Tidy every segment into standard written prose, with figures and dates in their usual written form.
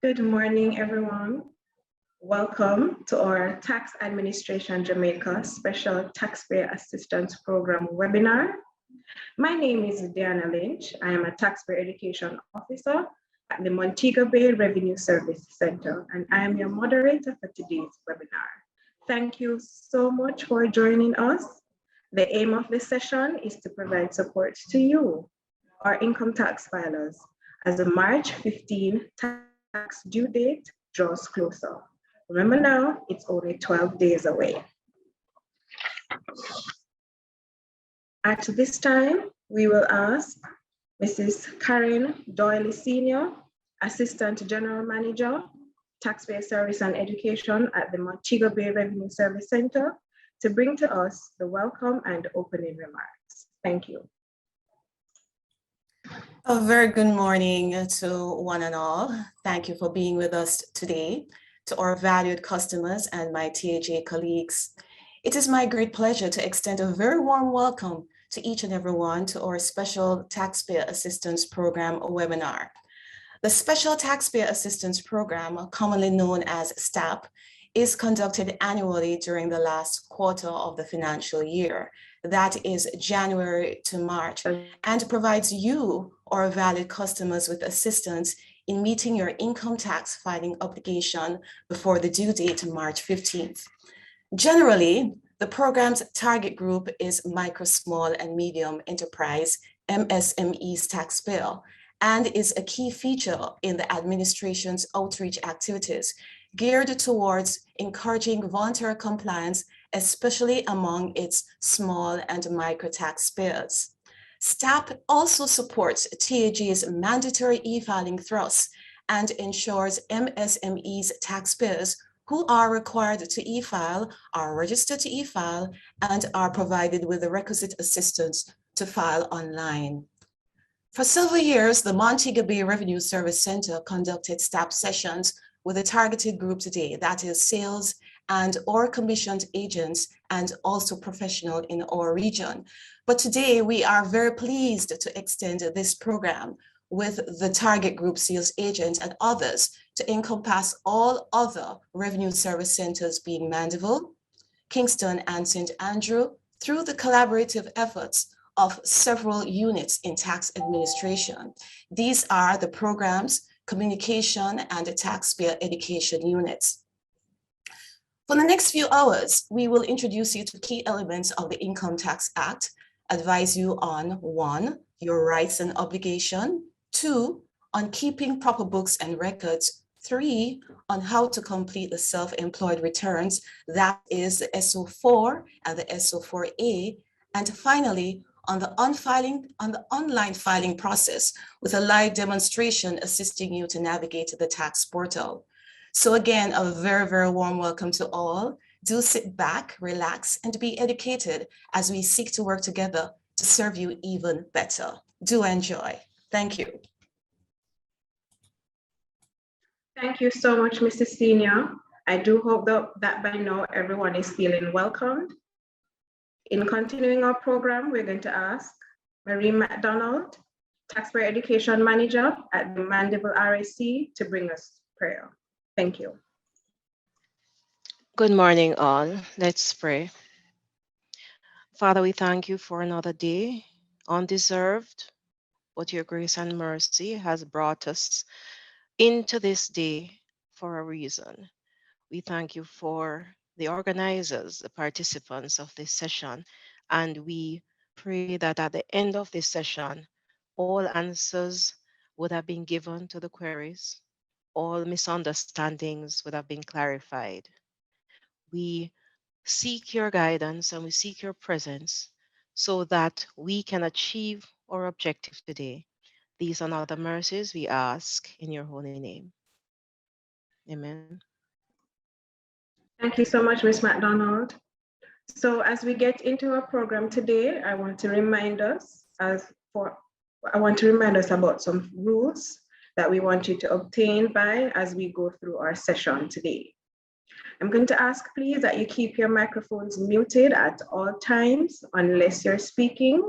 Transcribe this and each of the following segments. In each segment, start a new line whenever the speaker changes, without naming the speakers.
Good morning, everyone. Welcome to our Tax Administration Jamaica Special Taxpayer Assistance Program webinar. My name is Diana Lynch. I am a Taxpayer Education Officer at the Montego Bay Revenue Service Center, and I am your moderator for today's webinar. Thank you so much for joining us. The aim of this session is to provide support to you, our income tax filers, as the March 15 tax due date draws closer. Remember now, it's only 12 days away. At this time, we will ask Mrs. Karen Doyle Senior, Assistant General Manager, Taxpayer Service and Education at the Montego Bay Revenue Service Center, to bring to us the welcome and opening remarks. Thank you.
A very good morning to one and all. Thank you for being with us today. To our valued customers and my TAJ colleagues, it is my great pleasure to extend a very warm welcome to each and every one to our Special Taxpayer Assistance Program webinar. The Special Taxpayer Assistance Program, commonly known as STAP, is conducted annually during the last quarter of the financial year. That is January to March, and provides you, our valued customers, with assistance in meeting your income tax filing obligation before the due date, March 15th. Generally, the program's target group is micro, small, and medium enterprise MSMEs taxpayer, and is a key feature in the administration's outreach activities geared towards encouraging voluntary compliance, especially among its small and micro taxpayers. STAP also supports TAJ's mandatory e-filing thrust and ensures MSMEs taxpayers who are required to e-file are registered to e-file and are provided with the requisite assistance to file online. For several years, the Montego Bay Revenue Service Center conducted STAP sessions with a targeted group today, that is sales and or commissioned agents and also professional in our region. But today we are very pleased to extend this program with the target group sales agents and others to encompass all other revenue service centers being Mandeville, Kingston, and St. Andrew through the collaborative efforts of several units in tax administration. These are the programs, communication, and the taxpayer education units. For the next few hours, we will introduce you to key elements of the Income Tax Act, advise you on 1, your rights and obligation, 2, on keeping proper books and records, 3, on how to complete the self-employed returns, that is the SO4 and the SO4A, and finally, on the online filing process with a live demonstration assisting you to navigate the tax portal. So again, a very, very warm welcome to all. Do sit back, relax, and be educated as we seek to work together to serve you even better. Do enjoy. Thank you.
Thank you so much, Mrs. Senior. I do hope that by now everyone is feeling welcomed. In continuing our program, we're going to ask Marie McDonald, Taxpayer Education Manager at the Mandeville RAC, to bring us prayer. Thank you.
Good morning, all. Let's pray. Father, we thank you for another day, undeserved, but your grace and mercy has brought us into this day for a reason. We thank you for the organizers, the participants of this session, and we pray that at the end of this session, all answers would have been given to the queries, all misunderstandings would have been clarified. We seek your guidance and we seek your presence so that we can achieve our objective today. These are not the mercies we ask in your holy name. Amen.
Thank you so much, Ms. McDonald. So as we get into our program today, I want to remind us about some rules that we want you to obtain by as we go through our session today. I'm going to ask, please, that you keep your microphones muted at all times unless you're speaking.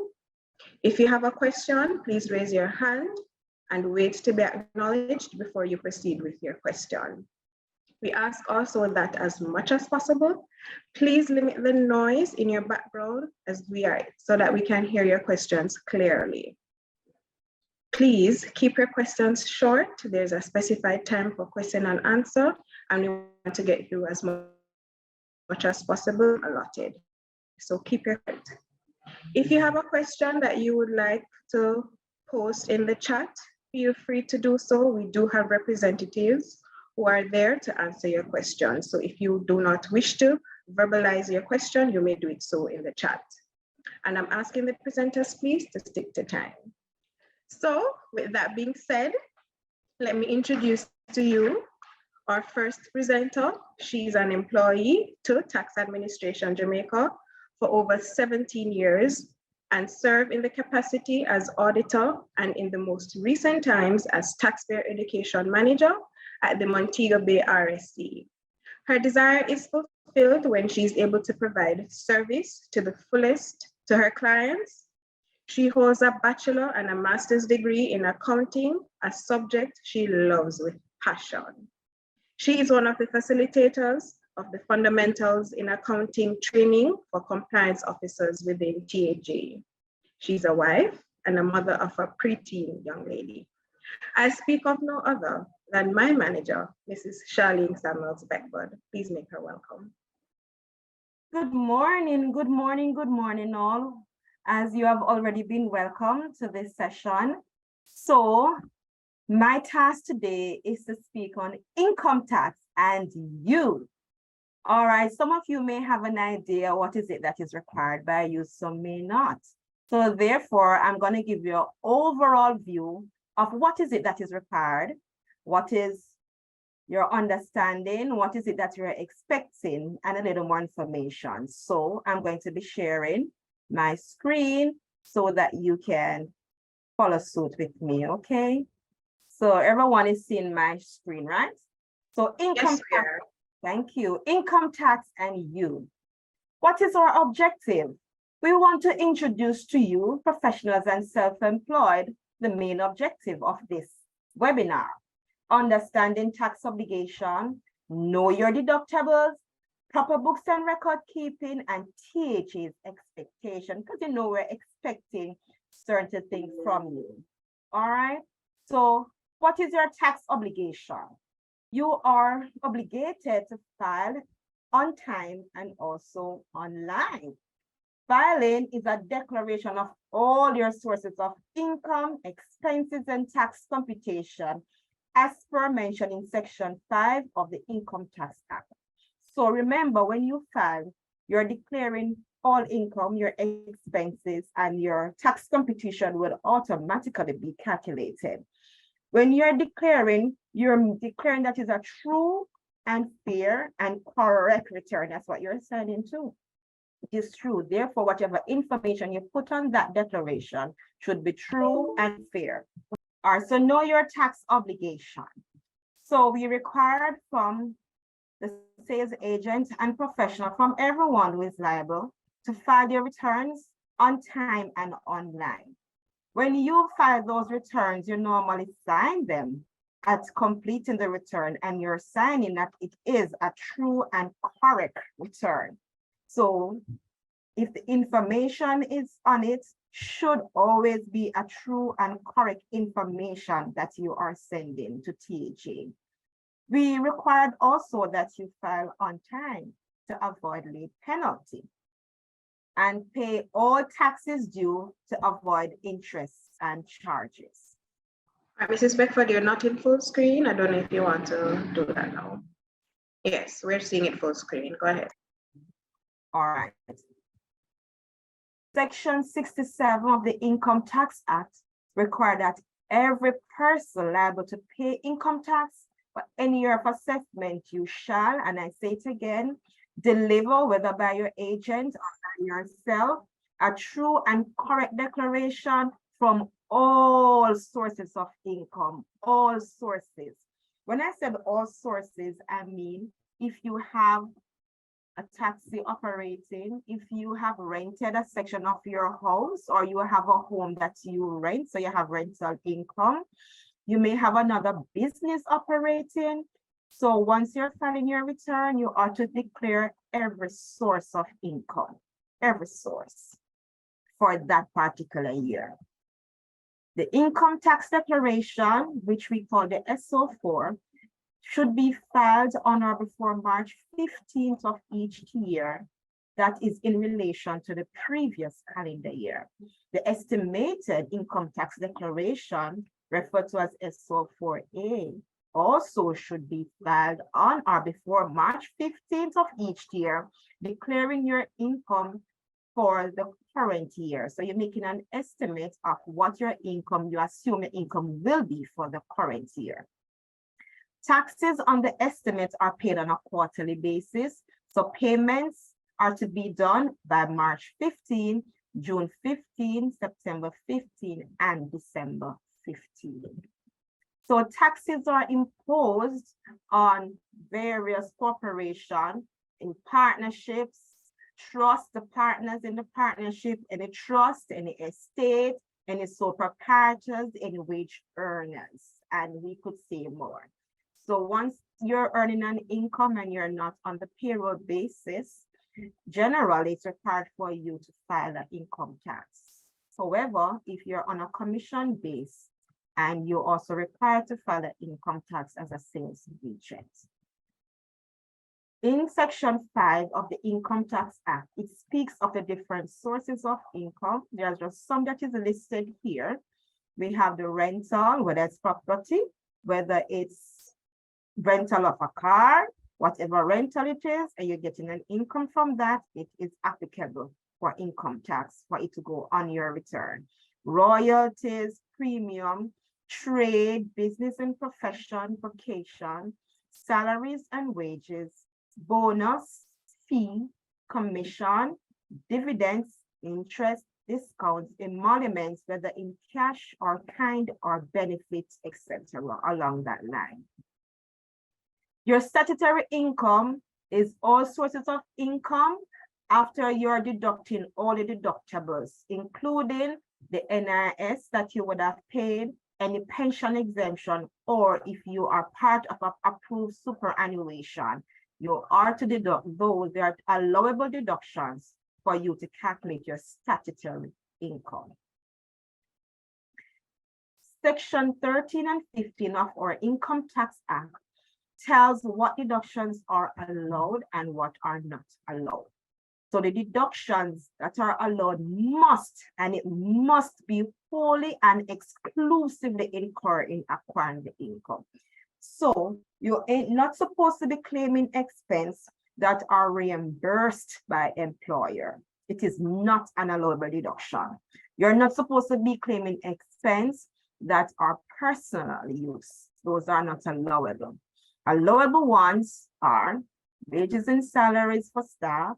If you have a question, please raise your hand and wait to be acknowledged before you proceed with your question. We ask also that as much as possible, please limit the noise in your background so that we can hear your questions clearly. Please keep your questions short. There's a specified time for question and answer, and we want to get through as much as possible allotted. So keep your comment. If you have a question that you would like to post in the chat, feel free to do so. We do have representatives who are there to answer your question. So if you do not wish to verbalize your question, you may do it so in the chat. And I'm asking the presenters, please, to stick to time. So with that being said, let me introduce to you our first presenter. She's an employee to Tax Administration Jamaica for over 17 years and served in the capacity as auditor and in the most recent times as Taxpayer Education Manager at the Montego Bay RSC. Her desire is fulfilled when she's able to provide service to the fullest to her clients. She holds a bachelor and a master's degree in accounting, a subject she loves with passion. She is one of the facilitators of the Fundamentals in Accounting training for compliance officers within TAJ. She's a wife and a mother of a preteen young lady. I speak of no other than my manager, Mrs. Charlene Samuels Beckford. Please make her welcome.
Good morning, good morning, good morning all. As you have already been welcomed to this session. So my task today is to speak on income tax and you. All right, some of you may have an idea what is it that is required by you, some may not. So therefore, I'm going to give you an overall view of what is it that is required, what is your understanding, what is it that you're expecting, and a little more information. So I'm going to be sharing my screen so that you can follow suit with me, okay? So everyone is seeing my screen, right? So income tax, thank you. Income tax and you. What is our objective? We want to introduce to you, professionals and self-employed, the main objective of this webinar. Understanding tax obligation, know your deductibles, proper books and record keeping, and THA's expectation, because you know we're expecting certain things from you. All right. So what is your tax obligation? You are obligated to file on time and also online. Filing is a declaration of all your sources of income, expenses, and tax computation, as per mentioned in Section 5 of the Income Tax Act. So remember, when you file, you're declaring all income, your expenses, and your tax computation will automatically be calculated. When you're declaring that is a true and fair and correct return. That's what you're signing to. It is true. Therefore, whatever information you put on that declaration should be true and fair. All right, so know your tax obligation. So we required from the sales agent and professional, from everyone who is liable, to file their returns on time and online. When you file those returns, you normally sign them at completing the return, and you're signing that it is a true and correct return. So if the information is on it, should always be a true and correct information that you are sending to THA. We required also that you file on time to avoid late penalty and pay all taxes due to avoid interest and charges.
All right, Mrs. Beckford, you're not in full screen. I don't know if you want to do that now. Yes, we're seeing it full screen. Go ahead.
All right. Section 67 of the Income Tax Act requires that every person liable to pay income tax for any year of assessment, you shall, and I say it again, deliver, whether by your agent or by yourself, a true and correct declaration from all sources of income, all sources. When I said all sources, I mean if you have a taxi operating, if you have rented a section of your house or you have a home that you rent, so you have rental income, you may have another business operating. So once you're filing your return, you ought to declare every source of income, every source for that particular year. The income tax declaration, which we call the SO4, should be filed on or before March 15th of each year. That is in relation to the previous calendar year. The estimated income tax declaration, referred to as SO4A, also should be filed on or before March 15th of each year, declaring your income for the current year. So you're making an estimate of what your income, you assume your income will be for the current year. Taxes on the estimates are paid on a quarterly basis. So payments are to be done by March 15, June 15, September 15, and December 15. So taxes are imposed on various corporations in partnerships, trust, the partners in the partnership, any trust, any estate, any sole proprietors, any wage earners, and we could say more. So once you're earning an income and you're not on the payroll basis, generally it's required for you to file an income tax. However, if you're on a commission base and you're also required to file an income tax as a sales agent. In Section 5 of the Income Tax Act, it speaks of the different sources of income. There's just some that is listed here. We have the rental, whether it's property, whether it's rental of a car, whatever rental it is, and you're getting an income from that, it is applicable for income tax for it to go on your return. Royalties, premium, trade, business and profession, vocation, salaries and wages, bonus, fee, commission, dividends, interest, discounts, emoluments, whether in cash or kind or benefits, etc., along that line. Your statutory income is all sources of income after you're deducting all the deductibles, including the NIS that you would have paid, any pension exemption, or if you are part of an approved superannuation, you are to deduct those. They are allowable deductions for you to calculate your statutory income. Section 13 and 15 of our Income Tax Act tells what deductions are allowed and what are not allowed. So the deductions that are allowed must, and it must be wholly and exclusively incurred in acquiring the income. So you ain't not supposed to be claiming expense that are reimbursed by employer. It is not an allowable deduction. You're not supposed to be claiming expense that are personal use. Those are not allowable. Allowable ones are wages and salaries for staff.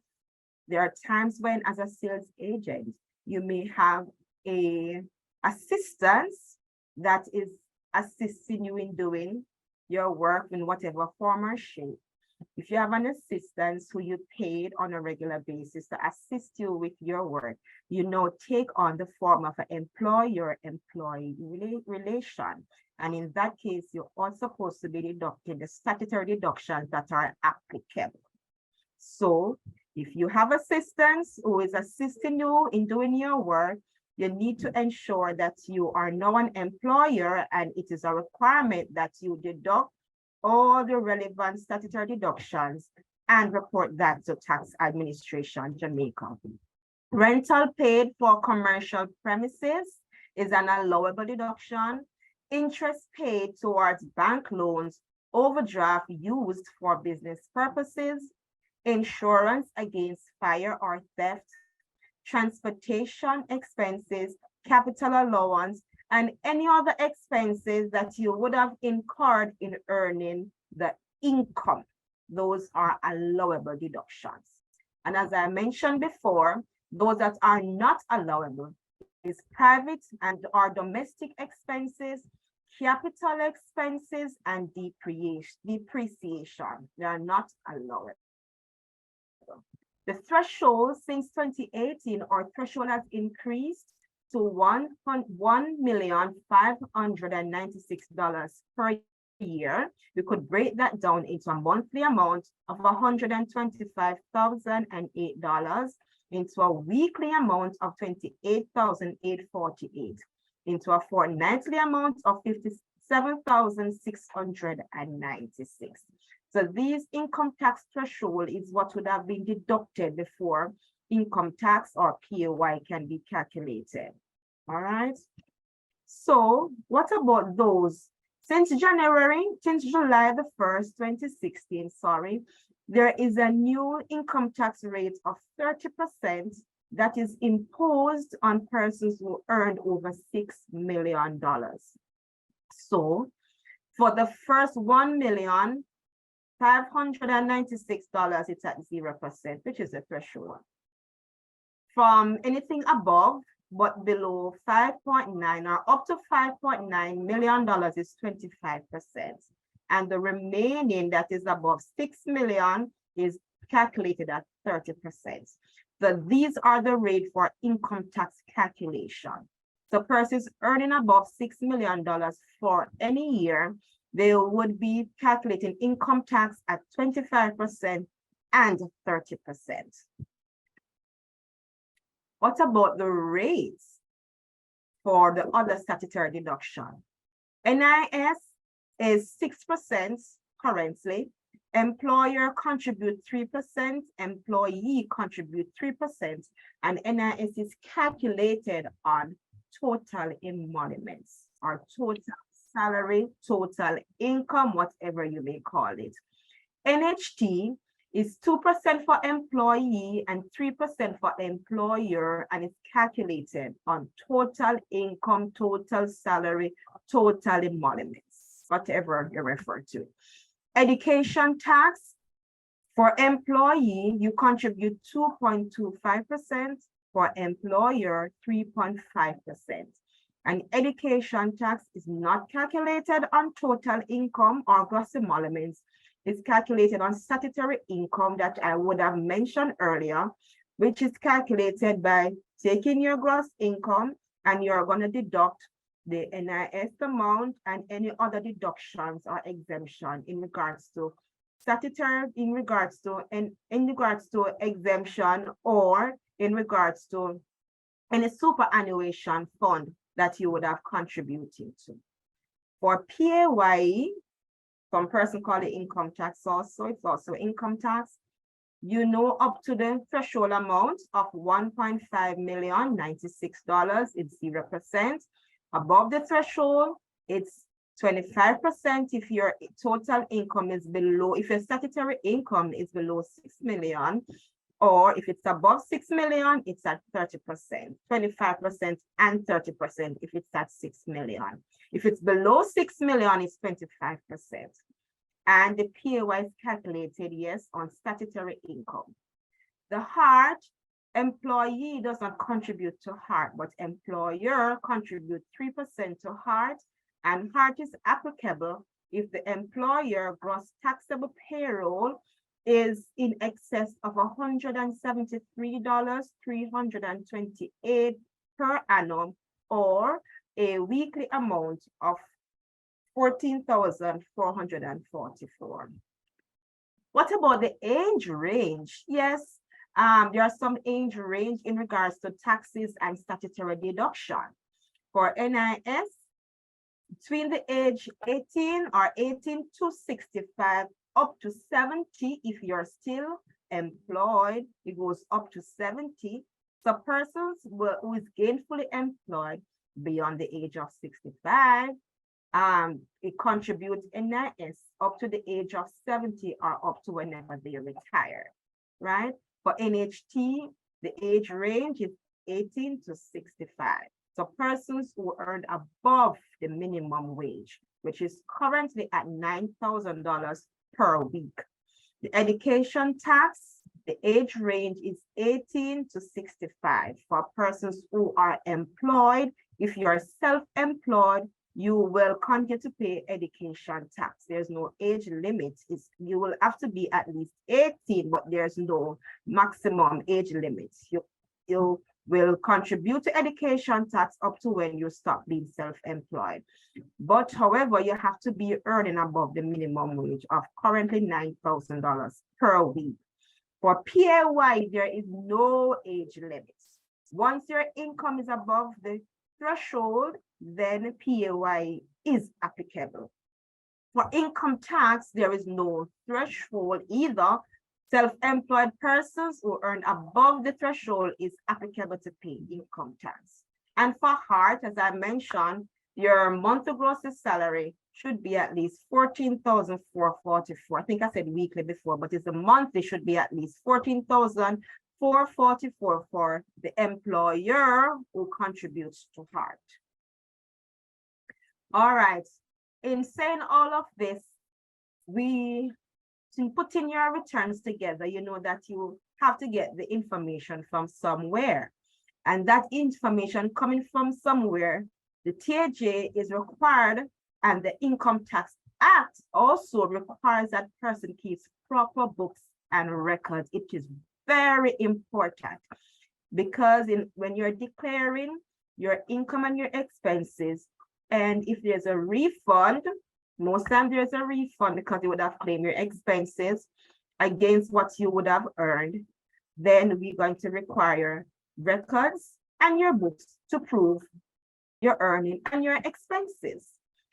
There are times when, as a sales agent, you may have a assistance that is assisting you in doing your work in whatever form or shape. If you have an assistant who you paid on a regular basis to assist you with your work, you now take on the form of an employer-employee relation. And in that case, you're also supposed to be deducting the statutory deductions that are applicable. So if you have assistants who is assisting you in doing your work, you need to ensure that you are now an employer, and it is a requirement that you deduct all the relevant statutory deductions and report that to Tax Administration Jamaica. Rental paid for commercial premises is an allowable deduction. Interest paid towards bank loans, overdraft used for business purposes, insurance against fire or theft, transportation expenses, capital allowance, and any other expenses that you would have incurred in earning the income. Those are allowable deductions. And as I mentioned before, those that are not allowable is private and or domestic expenses, capital expenses, and depreciation. They are not allowable. The threshold since 2018, our threshold has increased to $1,596 per year. We could break that down into a monthly amount of $125,008, into a weekly amount of $28,848, into a fortnightly amount of $57,696. So these income tax threshold is what would have been deducted before income tax or payee can be calculated. All right. So what about those? Since July the 1st, 2016, there is a new income tax rate of 30% that is imposed on persons who earned over $6 million. So for the first $1,596, it's at 0%, which is the threshold. From anything above but below 5.9 or up to $5.9 million is 25%. And the remaining that is above 6 million is calculated at 30%. So these are the rate for income tax calculation. So persons earning above $6 million for any year, they would be calculating income tax at 25% and 30%. What about the rates for the other statutory deduction? NIS is 6% currently. Employer contribute 3%, employee contribute 3%, and NIS is calculated on total emoluments or total salary, total income, whatever you may call it. NHT is 2% for employee and 3% for employer, and it's calculated on total income, total salary, total emoluments, whatever you refer to. Education tax, for employee, you contribute 2.25%, for employer, 3.5%. And education tax is not calculated on total income or gross emoluments. It's calculated on statutory income that I would have mentioned earlier, which is calculated by taking your gross income and you're going to deduct the NIS amount and any other deductions or exemption in regards to statutory, in regards to exemption, or in regards to any superannuation fund that you would have contributed to. For PAYE, some person call it income tax also, it's also income tax. You know, up to the threshold amount of $1.596, it's 0%. Above the threshold, it's 25% if your total income is below, if your statutory income is below 6 million, or if it's above 6 million, it's at 30%, 25% and 30% if it's at 6 million. If it's below 6 million, it's 25%. And the PAYE is calculated, yes, on statutory income. The HART, employee does not contribute to HART, but employer contributes 3% to HART, and HART is applicable if the employer gross taxable payroll is in excess of $173,328 per annum, or a weekly amount of $14,444. What about the age range? Yes, there are some age range in regards to taxes and statutory deduction. For NIS, between the age 18 or 18 to 65, up to 70, if you're still employed, it goes up to 70. So persons who is gainfully employed beyond the age of 65, it contributes NIS up to the age of 70 or up to whenever they retire, right? For NHT, the age range is 18 to 65. So persons who earn above the minimum wage, which is currently at $9,000 per week. The education tax, the age range is 18 to 65 for persons who are employed. If you are self-employed, you will continue to pay education tax. There's no age limit. You will have to be at least 18, but there's no maximum age limit. You will contribute to education tax up to when you stop being self-employed. But however, you have to be earning above the minimum wage of currently $9,000 per week. For payee, there is no age limit. Once your income is above the threshold, then payee is applicable. For income tax, there is no threshold either. Self-employed persons who earn above the threshold is applicable to pay income tax. And for heart, as I mentioned, your monthly gross salary should be at least $14,444. I think I said weekly before, but it's a monthly should be at least $14,444 for the employer who contributes to heart. All right. In saying all of this, to put in your returns together, you know that you have to get the information from somewhere. And that information coming from somewhere, the TAJ is required, and the Income Tax Act also requires that person keeps proper books and records. It is very important because when you're declaring your income and your expenses, and if there's a refund, most times there's a refund because you would have claimed your expenses against what you would have earned, then we're going to require records and your books to prove your earning and your expenses.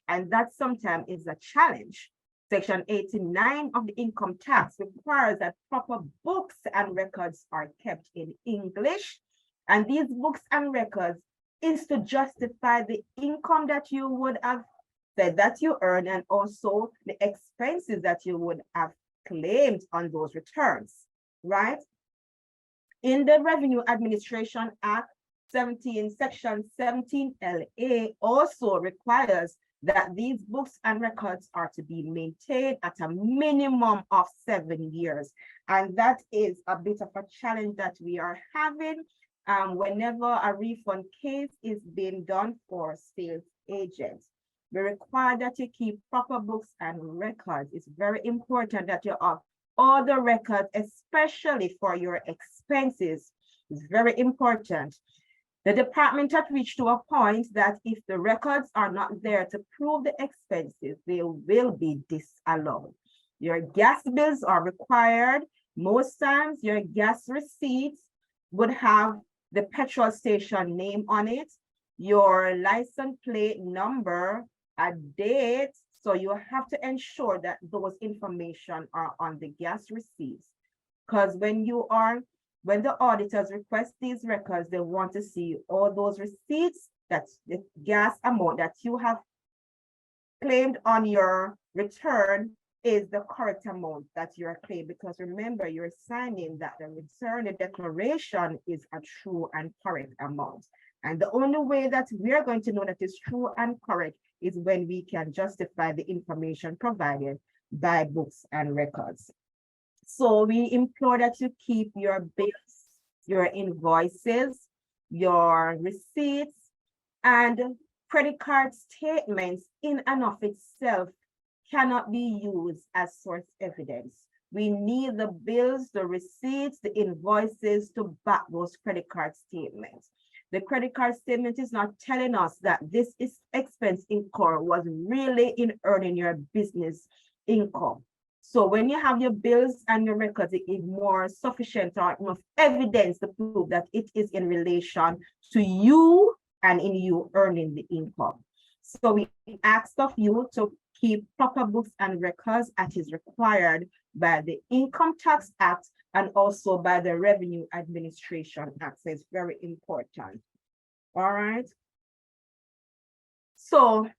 And that sometimes is a challenge. Section 89 of the income tax requires that proper books and records are kept in English. And these books and records is to justify the income that you would have said that you earn, and also the expenses that you would have claimed on those returns, right? In the Revenue Administration Act, Section 17 LA also requires that these books and records are to be maintained at a minimum of 7 years. And that is a bit of a challenge that we are having whenever a refund case is being done for sales agents. We require that you keep proper books and records. It's very important that you have all the records, especially for your expenses. It's very important. The department has reached to a point that if the records are not there to prove the expenses, they will be disallowed. Your gas bills are required. Most times your gas receipts would have the petrol station name on it, your license plate number, a date. So you have to ensure that those information are on the gas receipts. Because when the auditors request these records, they want to see all those receipts, that's the gas amount that you have claimed on your return is the correct amount that you're claiming. Because remember, you're signing that the return, the declaration is a true and correct amount. And the only way that we are going to know that it's true and correct is when we can justify the information provided by books and records. So we implore that you keep your bills, your invoices, your receipts, and credit card statements in and of itself cannot be used as source evidence. We need the bills, the receipts, the invoices to back those credit card statements. The credit card statement is not telling us that this expense incurred was really in earning your business income. So when you have your bills and your records, it is more sufficient or enough evidence to prove that it is in relation to you and in you earning the income. So we ask of you to keep proper books and records as is required by the Income Tax Act and also by the Revenue Administration Act. So it's very important. All right. So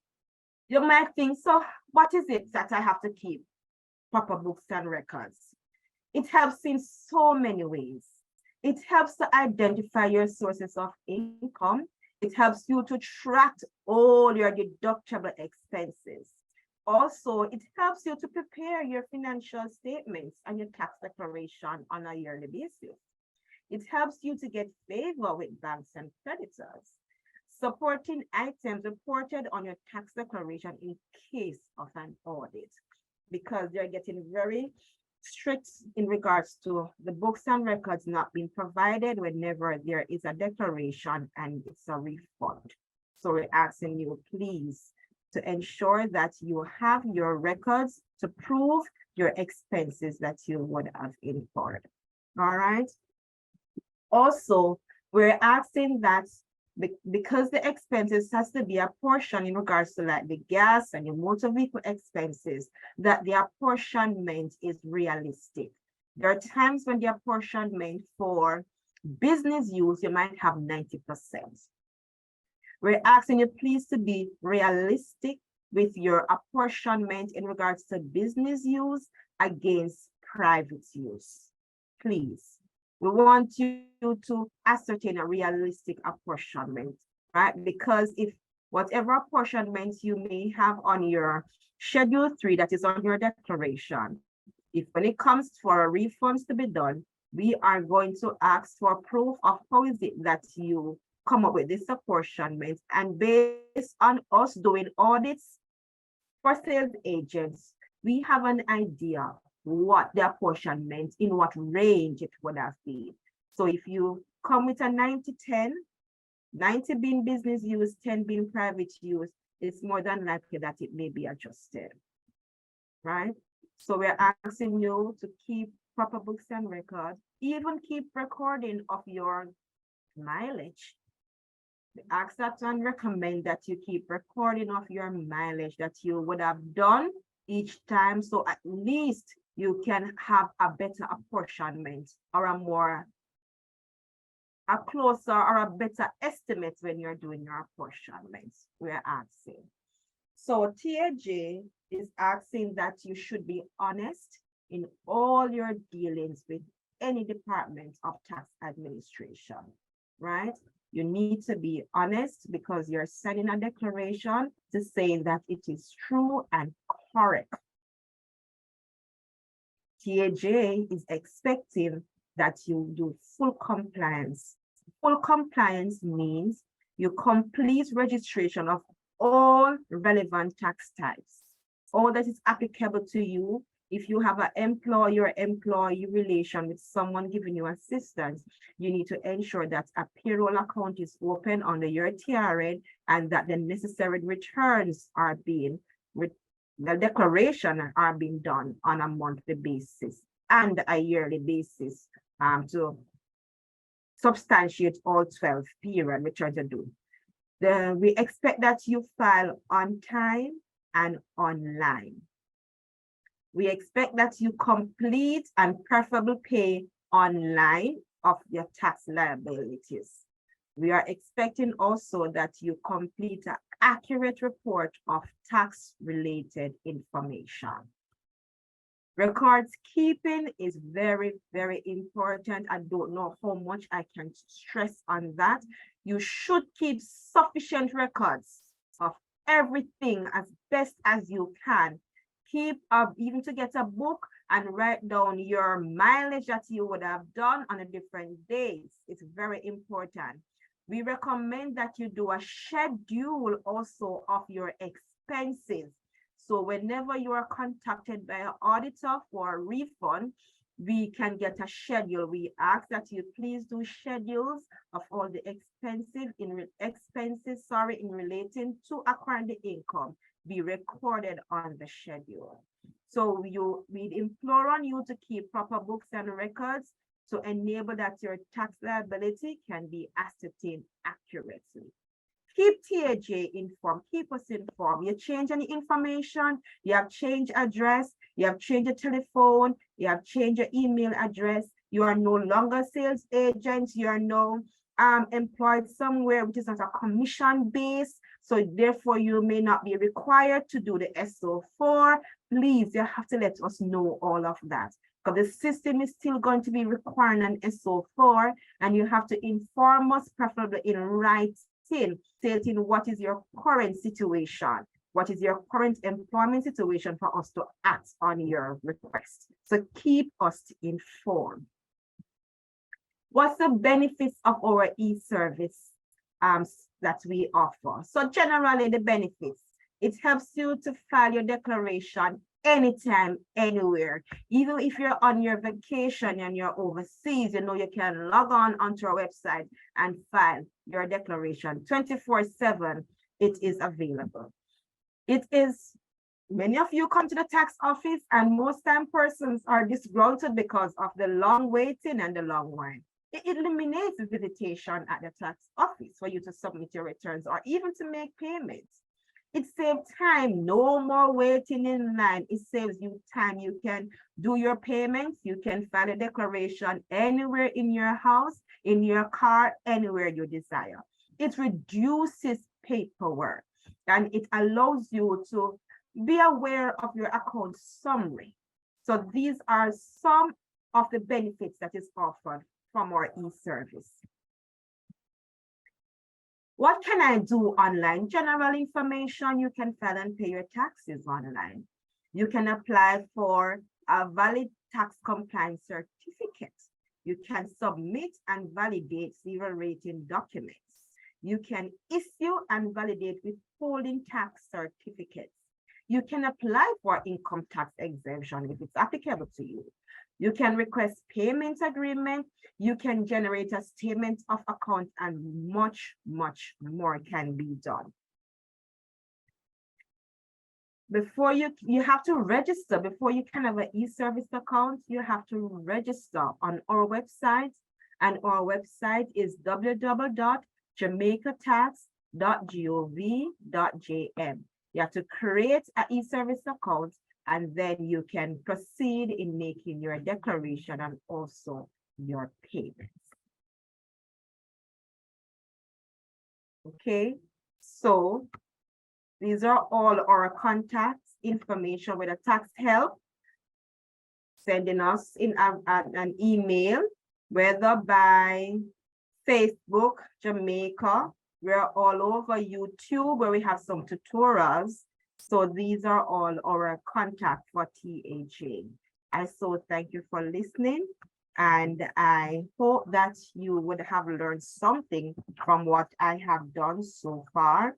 you might think, so what is it that I have to keep proper books and records? It helps in so many ways. It helps to identify your sources of income. It helps you to track all your deductible expenses. Also, it helps you to prepare your financial statements and your tax declaration on a yearly basis. It helps you to get favor with banks and creditors. supporting items reported on your tax declaration in case of an audit, because they're getting very strict in regards to the books and records not being provided whenever there is a declaration and it's a refund. So we're asking you, please, to ensure that you have your records to prove your expenses that you would have incurred. All right. Also, we're asking that because the expenses has to be a portion in regards to like the gas and your motor vehicle expenses, that the apportionment is realistic. There are times when the apportionment for business use, you might have 90%. We're asking you please to be realistic with your apportionment in regards to business use against private use. Please. We want you to ascertain a realistic apportionment, right? Because if whatever apportionment you may have on your Schedule 3 that is on your declaration, if when it comes for refunds to be done, we are going to ask for proof of how is it that you come up with this apportionment. And based on us doing audits for sales agents, we have an idea what the apportionment, in what range it would have been. So if you come with a 90-10, 90 being business use, 10 being private use, it's more than likely that it may be adjusted, right? So we're asking you to keep proper books and records, even keep recording of your mileage. We ask that and recommend that you keep recording of your mileage that you would have done each time, so at least you can have a better apportionment or a closer or a better estimate when you're doing your apportionments, we're asking. So TAJ is asking that you should be honest in all your dealings with any department of tax administration, right? You need to be honest because you're sending a declaration to say that it is true and correct. TAJ is expecting that you do full compliance. Full compliance means you complete registration of all relevant tax types, all that is applicable to you. If you have an employer-employee relation with someone giving you assistance, you need to ensure that a payroll account is open under your TRN and that the necessary returns are being the declaration are being done on a monthly basis and a yearly basis to substantiate all 12 period returns are due. We expect that you file on time and online. We expect that you complete and preferably pay online of your tax liabilities. We are expecting also that you complete an accurate report of tax-related information. Records keeping is very, very important. I don't know how much I can stress on that. You should keep sufficient records of everything as best as you can. Keep up, even to get a book and write down your mileage that you would have done on a different days. It's very important. We recommend that you do a schedule also of your expenses. So whenever you are contacted by an auditor for a refund, we can get a schedule. We ask that you please do schedules of all the expenses in relating to acquiring the income be recorded on the schedule. So we implore on you to keep proper books and records to enable that your tax liability can be ascertained accurately. Keep TAJ informed, keep us informed. You change any information, you have changed address, you have changed your telephone, you have changed your email address, you are no longer sales agents, you are now employed somewhere which is not a commission base, so therefore you may not be required to do the SO4. Please, you have to let us know all of that, because the system is still going to be requiring an SO4, and you have to inform us, preferably in writing, stating what is your current situation, what is your current employment situation for us to act on your request. So keep us informed. What's the benefits of our e-service? that we offer. So generally the benefits, it helps you to file your declaration anytime, anywhere. Even if you're on your vacation and you're overseas, you know, you can log on onto our website and file your declaration 24/7. It is available. It is, many of you come to the tax office and most time persons are disgruntled because of the long waiting and the long line. It eliminates visitation at the tax office for you to submit your returns or even to make payments. It saves time, no more waiting in line. It saves you time. You can do your payments. You can file a declaration anywhere in your house, in your car, anywhere you desire. It reduces paperwork and it allows you to be aware of your account summary. So these are some of the benefits that is offered from our e-service. What can I do online? General information, you can file and pay your taxes online. You can apply for a valid tax compliance certificate. You can submit and validate zero rating documents. You can issue and validate withholding tax certificates. You can apply for income tax exemption if it's applicable to you. You can request payment agreement. You can generate a statement of account and much, much more can be done. Before you have to register, before you can have an e-service account, you have to register on our website. And our website is www.jamaicatax.gov.jm. You have to create an e-service account and then you can proceed in making your declaration and also your payments. Okay, so these are all our contacts information with a tax help, sending us in an email, whether by Facebook, Jamaica. We're all over YouTube where we have some tutorials. So these are all our contacts for THA. I so thank you for listening. And I hope that you would have learned something from what I have done so far,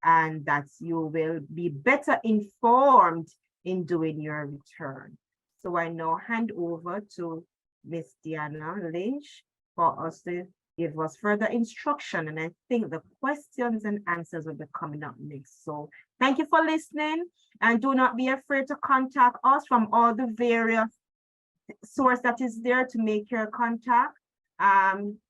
and that you will be better informed in doing your return. So I now hand over to Miss Diana Lynch for us to give us further instruction. And I think the questions and answers will be coming up next. So thank you for listening, and do not be afraid to contact us from all the various source that is there to make your contact.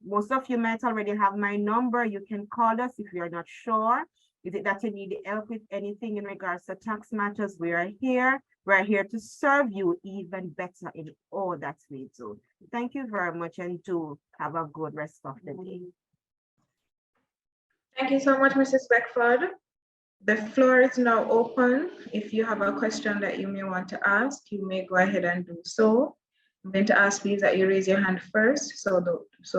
Most of you might already have my number. You can call us if you're not sure. Is it that you need help with anything in regards to tax matters? We are here. We're here to serve you even better in all that we do. Thank you very much, and do have a good rest of the day.
Thank you so much, Mrs. Beckford. The floor is now open. If you have a question that you may want to ask, you may go ahead and do so. I'm going to ask please that you raise your hand first so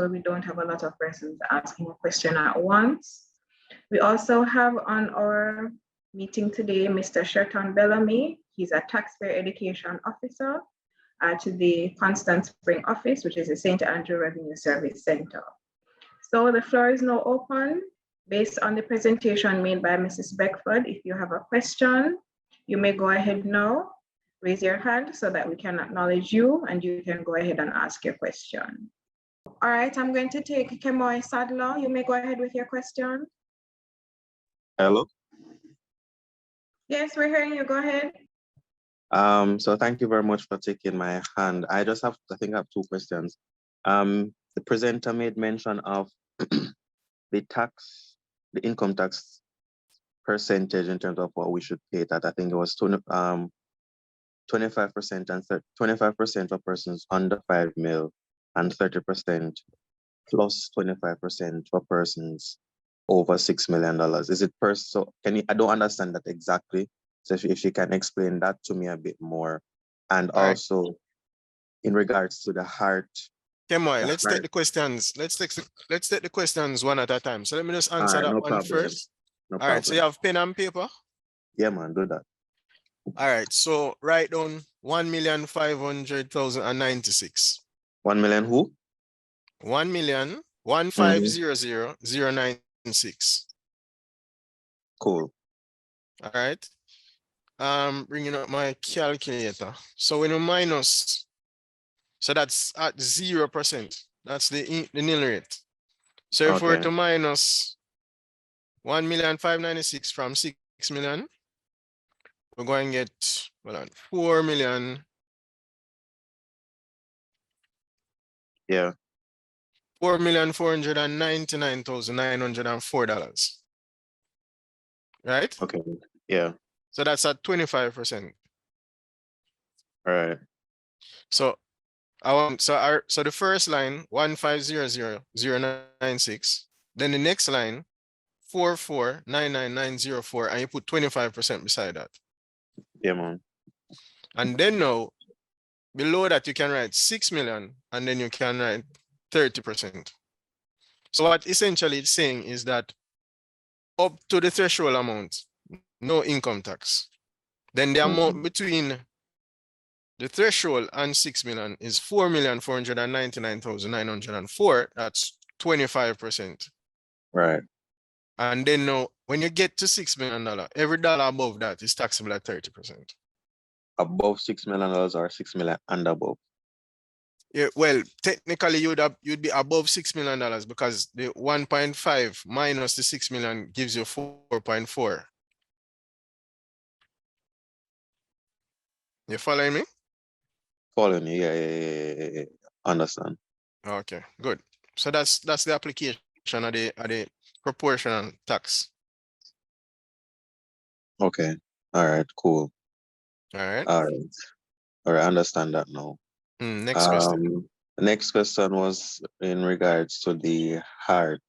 we don't have a lot of persons asking a question at once. We also have on our meeting today, Mr. Sherton Bellamy. He's a taxpayer education officer to the Constant Spring office, which is the St. Andrew Revenue Service Center. So the floor is now open. Based on the presentation made by Mrs. Beckford, if you have a question, you may go ahead now. Raise your hand so that we can acknowledge you and you can go ahead and ask your question. All right, I'm going to take Kemoy Sadler. You may go ahead with your question.
Hello.
Yes, we're hearing you. Go ahead.
So thank you very much for taking my hand. I think I have two questions. The presenter made mention of the income tax percentage in terms of what we should pay that. I think it was 25% and 25% for persons under 5 mil and 30% plus 25% for persons over $6 million. Is it so I don't understand that exactly. So if you can explain that to me a bit more. And also in regards to the heart.
Kemoy, let's take the questions. Let's take the questions one at a time. So let me just answer that one first.
No
All
problem.
right, so you have pen and paper?
Yeah, man, do that.
All right, so write down 1,500,096.
1 million who?
1,150,096. 596.
Cool.
All right. Bringing up my calculator. So when you minus, so that's at 0%. That's the nil rate. So if we're
Okay.
to minus 1,596,000 from 6 million, we're going to get, hold on, 4,499,904.
Yeah.
$4,499,904. Right?
Okay. Yeah.
So that's at 25%.
All right.
So so the first line 1500096, then the next line 4499904, and you put 25% beside that.
Yeah, man.
And then now below that you can write 6 million, and then you can write 30%. So what essentially it's saying is that up to the threshold amount, no income tax. Then the amount between the threshold and 6 million is 4,499,904. That's 25%.
Right.
And then now, when you get to $6 million, every dollar above that is taxable at 30%.
Above $6 million or 6 million and above.
Yeah, well, technically you'd be above $6 million because the 1.5 minus the 6 million gives you 4.4. You following me?
Following you. Yeah. Understand.
Okay, good. So that's the application of the proportional tax.
Okay. All right. Cool.
All right.
All right. All right. I understand that now.
Next question.
The next question was in regards to the heart.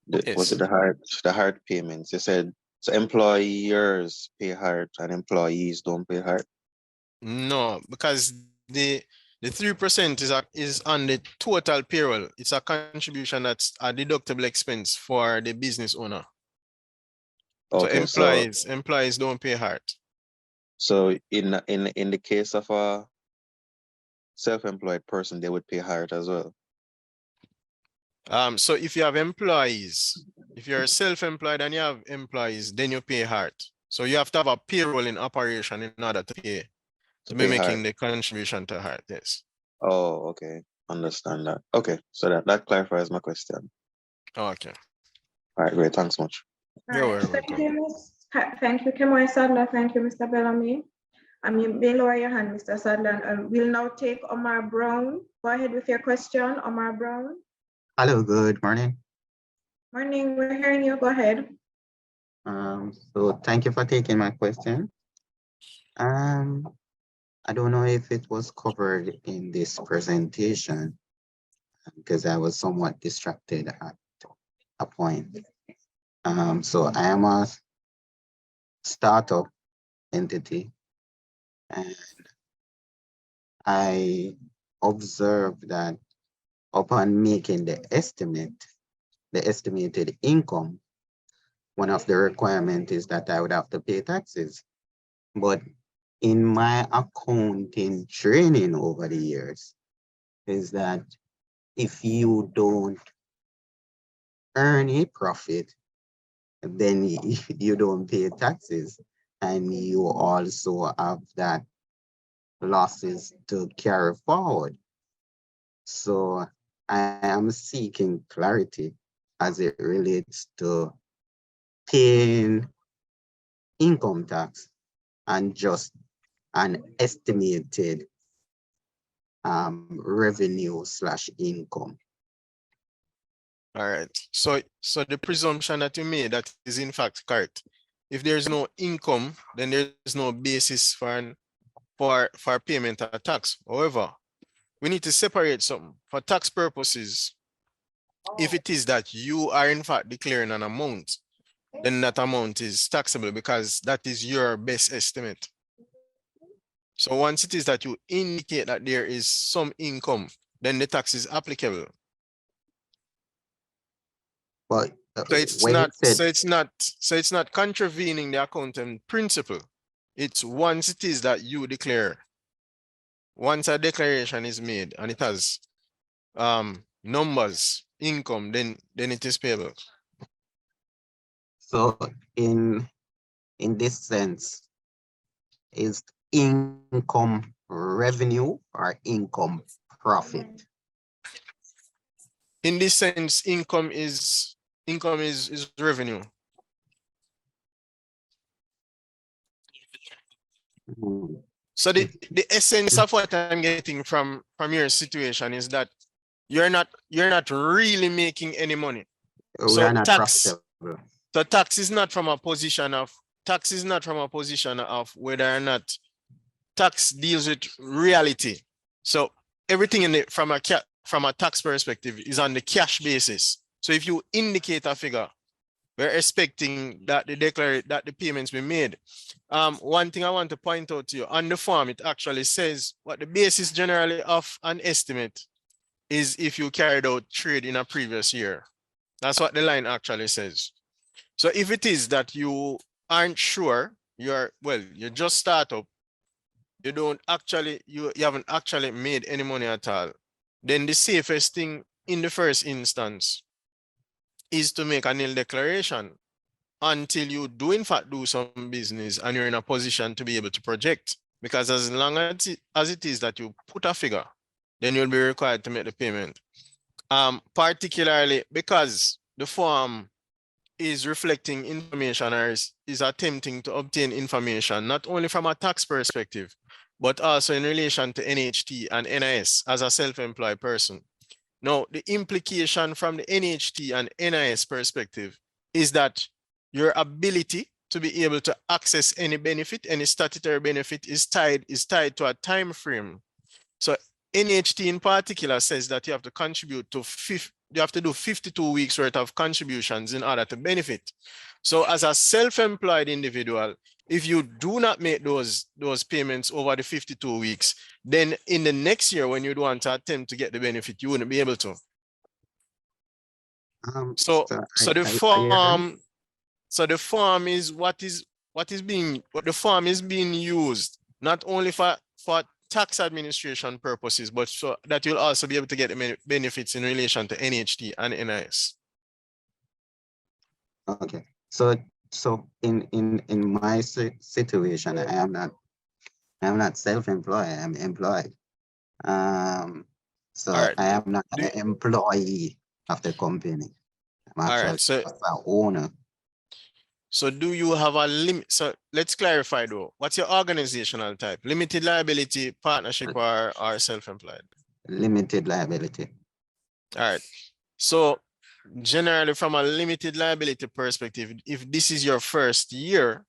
Was it the heart payments? You said so employers pay heart and employees don't pay heart.
No, because the 3% is on the total payroll. It's a contribution that's a deductible expense for the business owner.
Okay,
so employees don't pay heart.
So in the case of a self-employed person, they would pay heart as well.
So if you have employees, if you're self-employed and you have employees, then you pay heart. So you have to have a payroll in operation in order to pay, to be making the contribution to heart. Yes.
Oh, okay. Understand that. Okay, so that clarifies my question.
Okay.
All right, great. Thanks much.
You're welcome.
Thank you, Kemoy Sadler. Thank you, Mr. Bellamy. You lower your hand, Mr. Sadler. We'll now take Omar Brown. Go ahead with your question, Omar Brown.
Hello, good morning.
Morning, we're hearing you. Go ahead.
So thank you for taking my question. I don't know if it was covered in this presentation because I was somewhat distracted at a point. So I am a startup entity, and I observed that upon making the estimated income, one of the requirements is that I would have to pay taxes. But in my accounting training over the years is that if you don't earn a profit, then you don't pay taxes, and you also have that losses to carry forward. So I am seeking clarity as it relates to paying income tax and just an estimated revenue/income.
All right. So the presumption that you made, that is in fact correct. If there's no income, then there's no basis for payment of tax. However, we need to separate something. For tax purposes, if it is that you are in fact declaring an amount, then that amount is taxable because that is your best estimate. So once it is that you indicate that there is some income, then the tax is applicable.
But
So it's not contravening the accounting principle. It's once it is that you declare, once a declaration is made and it has numbers, income, then it is payable.
So in this sense, is income revenue or income profit?
In this sense, income is revenue.
Hmm.
So the essence of what I'm getting from your situation is that you're not really making any money.
We
So
are not
tax
profitable.
is not from a position of whether or not tax deals with reality. So everything in it from a tax perspective is on the cash basis. So if you indicate a figure, we're expecting that the payments be made. One thing I want to point out to you on the form, it actually says what the basis generally of an estimate is if you carried out trade in a previous year. That's what the line actually says. So if it is that you aren't sure, you just start up, you haven't actually made any money at all, then the safest thing in the first instance is to make a nil declaration until you do in fact do some business and you're in a position to be able to project. Because as long as it is that you put a figure, then you'll be required to make the payment. Particularly because the form is reflecting information or is attempting to obtain information, not only from a tax perspective, but also in relation to NHT and NIS as a self-employed person. Now, the implication from the NHT and NIS perspective is that your ability to be able to access any benefit, any statutory benefit is tied to a time frame. So NHT in particular says that you have to contribute to you have to do 52 weeks worth of contributions in order to benefit. So as a self-employed individual, if you do not make those payments over the 52 weeks, then in the next year when you want to attempt to get the benefit, you wouldn't be able to. So the form is the form is being used not only for tax administration purposes, but so that you'll also be able to get the benefits in relation to NHT and NIS.
Okay, so in my situation, I am not self-employed. I'm employed. So
right.
I am not an employee of the company. I'm actually
so
an owner.
So do you have a limit? So let's clarify though. What's your organizational type? Limited liability, partnership, or self-employed?
Limited liability.
All right. So generally from a limited liability perspective, if this is your first year,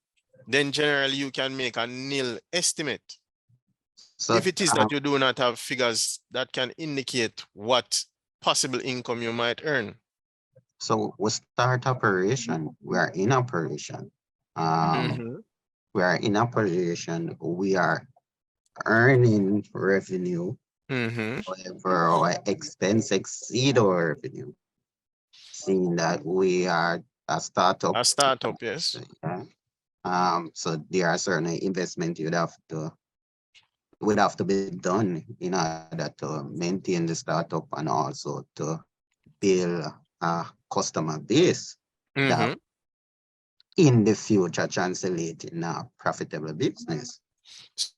then generally you can make a nil estimate. So if it is that you do not have figures that can indicate what possible income you might earn.
So we start operation, we are in operation. We are in operation, we are earning revenue. However, our expense exceed our revenue. Seeing that we are a startup.
A startup, yes.
Yeah. So there are certain investment would have to be done in order to maintain the startup and also to build a customer base that in the future translate in a profitable business.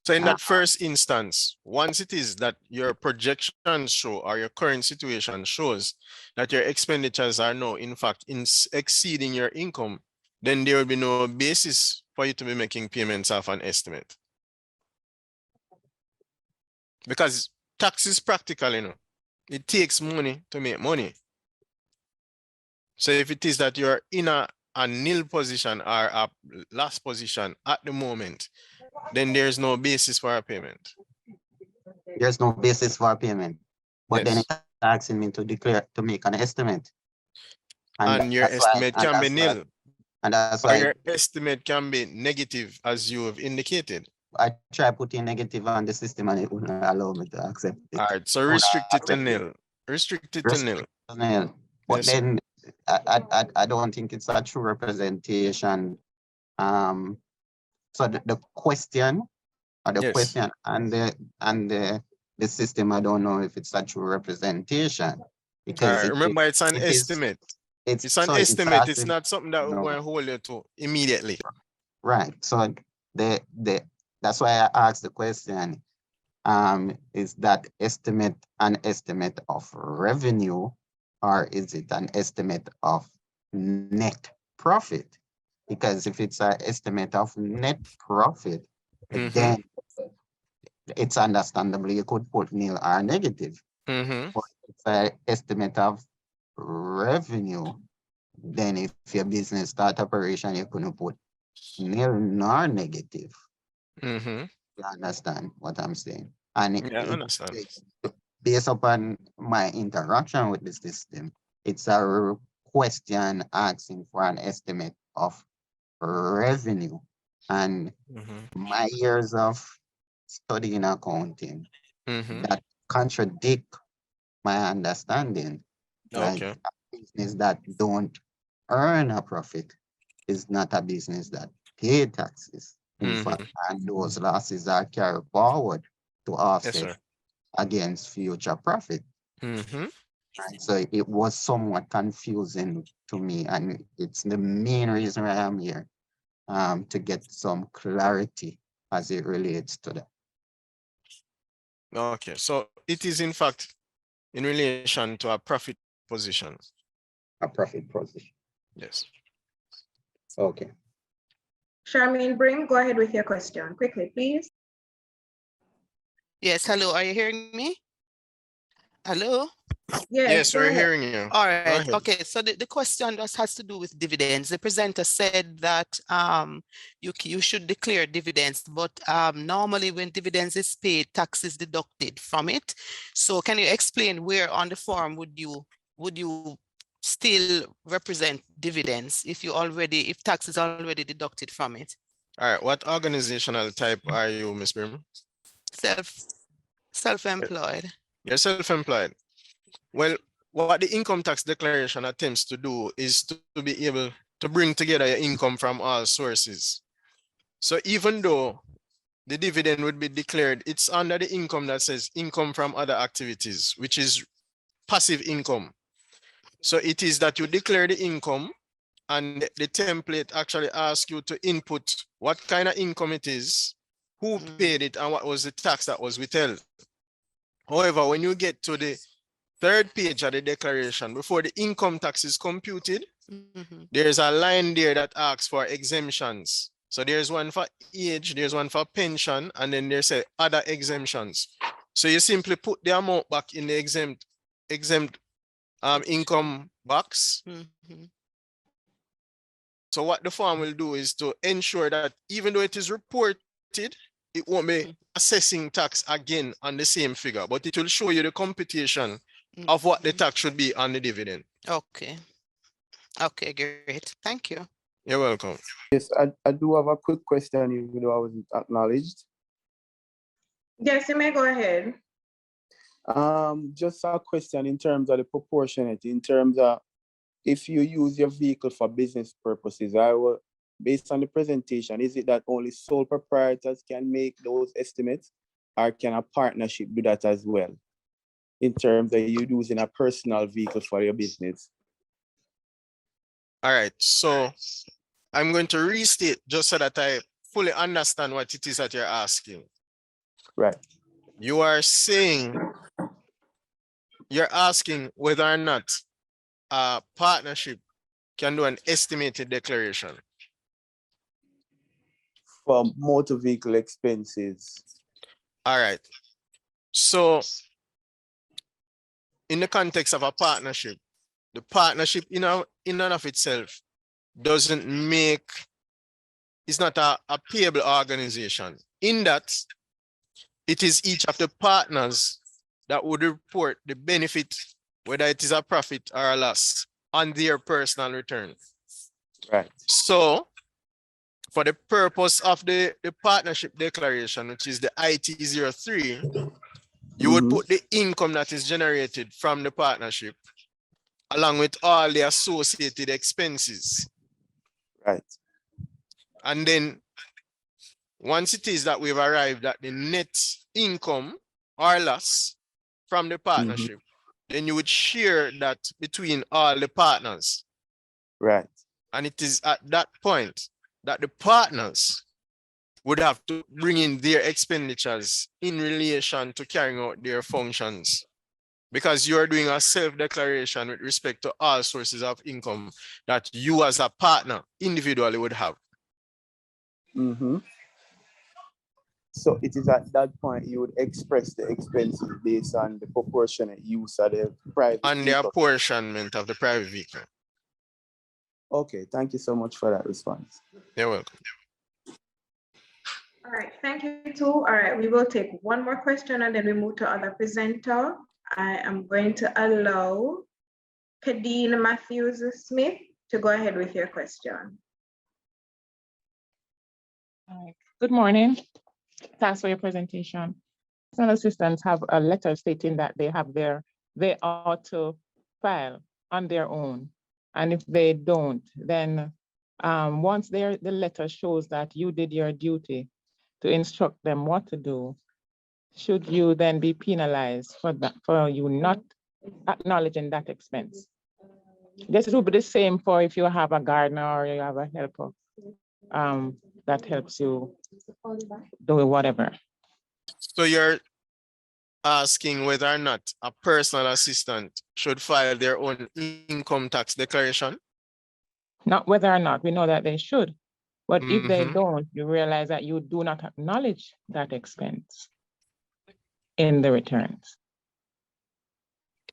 So in that first instance, once it is that your projections show or your current situation shows that your expenditures are now in fact exceeding your income, then there will be no basis for you to be making payments off an estimate. Because tax is practical, it takes money to make money. So if it is that you're in a nil position or a loss position at the moment, then there's no basis for a payment.
There's no basis for a payment. But
yes.
Then it's asking me to make an estimate.
And your estimate can be nil.
And that's why
your estimate can be negative, as you have indicated.
I try putting negative on the system and it wouldn't allow me to accept it.
All right, so restrict it to nil. Restrict it to nil.
But
yes.
Then I don't think it's a true representation. So the question or the question and the system, I don't know if it's a true representation. Because
remember, it's an estimate. It's an
so
estimate. It's
asking,
not something that we're
no,
going to hold you to immediately.
right. So the that's why I asked the question. Is that estimate an estimate of revenue, or is it an estimate of net profit? Because if it's an estimate of net profit,
Mm-hmm.
then it's understandable you could put nil or negative.
Mm-hmm.
But if it's an estimate of revenue, then if your business start operation, you couldn't put nil nor negative.
Mm-hmm.
You understand what I'm saying? And
Yeah, I understand.
based upon my interaction with the system, it's a question asking for an estimate of revenue. And
Mm-hmm.
my years of studying accounting
Mm-hmm.
that contradict my understanding. Like
Okay.
a business that don't earn a profit is not a business that pay taxes. In
Mm-hmm.
fact, and those losses are carried forward to
Yes,
offset
sir.
against future profit.
Mm-hmm.
Right? So it was somewhat confusing to me, and it's the main reason why I'm here, to get some clarity as it relates to that.
Okay. So it is in fact in relation to a profit position.
A profit position.
Yes.
Okay.
Charmaine Bring, go ahead with your question quickly, please.
Yes, hello, are you hearing me? Hello?
Yes,
Yes,
go
we're
ahead.
hearing you.
All
Go
right,
ahead.
okay, so the question just has to do with dividends. The presenter said that you should declare dividends, but normally when dividends is paid, tax is deducted from it. So can you explain where on the form would you still represent dividends if tax is already deducted from it?
All right. What organizational type are you, Ms. Brim?
Self-employed.
You're self-employed. Well, what the income tax declaration attempts to do is to be able to bring together your income from all sources. So even though the dividend would be declared, it's under the income that says income from other activities, which is passive income. So it is that you declare the income, and the template actually asks you to input what kind of income it is, who paid it, and what was the tax that was withheld. However, when you get to the third page of the declaration, before the income tax is computed, there's a line there that asks for exemptions. So there's one for age, there's one for pension, and then there's other exemptions. So you simply put the amount back in the exempt income box. So what the form will do is to ensure that even though it is reported, it won't be assessing tax again on the same figure, but it will show you the computation of what the tax should be on the dividend.
Okay. Okay, great. Thank you.
You're welcome.
Yes, I do have a quick question, even though I wasn't acknowledged.
Yes, you may go ahead.
Just a question in terms of the proportionate, in terms of if you use your vehicle for business purposes, based on the presentation, is it that only sole proprietors can make those estimates, or can a partnership do that as well? In terms of you using a personal vehicle for your business?
All right, so I'm going to restate just so that I fully understand what it is that you're asking.
Right.
You are saying, you're asking whether or not a partnership can do an estimated declaration.
For motor vehicle expenses.
All right. So in the context of a partnership, the partnership in and of itself doesn't make, it's not a payable organization. In that, it is each of the partners that would report the benefit, whether it is a profit or a loss, on their personal return.
Right.
So for the purpose of the partnership declaration, which is the IT03, you would put the income that is generated from the partnership along with all the associated expenses.
Right.
And then once it is that we've arrived at the net income or loss from the partnership, then you would share that between all the partners.
Right.
And it is at that point that the partners would have to bring in their expenditures in relation to carrying out their functions. Because you're doing a self-declaration with respect to all sources of income that you as a partner individually would have.
Mm-hmm. So it is at that point you would express the expenses based on the proportionate use of the private
And the
vehicle.
apportionment of the private vehicle.
Okay, thank you so much for that response.
You're welcome.
All right, thank you too. All right, we will take one more question and then we move to other presenter. I am going to allow Kadeen Matthews Smith to go ahead with your question.
All right. Good morning. Thanks for your presentation. Personal assistants have a letter stating that they ought to file on their own. And if they don't, then once the letter shows that you did your duty to instruct them what to do, should you then be penalized for that, for you not acknowledging that expense? This will be the same for if you have a gardener or you have a helper that helps you do whatever.
So you're asking whether or not a personal assistant should file their own income tax declaration?
Not whether or not, we know that they should, but if they don't, you realize that you do not acknowledge that expense in the returns.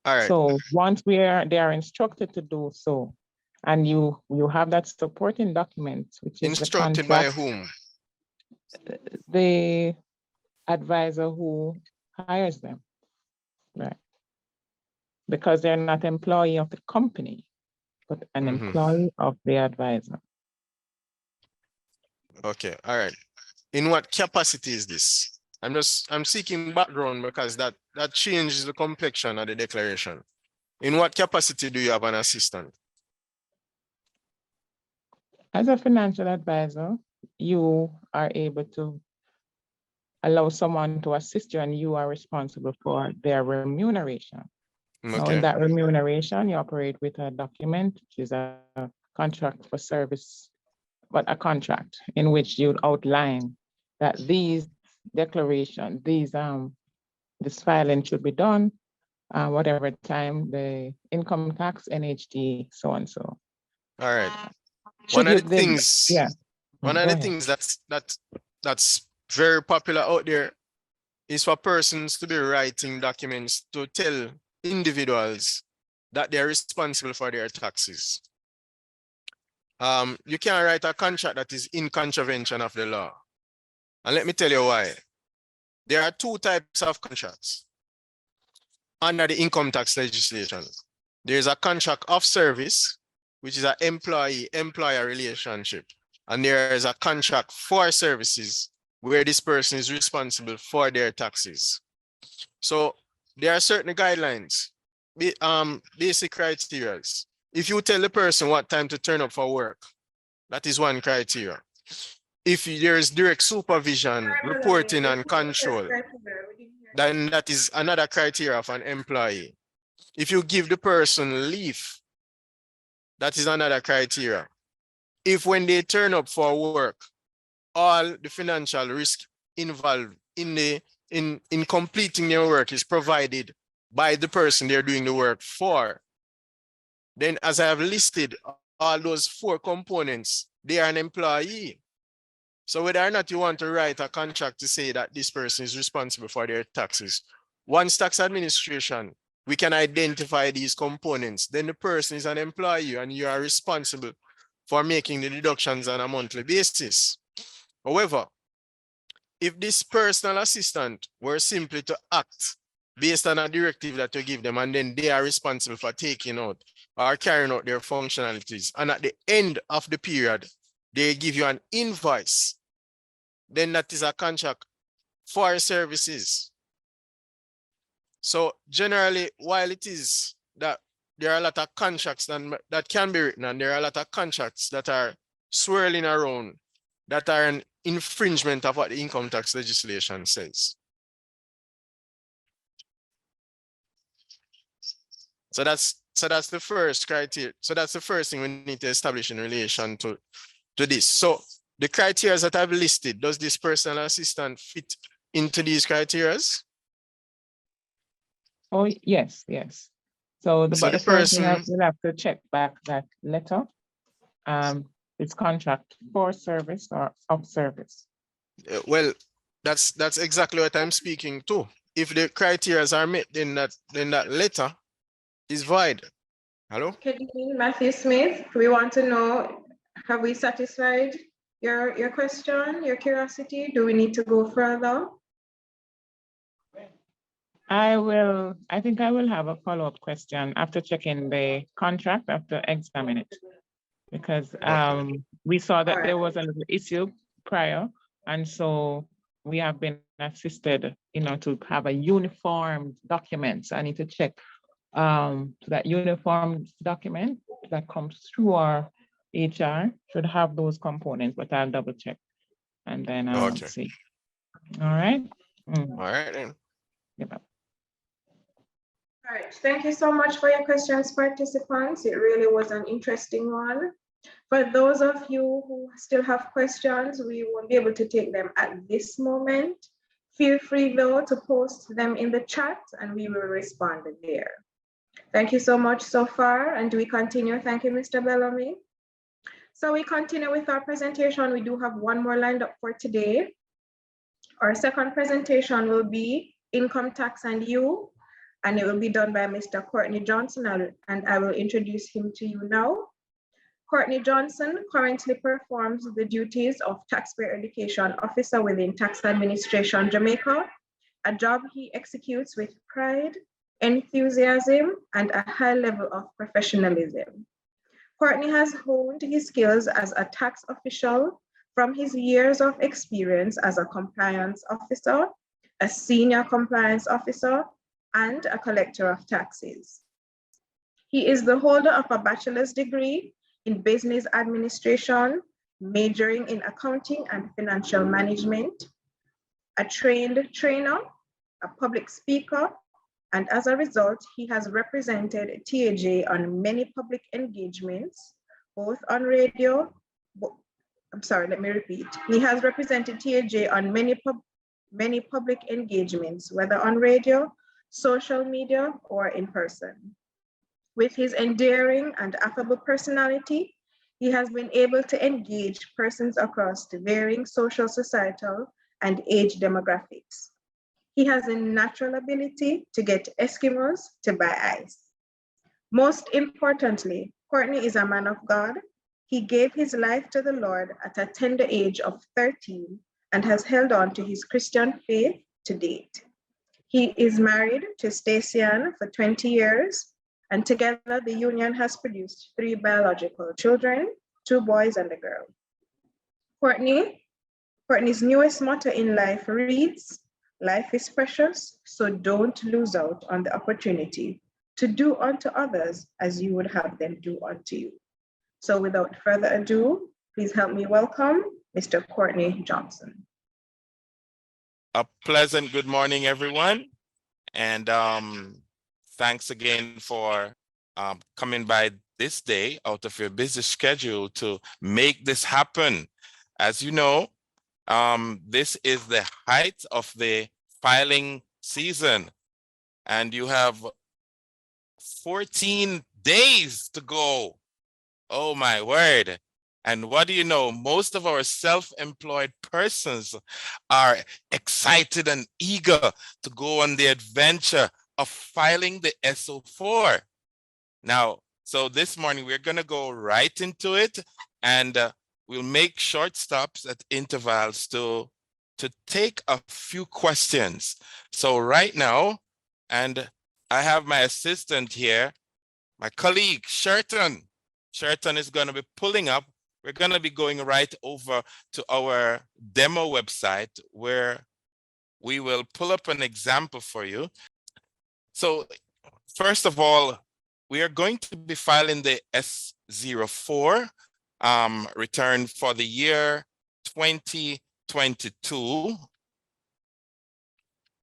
All right.
So once they are instructed to do so, and you have that supporting document, which is
instructed by whom?
The advisor who hires them, right? Because they're not employee of the company, but an employee of the advisor.
Okay, all right. In what capacity is this? I'm seeking background because that changes the complexion of the declaration. In what capacity do you have an assistant?
As a financial advisor, you are able to allow someone to assist you and you are responsible for their remuneration. Okay. Now in that remuneration, you operate with a document, which is a contract for service, but a contract in which you outline that these declarations, this filing should be done, whatever time, the income tax, NHD, so and so.
All right.
One of the
things that's very popular out there is for persons to be writing documents to tell individuals that they're responsible for their taxes. You can't write a contract that is in contravention of the law. And let me tell you why. There are two types of contracts under the income tax legislation. There's a contract of service, which is an employee-employer relationship. And there is a contract for services where this person is responsible for their taxes. So there are certain guidelines, basic criteria. If you tell the person what time to turn up for work, that is one criteria. If there is direct supervision, reporting and control, then that is another criteria of an employee. If you give the person leave, that is another criteria. If when they turn up for work, all the financial risk involved in completing their work is provided by the person they're doing the work for, then as I have listed all those four components, they are an employee. So whether or not you want to write a contract to say that this person is responsible for their taxes, once tax administration, we can identify these components, then the person is an employee and you are responsible for making the deductions on a monthly basis. However, if this personal assistant were simply to act based on a directive that you give them, and then they are responsible for taking out or carrying out their functionalities, and at the end of the period, they give you an invoice, then that is a contract for services. So generally, while it is that there are a lot of contracts that can be written, and there are a lot of contracts that are swirling around that are an infringement of what the income tax legislation says. So that's that's the first criteria. So that's the first thing we need to establish in relation to this. So the criteria that I've listed, does this personal assistant fit into these criteria?
Oh, yes, yes. So
So
but
the
the first thing
person,
we'll have to check back that letter. It's contract for service or of service.
well, that's exactly what I'm speaking to. If the criteria are met, then that letter is void. Hello?
Kathleen, Matthew Smith, we want to know, have we satisfied your question, your curiosity? Do we need to go further?
I think I will have a follow-up question after checking the contract, after examining it. Because we saw that there was an issue prior, and so we have been assisted, to have a uniform document. So I need to check that uniform document that comes through our HR should have those components, but I'll double check and then
Okay.
see. All right.
All right then.
Yeah.
All right, thank you so much for your questions, participants. It really was an interesting one. For those of you who still have questions, we won't be able to take them at this moment. Feel free though to post them in the chat and we will respond there. Thank you so much so far. And do we continue? Thank you, Mr. Bellamy. So we continue with our presentation. We do have one more lined up for today. Our second presentation will be Income Tax and You, and it will be done by Mr. Courtney Johnson, and I will introduce him to you now. Courtney Johnson currently performs the duties of Taxpayer Education Officer within Tax Administration Jamaica, a job he executes with pride, enthusiasm, and a high level of professionalism. Courtney has honed his skills as a tax official from his years of experience as a compliance officer, a senior compliance officer, and a collector of taxes. He is the holder of a bachelor's degree in business administration, majoring in accounting and financial management, a trained trainer, a public speaker, and as a result, he has represented TAJ on many public engagements, both on radio. Let me repeat. He has represented TAJ on many public engagements, whether on radio, social media, or in person. With his endearing and affable personality, he has been able to engage persons across the varying social, societal, and age demographics. He has a natural ability to get Eskimos to buy ice. Most importantly, Courtney is a man of God. He gave his life to the Lord at a tender age of 13 and has held on to his Christian faith to date. He is married to Stacey Ann for 20 years, and together the union has produced 3 biological children, 2 boys and a girl. Courtney's newest motto in life reads, "Life is precious, so don't lose out on the opportunity to do unto others as you would have them do unto you." So without further ado, please help me welcome Mr. Courtney Johnson.
A pleasant good morning, everyone. And thanks again for coming by this day out of your busy schedule to make this happen. As you know, this is the height of the filing season, and you have 14 days to go. Oh my word. And what do you know? Most of our self-employed persons are excited and eager to go on the adventure of filing the SO4. Now, so this morning we're going to go right into it, and we'll make short stops at intervals to take a few questions. So right now, and I have my assistant here, my colleague, Sherton. Sherton is going to be pulling up. We're going to be going right over to our demo website where we will pull up an example for you. So first of all, we are going to be filing the S04 return for the year 2022.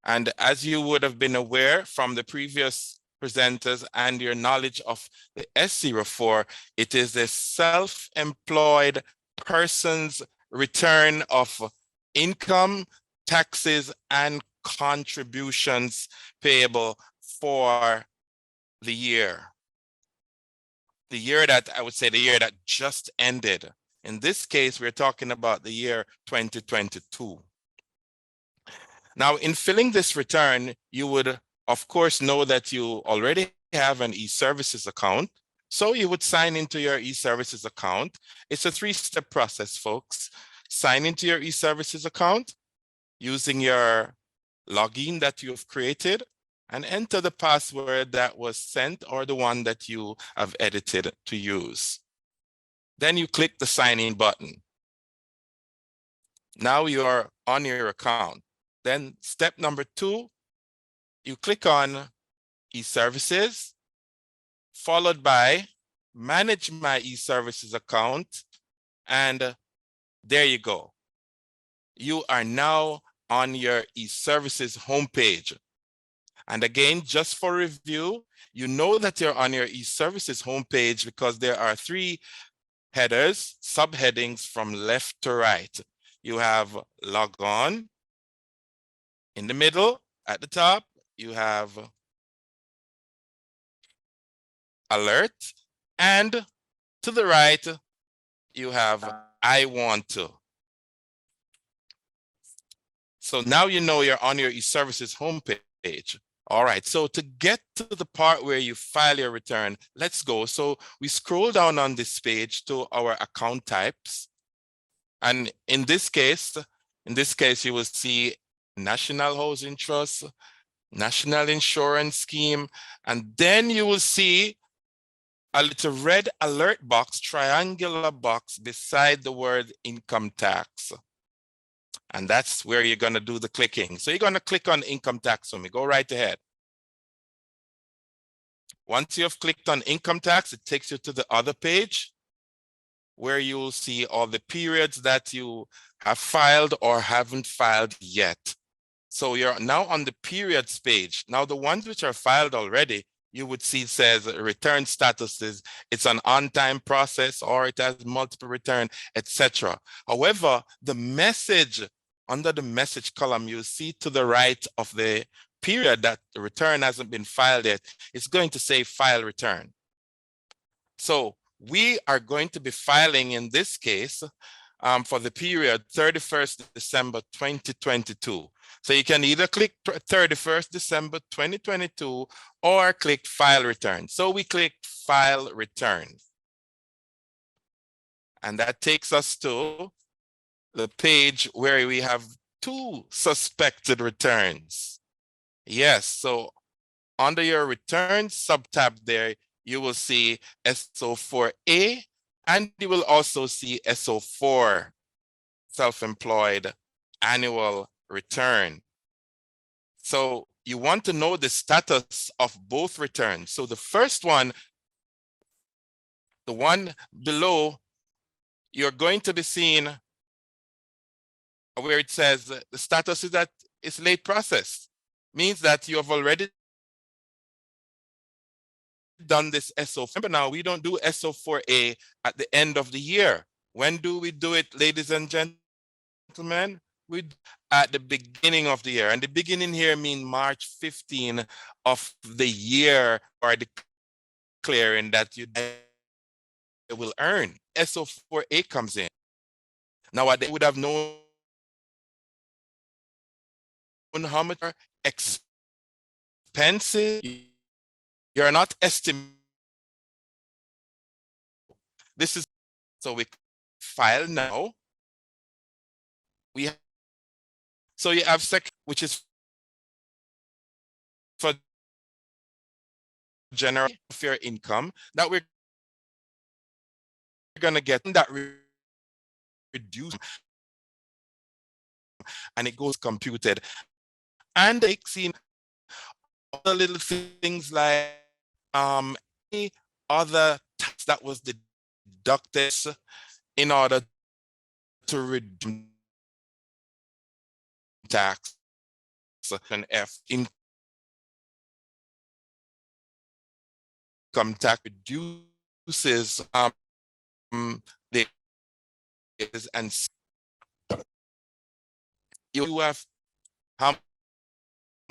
And as you would have been aware from the previous presenters and your knowledge of the S04, it is a self-employed person's return of income, taxes, and contributions payable for the year. The year that, I would say, the year that just ended. In this case, we're talking about the year 2022. Now, in filling this return, you would, of course, know that you already have an e-services account. So you would sign into your e-services account. It's a 3-step process, folks. Sign into your e-services account using your login that you've created and enter the password that was sent or the one that you have edited to use. Then you click the sign in button. Now you're on your account. Then step number 2, you click on e-services, followed by manage my e-services account, and there you go. You are now on your e-services homepage. And again, just for review, you know that you're on your e-services homepage because there are 3 headers, subheadings from left to right. You have log on. In the middle, at the top, you have alert. And to the right, you have I want to. So now you know you're on your e-services homepage. All right, so to get to the part where you file your return, let's go. So we scroll down on this page to our account types. And in this case, you will see National Housing Trust, National Insurance Scheme, and then you will see a little red alert box, triangular box beside the word income tax. And that's where you're going to do the clicking. So you're going to click on income tax for me. Go right ahead. Once you have clicked on income tax, it takes you to the other page where you will see all the periods that you have filed or haven't filed yet. So you're now on the periods page. Now the ones which are filed already, you would see it says return statuses. It's an on-time process or it has multiple return, etc. However, the message under the message column, you see to the right of the period that the return hasn't been filed yet, it's going to say file return. So we are going to be filing in this case for the period 31st December 2022. So you can either click 31st December 2022 or click file return. So we click file return. And that takes us to the page where we have 2 suspected returns. Yes, so under your return subtab there, you will see SO4A, and you will also see SO4, self-employed annual return. So you want to know the status of both returns. So the first one, the one below, you're going to be seeing where it says the status is that it's late process. Means that you have already done this SO4. Remember now, we don't do SO4A at the end of the year. When do we do it, ladies and gentlemen? We do at the beginning of the year. And the beginning here means March 15 of the year, or declaring that you will earn. SO4A comes in. Now, they would have known how much expenses you're not estimating. This is, so we file now. We have, so you have section, which is for general of your income that we're going to get that reduce, and it goes computed. And they see other little things like any other tax that was deducted in order to reduce tax and F in income tax reduces the and you have how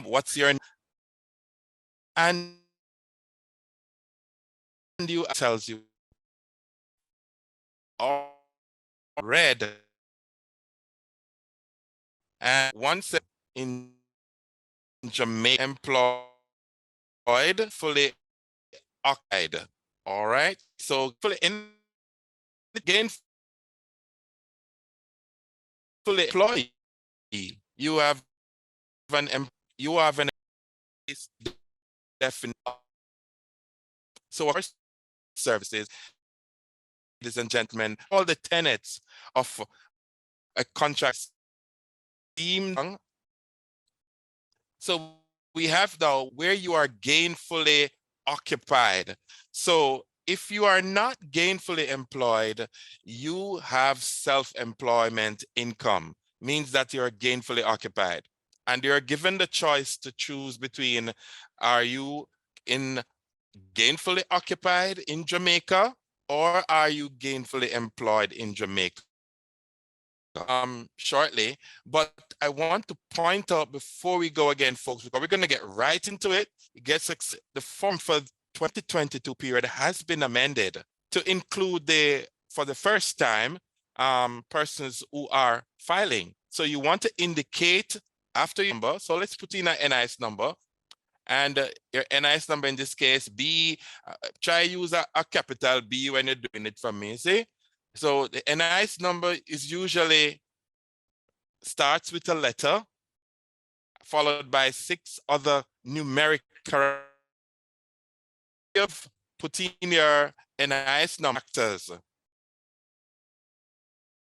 what's your and you tells you all red and once in Jamaica employed fully occupied. All right, so fully in again fully employee you have an definite. So our services, ladies and gentlemen, all the tenets of a contract deemed. So we have now where you are gainfully occupied. So if you are not gainfully employed, you have self-employment income, means that you're gainfully occupied. And you're given the choice to choose between, are you in gainfully occupied in Jamaica or are you gainfully employed in Jamaica? Shortly, but I want to point out before we go again, folks, because we're going to get right into it. The form for 2022 period has been amended to include for the first time, persons who are filing. So you want to indicate after your number. So let's put in an NIS number. And your NIS number in this case, try use a capital B when you're doing it for me, see? So the NIS number is usually starts with a letter followed by 6 other numeric characters. Put in your NIS numbers.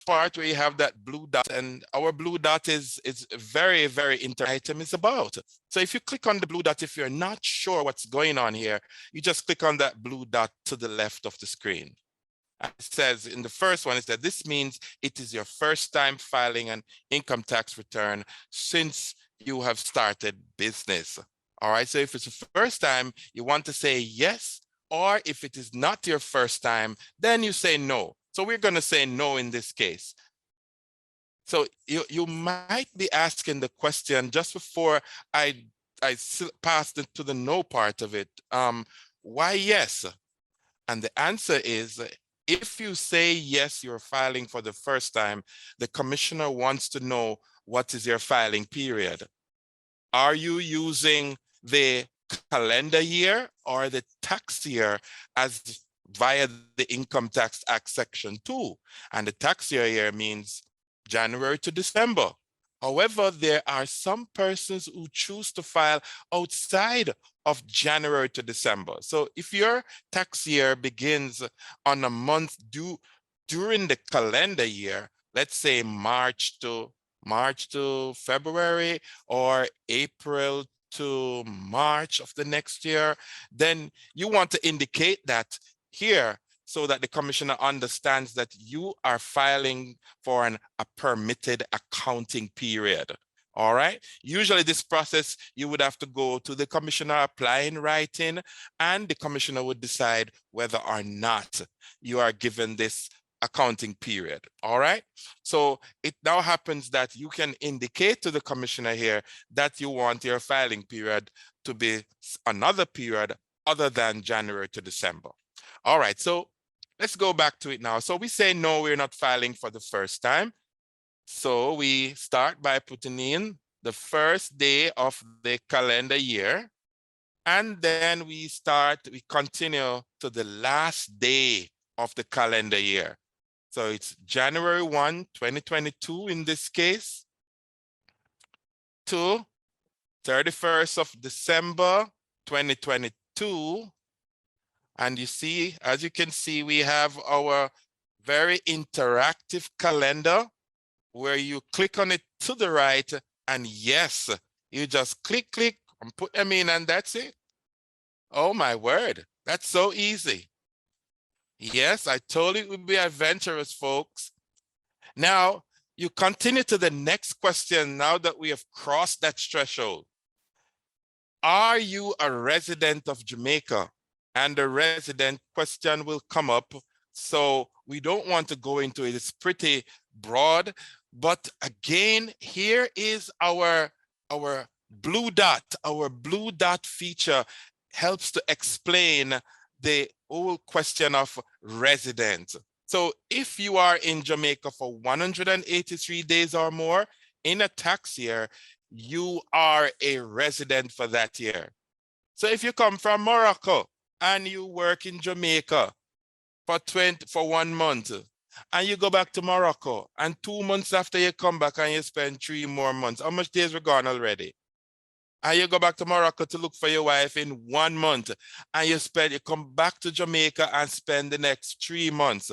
Part where you have that blue dot, and our blue dot is very, very interesting item is about. So if you click on the blue dot, if you're not sure what's going on here, you just click on that blue dot to the left of the screen. It says in the first one, it says this means it is your first time filing an income tax return since you have started business. All right, so if it's the first time, you want to say yes, or if it is not your first time, then you say no. So we're going to say no in this case. So you might be asking the question just before I passed it to the no part of it. Why yes? And the answer is, if you say yes, you're filing for the first time, the commissioner wants to know what is your filing period. Are you using the calendar year or the tax year as via the Income Tax Act Section 2? And the tax year means January to December. However, there are some persons who choose to file outside of January to December. So if your tax year begins on a month due during the calendar year, let's say March to February or April to March of the next year, then you want to indicate that here so that the commissioner understands that you are filing for a permitted accounting period. All right. Usually this process, you would have to go to the commissioner, apply in writing, and the commissioner would decide whether or not you are given this accounting period. All right. So it now happens that you can indicate to the commissioner here that you want your filing period to be another period other than January to December. All right. So let's go back to it now. So we say, no, we're not filing for the first time. So we start by putting in the first day of the calendar year. And then we continue to the last day of the calendar year. So it's January 1, 2022 in this case, to 31st of December, 2022. And you see, as you can see, we have our very interactive calendar where you click on it to the right, and yes, you just click and put them in, and that's it. Oh my word, that's so easy. Yes, I told you it would be adventurous, folks. Now, you continue to the next question now that we have crossed that threshold. Are you a resident of Jamaica? and the resident question will come up. So we don't want to go into it. It's pretty broad, but again, here is our blue dot. Our blue dot feature helps to explain the whole question of resident. So if you are in Jamaica for 183 days or more in a tax year, you are a resident for that year. So if you come from Morocco and you work in Jamaica for 1 month, and you go back to Morocco, and 2 months after you come back and you spend 3 more months, how much days were gone already? And you go back to Morocco to look for your wife in 1 month, and you come back to Jamaica and spend the next 3 months.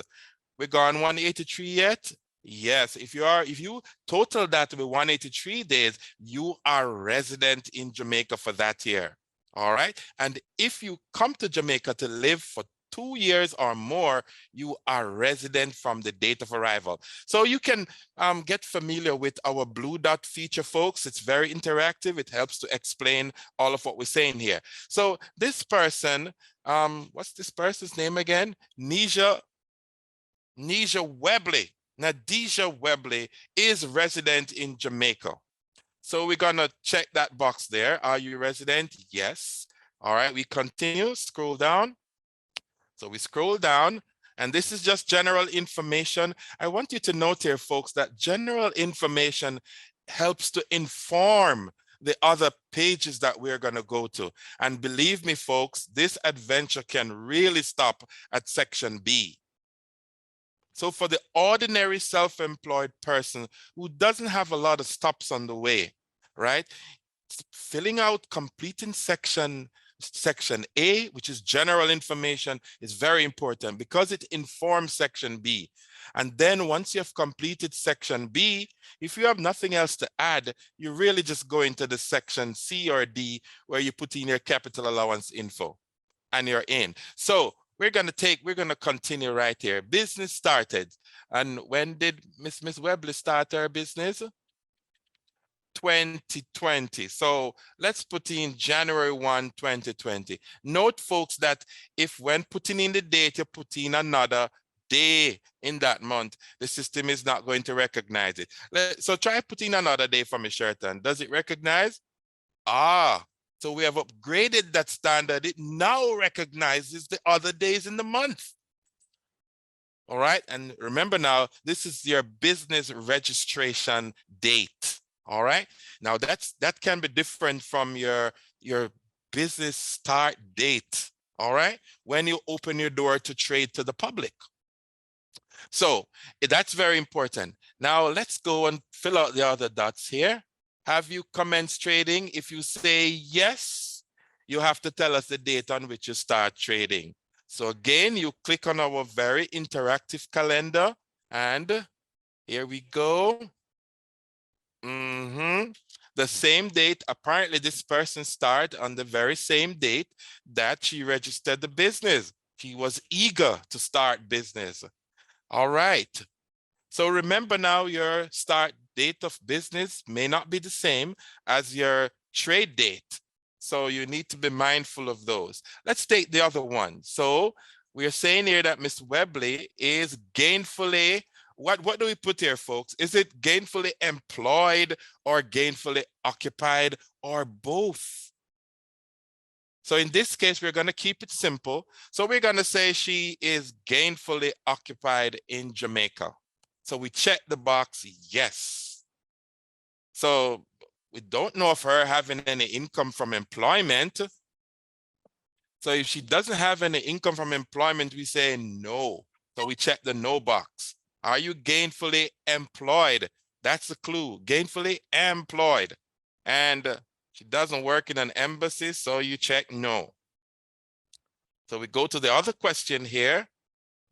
We're gone 183 yet? Yes, if you total that with 183 days, you are resident in Jamaica for that year. All right. And if you come to Jamaica to live for 2 years or more, you are resident from the date of arrival. So you can get familiar with our blue dot feature, folks. It's very interactive. It helps to explain all of what we're saying here. So this person, what's this person's name again? Nadija Webley is resident in Jamaica. So we're gonna check that box there. Are you resident? Yes. All right, we continue, scroll down. So we scroll down, and this is just general information. I want you to note here, folks, that general information helps to inform the other pages that we're gonna go to. And believe me, folks, this adventure can really stop at section B. So for the ordinary self-employed person who doesn't have a lot of stops on the way, right? Filling out, completing section A, which is general information, is very important because it informs section B. And then once you have completed section B, if you have nothing else to add, you really just go into the section C or D where you put in your capital allowance info and you're in. So we're gonna continue right here. Business started. And when did Miss Webley start her business? 2020. So let's put in January 1, 2020. Note, folks, that if when putting in the date, you put in another day in that month, the system is not going to recognize it. So try putting another day from a shirt on. Does it recognize? So we have upgraded that standard. It now recognizes the other days in the month. All right, and remember now, this is your business registration date. All right, now that can be different from your business start date. All right, when you open your door to trade to the public. So that's very important. Now let's go and fill out the other dots here. Have you commenced trading? If you say yes, you have to tell us the date on which you start trading. So again, you click on our very interactive calendar, and here we go. The same date. Apparently this person started on the very same date that she registered the business. She was eager to start business. All right. So remember now, your start date of business may not be the same as your trade date. So you need to be mindful of those. Let's take the other one. So we're saying here that Miss Webley is gainfully, what do we put here, folks? Is it gainfully employed or gainfully occupied or both? So in this case, we're going to keep it simple. So we're going to say she is gainfully occupied in Jamaica. So we check the box, yes. So we don't know of her having any income from employment. So if she doesn't have any income from employment, we say no. So we check the no box. Are you gainfully employed? That's the clue, gainfully employed. And she doesn't work in an embassy, so you check no. So we go to the other question here.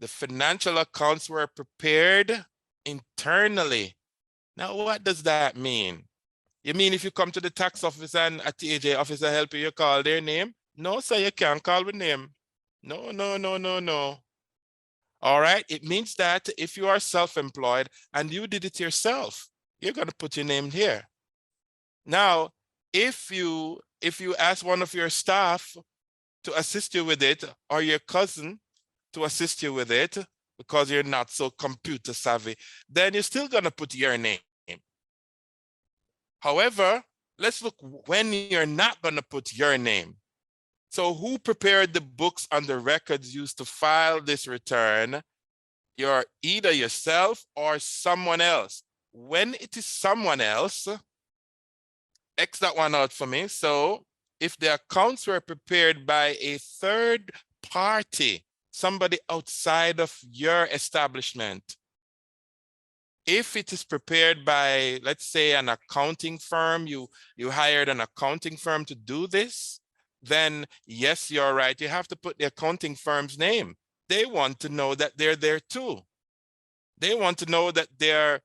The financial accounts were prepared internally. Now, what does that mean? You mean if you come to the tax office and a TJ officer help you, you call their name? No, sir, you can't call with name. No, no, no, no, no. All right, it means that if you are self-employed and you did it yourself, you're going to put your name here. Now, if you ask one of your staff to assist you with it, or your cousin to assist you with it, because you're not so computer savvy, then you're still gonna put your name. However, let's look when you're not gonna put your name. So who prepared the books and the records used to file this return? You're either yourself or someone else. When it is someone else, X that one out for me. So if the accounts were prepared by a third party, somebody outside of your establishment, if it is prepared by, let's say, an accounting firm, you hired an accounting firm to do this, then yes, you're right. You have to put the accounting firm's name. They want to know that they're there too. They want to know that they're,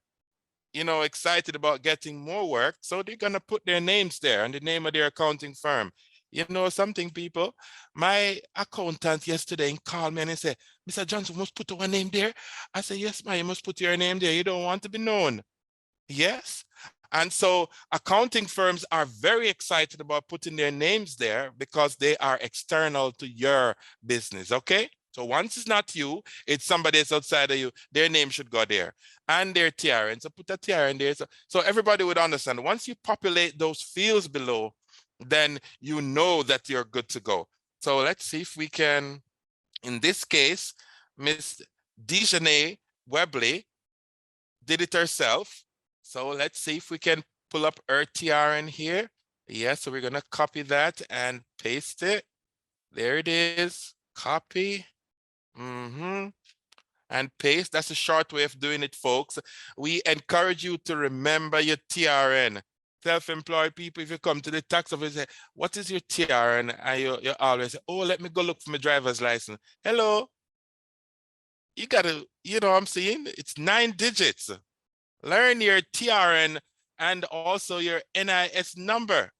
excited about getting more work. So they're going to put their names there and the name of their accounting firm. You know something, people? My accountant yesterday called me and he said, Mr. Johnson, must put our name there. I said, yes, ma'am, you must put your name there. You don't want to be known. Yes. And so accounting firms are very excited about putting their names there because they are external to your business. Okay. So once it's not you, it's somebody that's outside of you, their name should go there. And their TRN. So put a TRN there. So everybody would understand. Once you populate those fields below, then you know that you're good to go. So let's see if we can, in this case, Miss Dejanay Webley did it herself. So let's see if we can pull up her TRN here. Yeah, so we're gonna copy that and paste it. There it is, copy. And paste. That's a short way of doing it, folks. We encourage you to remember your TRN. Self-employed people, if you come to the tax office, say, what is your TRN? And you always say, oh, let me go look for my driver's license. Hello. You gotta, what I'm saying? It's 9 digits. Learn your TRN and also your NIS number.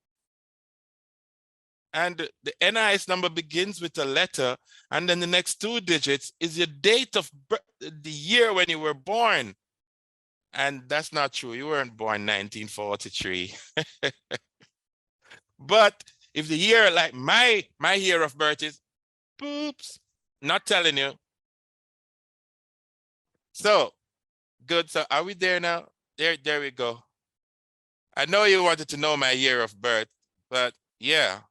And the NIS number begins with a letter, and then the next 2 digits is your date of birth, the year when you were born. And that's not true. You weren't born 1943. But if the year, like my year of birth is, oops, not telling you. So, good. So are we there now? There we go. I know you wanted to know my year of birth, but yeah.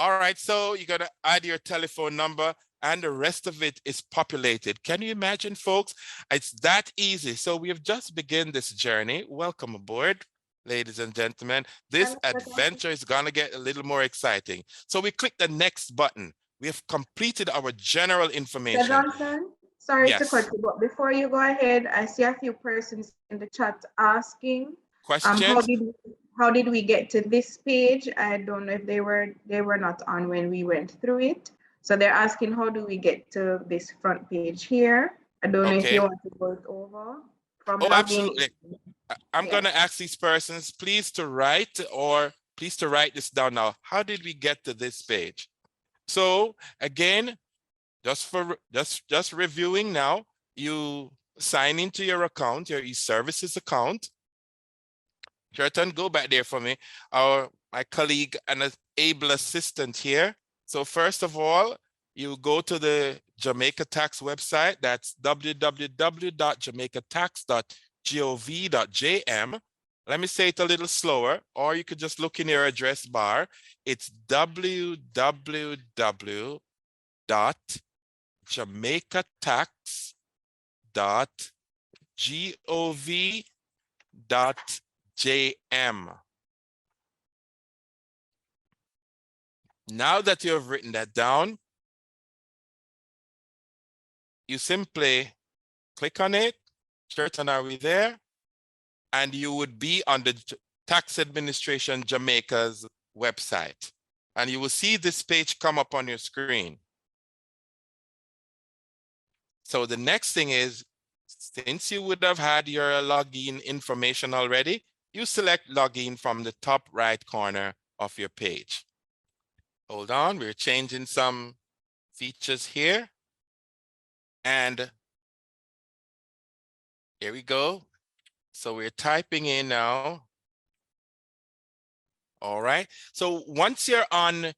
All right, so you're gonna add your telephone number and the rest of it is populated. Can you imagine, folks? It's that easy. So we have just begun this journey. Welcome aboard, ladies and gentlemen. This adventure is gonna get a little more exciting. So we click the next button. We have completed our general information.
Mr. Johnson, sorry to
Yes.
cut you, but before you go ahead, I see a few persons in the chat asking,
Questions?
how did we get to this page? I don't know if they were not on when we went through it. So they're asking, how do we get to this front page here? I don't know if you want to go it over from
Oh,
login.
absolutely. I'm going to ask these persons, please to write this down now. How did we get to this page? So again, just reviewing now, you sign into your account, your e-services account. Jerton, go back there for me. My colleague and able assistant here. So first of all, you go to the Jamaica Tax website. That's www.jamaicatax.gov.jm. Let me say it a little slower, or you could just look in your address bar. It's www.jamaicatax.gov.jm. Now that you have written that down, you simply click on it. Certain, are we there? And you would be on the Tax Administration Jamaica's website. And you will see this page come up on your screen. So the next thing is, since you would have had your login information already, you select login from the top right corner of your page. Hold on, we're changing some features here. And here we go. So we're typing in now All right. So once you're on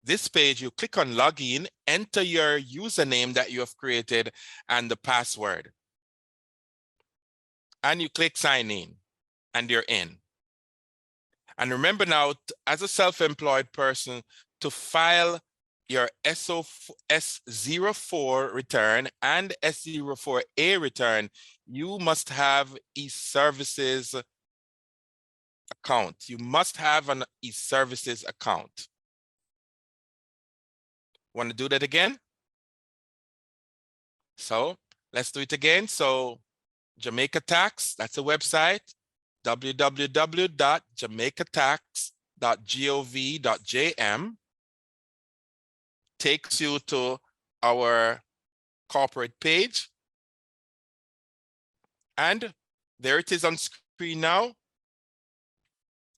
this page, you click on login, enter your username that you have created and the password. And you click sign in and you're in. And remember now, as a self-employed person, to file your S04 return and S04A return, you must have e-services account. You must have an e-services account. Want to do that again? So let's do it again. So Jamaica Tax, that's a website, www.jamaicatax.gov.jm takes you to our corporate page. And there it is on screen now.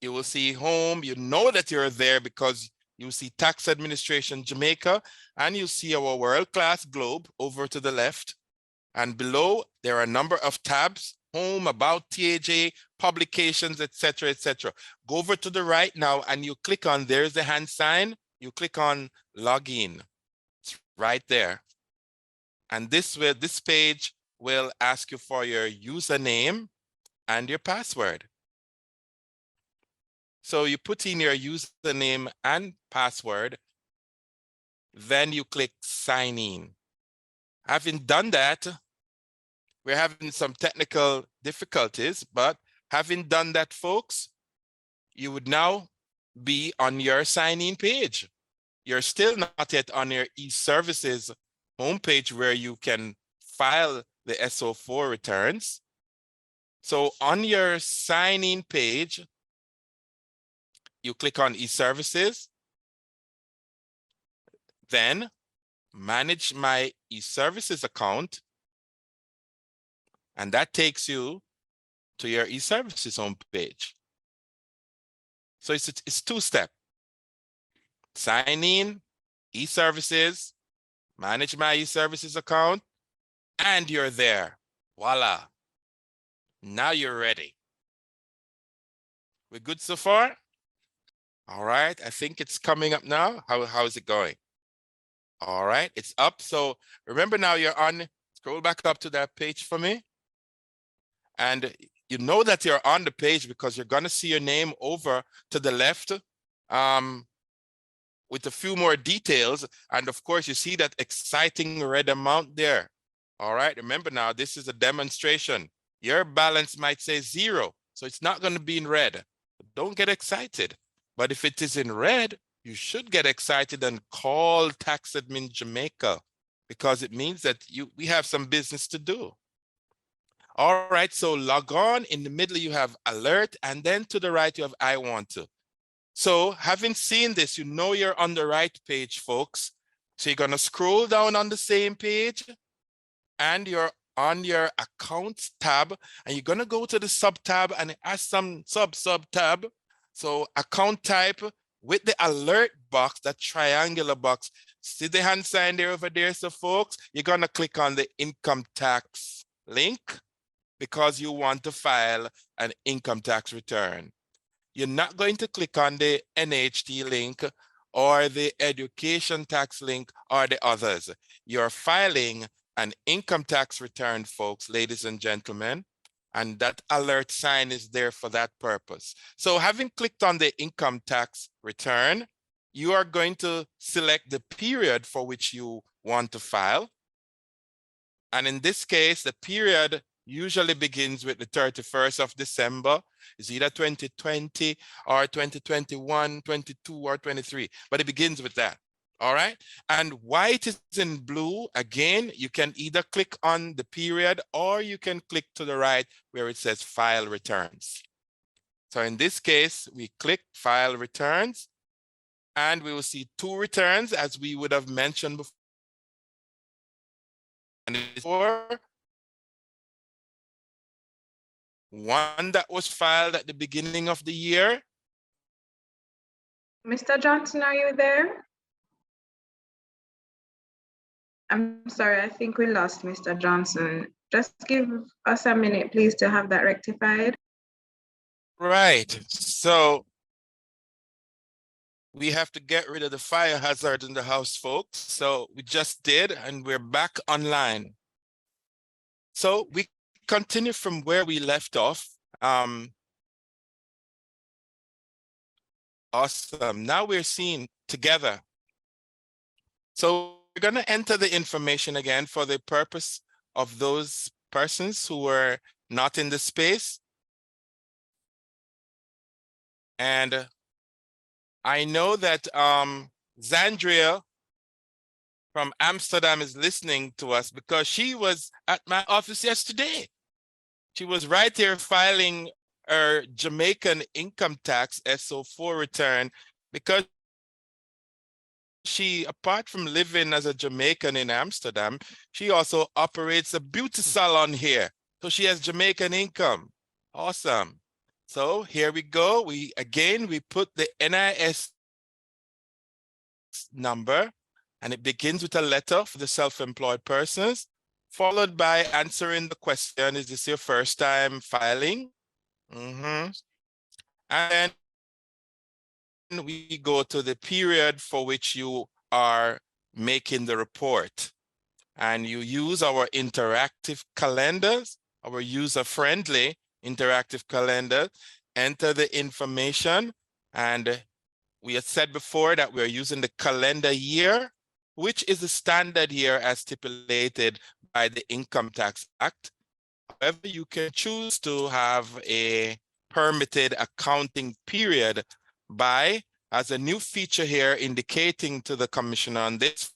You will see home. You know that you're there because you see Tax Administration Jamaica, and you see our world-class globe over to the left. And below, there are a number of tabs: home, about, TAJ, publications, etc., etc. Go over to the right now and you click on, there's the hand sign. You click on login. It's right there. And this page will ask you for your username and your password. So you put in your username and password, then you click sign in. Having done that, we're having some technical difficulties, but having done that, folks, you would now be on your sign in page. You're still not yet on your e-services homepage where you can file the SO4 returns. So on your sign in page, you click on e-services, then manage my e-services account, and that takes you to your e-services homepage. So it's two-step. Sign in, e-services, manage my e-services account, and you're there. Voila. Now you're ready. We're good so far? All right, I think it's coming up now. How is it going? All right, it's up. So remember now you're on, scroll back up to that page for me. And you know that you're on the page because you're gonna see your name over to the left with a few more details. And of course, you see that exciting red amount there. All right, remember now, this is a demonstration. Your balance might say 0, so it's not gonna be in red. Don't get excited. But if it is in red, you should get excited and call Tax Admin Jamaica, because it means that we have some business to do. All right, so log on. In the middle, you have alert, and then to the right, you have I want to. So having seen this, you know you're on the right page, folks. So you're gonna scroll down on the same page, and you're on your accounts tab, and you're gonna go to the sub tab, and it has some sub tab. So account type with the alert box, that triangular box. See the hand sign there over there? So folks, you're gonna click on the income tax link because you want to file an income tax return. You're not going to click on the NHT link or the education tax link or the others. You're filing an income tax return, folks, ladies and gentlemen, and that alert sign is there for that purpose. So having clicked on the income tax return, you are going to select the period for which you want to file. And in this case, the period usually begins with the 31st of December. It's either 2020 or 2021, 22 or 23, but it begins with that. All right. And why it is in blue, again, you can either click on the period or you can click to the right where it says file returns. So in this case, we click file returns and we will see 2 returns as we would have mentioned before. And one that was filed at the beginning of the year.
Mr. Johnson, are you there? I'm sorry, I think we lost Mr. Johnson. Just give us a minute, please, to have that rectified.
Right. So we have to get rid of the fire hazard in the house, folks. So we just did, and we're back online. So we continue from where we left off. Awesome. Now we're seeing together. So we're going to enter the information again for the purpose of those persons who were not in the space. And I know that Zandria from Amsterdam is listening to us because she was at my office yesterday. She was right here filing her Jamaican income tax SO4 return because she, apart from living as a Jamaican in Amsterdam, she also operates a beauty salon here. So she has Jamaican income. Awesome. So here we go. We put the NIS number, and it begins with a letter for the self-employed persons, followed by answering the question, is this your first time filing? And then we go to the period for which you are making the report. And you use our interactive calendars, our user-friendly interactive calendar, enter the information. And we had said before that we're using the calendar year, which is the standard year as stipulated by the Income Tax Act. However, you can choose to have a permitted accounting period by, as a new feature here, indicating to the commissioner on this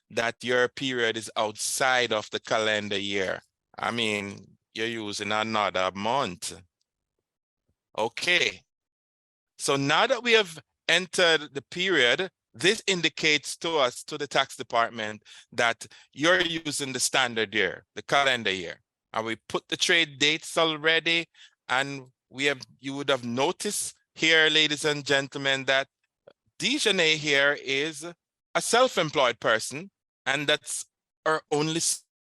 that your period is outside of the calendar year. I mean, you're using another month. Okay. So now that we have entered the period, this indicates to us, to the tax department, that you're using the standard year, the calendar year. And we put the trade dates already, and you would have noticed here, ladies and gentlemen, that Dejanay here is a self-employed person, and that's her only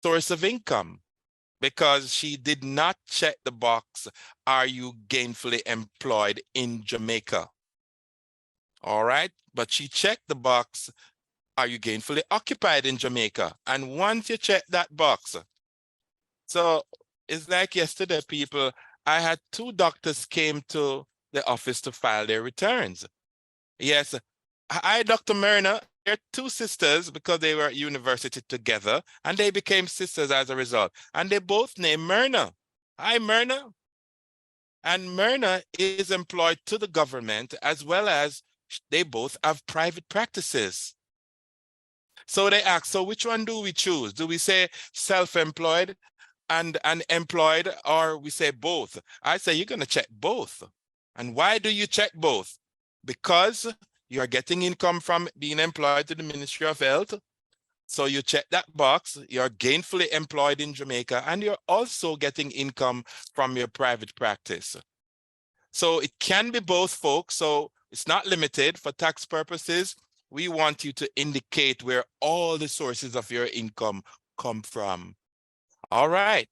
source of income, because she did not check the box, are you gainfully employed in Jamaica? All right, but she checked the box, are you gainfully occupied in Jamaica? And once you check that box, so it's like yesterday, people, I had 2 doctors came to the office to file their returns. Yes, I, Dr. Myrna, they're 2 sisters because they were at university together, and they became sisters as a result. And they both named Myrna. Hi, Myrna. And Myrna is employed to the government, as well as they both have private practices. So they ask, so which one do we choose? Do we say self-employed and employed, or we say both? I say you're going to check both. And why do you check both? Because you are getting income from being employed to the Ministry of Health. So you check that box, you're gainfully employed in Jamaica, and you're also getting income from your private practice. So it can be both, folks. So it's not limited. For tax purposes, we want you to indicate where all the sources of your income come from. All right.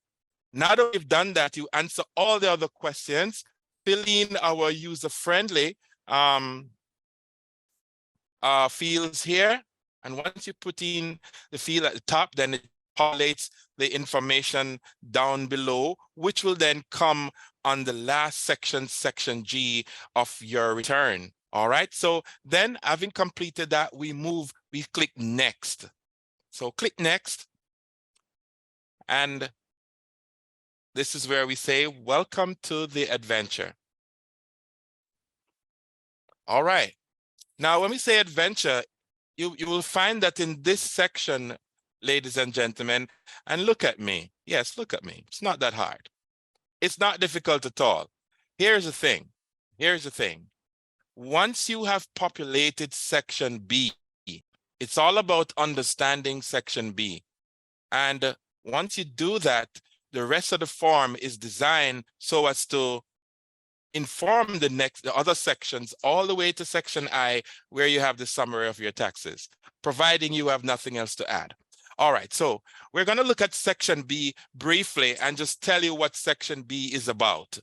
Now that we've done that, you answer all the other questions, fill in our user-friendly fields here. And once you put in the field at the top, then it populates the information down below, which will then come on the last section, section G of your return. All right. So then having completed that, we click next. So click next. And this is where we say, welcome to the adventure. All right. Now, when we say adventure, you will find that in this section, ladies and gentlemen, and look at me. Yes, look at me. It's not that hard. It's not difficult at all. Here's the thing. Here's the thing. Once you have populated section B, it's all about understanding section B. And once you do that, the rest of the form is designed so as to inform the other sections all the way to section I, where you have the summary of your taxes, providing you have nothing else to add. All right, so we're going to look at section B briefly and just tell you what section B is about.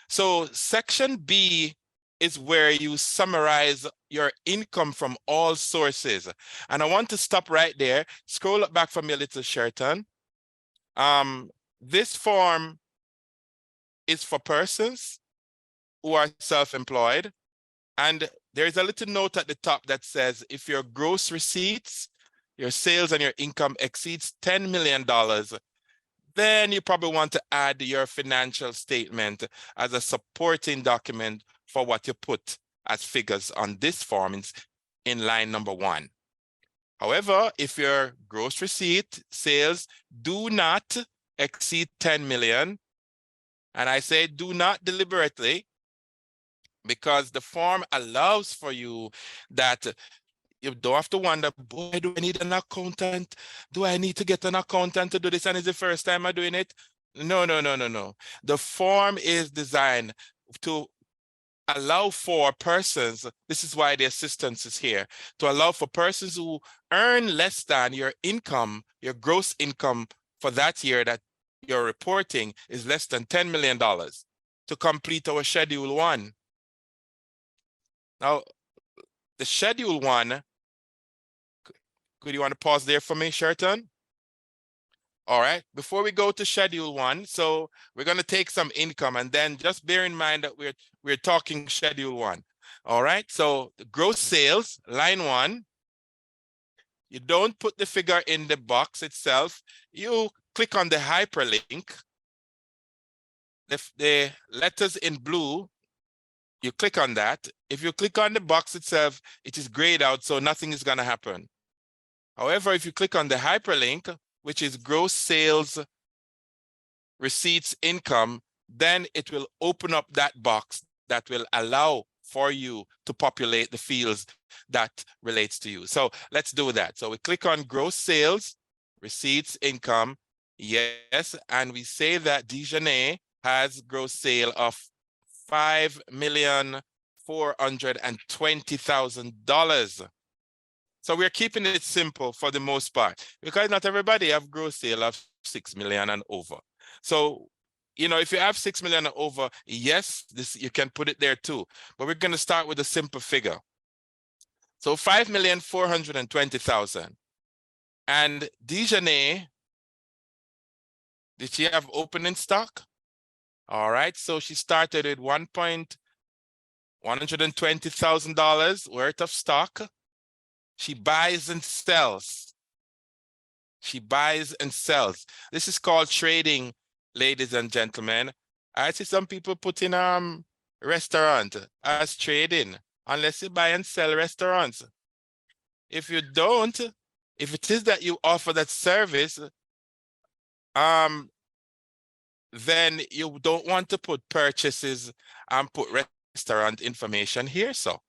So section B is where you summarize your income from all sources. And I want to stop right there. Scroll up back from your little Sherton. This form is for persons who are self-employed. And there's a little note at the top that says, if your gross receipts, your sales and your income exceeds $10 million, then you probably want to add your financial statement as a supporting document for what you put as figures on this form in line number 1. However, if your gross receipt sales do not exceed 10 million, and I say do not deliberately, because the form allows for you that you don't have to wonder, boy, do I need an accountant? Do I need to get an accountant to do this? And it's the first time I'm doing it? No. The form is designed to allow for persons, this is why the assistance is here, to allow for persons who earn less than your income, your gross income for that year that you're reporting is less than $10 million to complete our Schedule 1. Now, the Schedule 1, could you want to pause there for me, Sherton? All right, before we go to Schedule 1, so we're going to take some income, and then just bear in mind that we're talking Schedule 1. All right, so the gross sales, line 1, you don't put the figure in the box itself. You click on the hyperlink. The letters in blue, you click on that. If you click on the box itself, it is grayed out, so nothing is going to happen. However, if you click on the hyperlink, which is gross sales, receipts, income, then it will open up that box that will allow for you to populate the fields that relates to you. So let's do that. So we click on gross sales, receipts, income, yes, and we say that Dijonais has gross sale of $5,420,000. So we're keeping it simple for the most part, because not everybody have gross sale of 6 million and over. So, you know, if you have 6 million and over, yes, this you can put it there too. But we're going to start with a simple figure. So 5,420,000. And Dijonais, did she have opening stock? All right, so she started with $120,000 worth of stock. She buys and sells. She buys and sells. This is called trading, ladies and gentlemen. I see some people put in restaurant as trading, unless you buy and sell restaurants. If you don't, if it is that you offer that service, then you don't want to put purchases and put restaurant information here, so.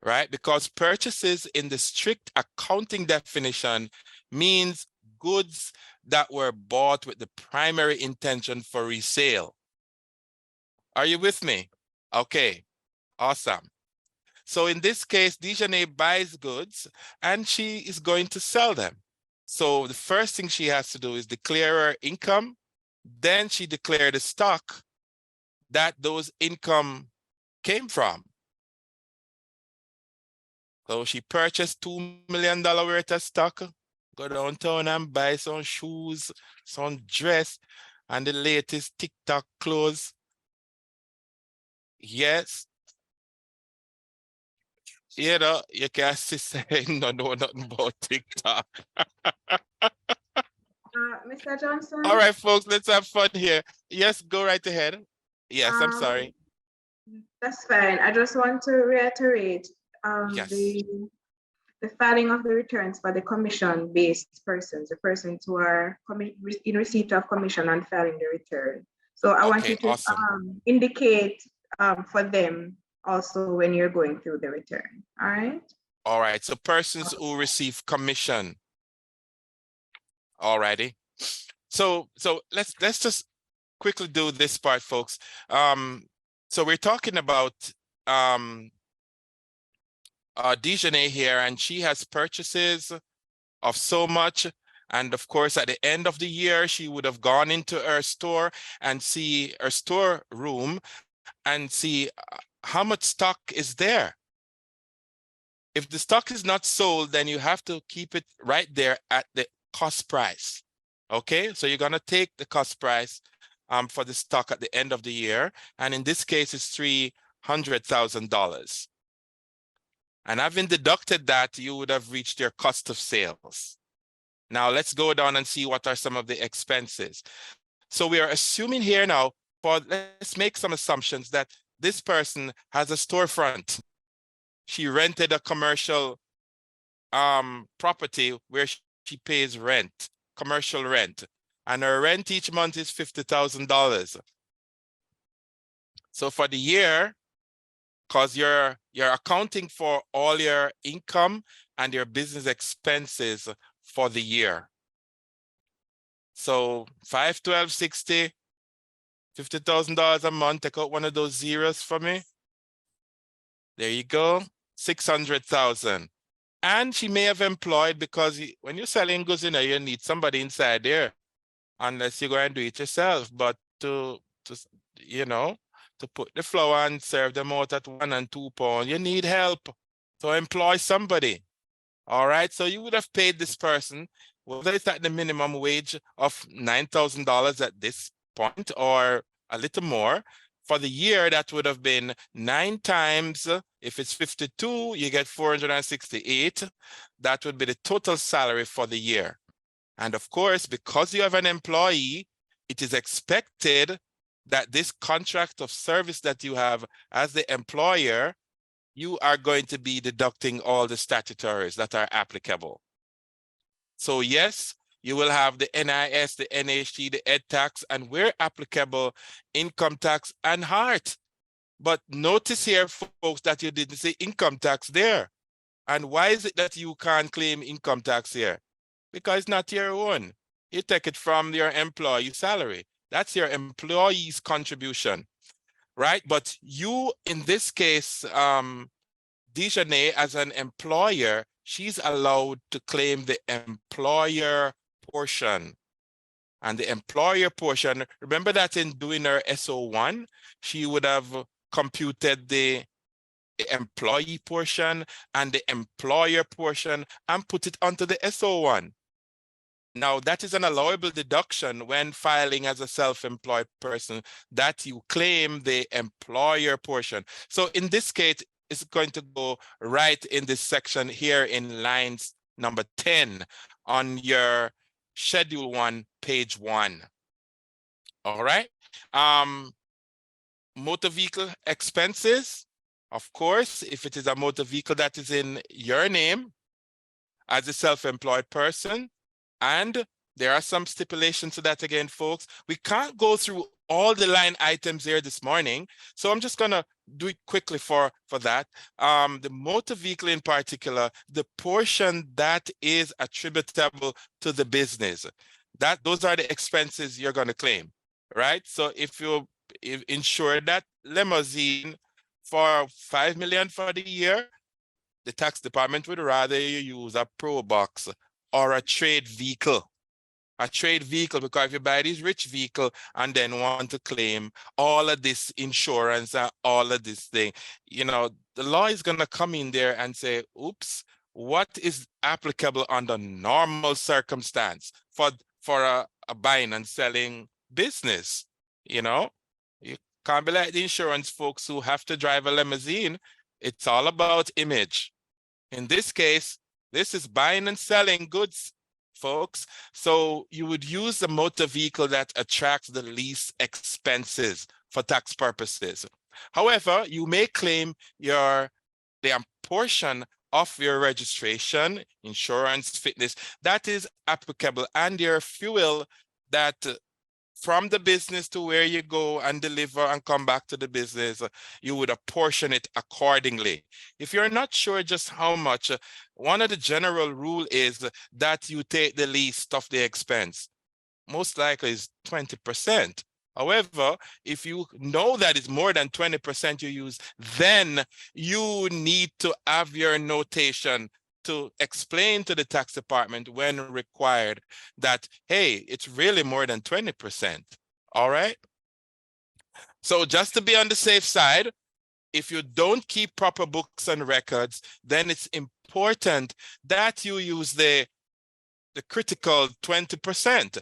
Right? Because purchases in the strict accounting definition means goods that were bought with the primary intention for resale. Are you with me? Okay, awesome. So in this case, Dijonais buys goods and she is going to sell them. So the first thing she has to do is declare her income. Then she declared the stock that those income came from. So she purchased $2 million worth of stock, go downtown and buy some shoes, some dress, and the latest TikTok clothes. Yes. You know, you can't say no, know nothing about TikTok.
Mr. Johnson?
All right, folks, let's have fun here. Yes, go right ahead. Yes, I'm sorry.
That's fine. I just want to reiterate
Yes.
the filing of the returns for the commission-based persons, the persons who are in receipt of commission and filing the return. So I want you to
awesome.
indicate for them also when you're going through the return. All right?
All right. So persons who receive commission. All righty. So let's just quickly do this part, folks. So we're talking about Dijonais here, and she has purchases of so much, And of course, at the end of the year, she would have gone into her store and see her storeroom and see how much stock is there. If the stock is not sold, then you have to keep it right there at the cost price. Okay, so you're gonna take the cost price for the stock at the end of the year. And in this case, it's $300,000. And having deducted that, you would have reached your cost of sales. Now let's go down and see what are some of the expenses. So we are assuming here now, let's make some assumptions that this person has a storefront. She rented a commercial property where she pays rent, commercial rent, and her rent each month is $50,000. So for the year, because you're accounting for all your income and your business expenses for the year. So 5, 12, 60, $50,000 a month. Take out one of those zeros for me. There you go, 600,000. And she may have employed, because when you're selling goods, you need somebody inside there, unless you go and do it yourself. But to put the flour and serve them out at 1 and 2 pounds, you need help. So employ somebody. All right. So you would have paid this person, whether it's at the minimum wage of $9,000 at this point or a little more. For the year, that would have been 9 times. If it's 52, you get 468. That would be the total salary for the year. And of course, because you have an employee, it is expected that this contract of service that you have as the employer, you are going to be deducting all the statutories that are applicable. So yes, you will have the NIS, the NHT, the ed tax, and where applicable, income tax and HART. But notice here, folks, that you didn't say income tax there. And why is it that you can't claim income tax here? Because it's not your own. You take it from your employee salary. That's your employee's contribution, right? But you, in this case, Dejanay, as an employer, she's allowed to claim the employer portion. And the employer portion, remember that in doing her SO1, she would have computed the employee portion and the employer portion and put it onto the SO1. Now, that is an allowable deduction when filing as a self-employed person, that you claim the employer portion. So in this case, it's going to go right in this section here in lines number 10 on your Schedule 1, page 1. All right. Motor vehicle expenses. Of course, if it is a motor vehicle that is in your name as a self-employed person, and there are some stipulations to that again, folks. We can't go through all the line items here this morning, so I'm just gonna do it quickly for that. The motor vehicle in particular, the portion that is attributable to the business, those are the expenses you're gonna claim, right? So if you insure that limousine for $5 million for the year, the tax department would rather you use a Pro Box or a trade vehicle. A trade vehicle, because if you buy this rich vehicle and then want to claim all of this insurance and all of this thing, the law is going to come in there and say, oops, what is applicable under normal circumstance for a buying and selling business? You can't be like the insurance folks who have to drive a limousine. It's all about image. In this case, this is buying and selling goods, folks. So you would use the motor vehicle that attracts the least expenses for tax purposes. However, you may claim the portion of your registration, insurance, fitness, that is applicable, and your fuel that from the business to where you go and deliver and come back to the business, you would apportion it accordingly. If you're not sure just how much, one of the general rule is that you take the least of the expense. Most likely is 20%. However, if you know that it's more than 20% you use, then you need to have your notation to explain to the tax department when required that, hey, it's really more than 20%. All right. So just to be on the safe side, if you don't keep proper books and records, then it's important that you use the critical 20%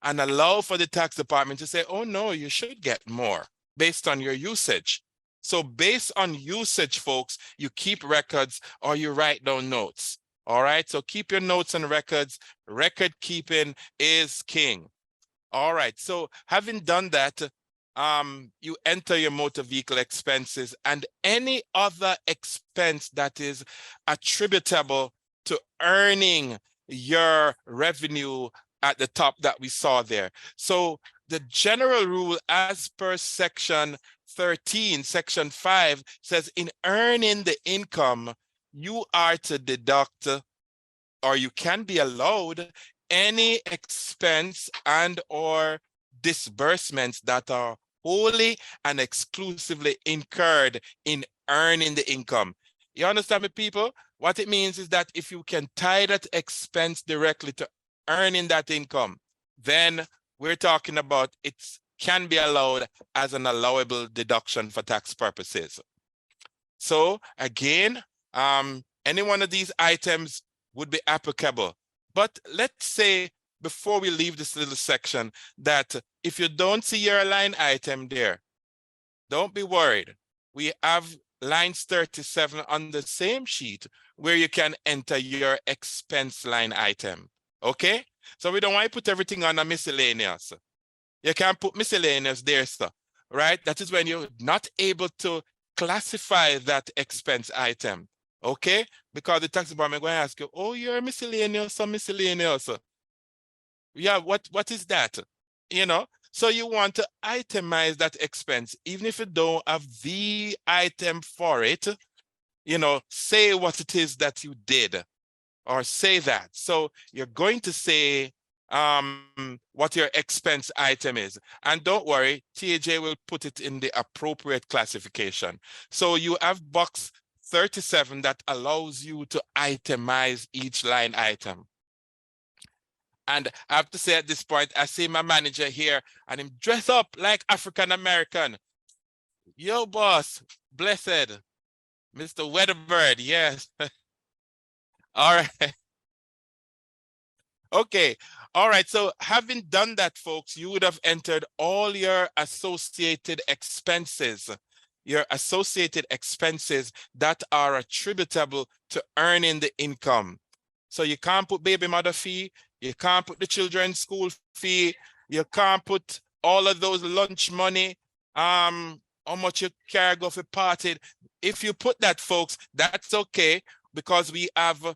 and allow for the tax department to say, oh no, you should get more based on your usage. So based on usage, folks, you keep records or you write down notes. All right, so keep your notes and records. Record keeping is king. All right, so having done that, you enter your motor vehicle expenses and any other expense that is attributable to earning your revenue at the top that we saw there. So the general rule as per section 13, section 5 says in earning the income, you are to deduct or you can be allowed any expense and or disbursements that are wholly and exclusively incurred in earning the income. You understand me, people? What it means is that if you can tie that expense directly to earning that income, then we're talking about it can be allowed as an allowable deduction for tax purposes. So again, any one of these items would be applicable. But let's say before we leave this little section that if you don't see your line item there, don't be worried. We have lines 37 on the same sheet where you can enter your expense line item. Okay? So we don't want to put everything on a miscellaneous. You can put miscellaneous there, sir. Right? That is when you're not able to classify that expense item. Okay? Because the tax department going to ask you, oh, you're miscellaneous or miscellaneous. Yeah, what is that? You know, so you want to itemize that expense, even if you don't have the item for it, you know, say what it is that you did or say that. So you're going to say what your expense item is. And don't worry, TAJ will put it in the appropriate classification. So you have box 37 that allows you to itemize each line item. And I have to say at this point, I see my manager here and him dress up like African-American. Yo, boss, blessed. Mr. Weatherbird, yes. All right. Okay. All right. So having done that, folks, you would have entered all your associated expenses that are attributable to earning the income. So you can't put baby mother fee, you can't put the children's school fee, you can't put all of those lunch money, how much you carry go for party. If you put that, folks, that's okay, because we have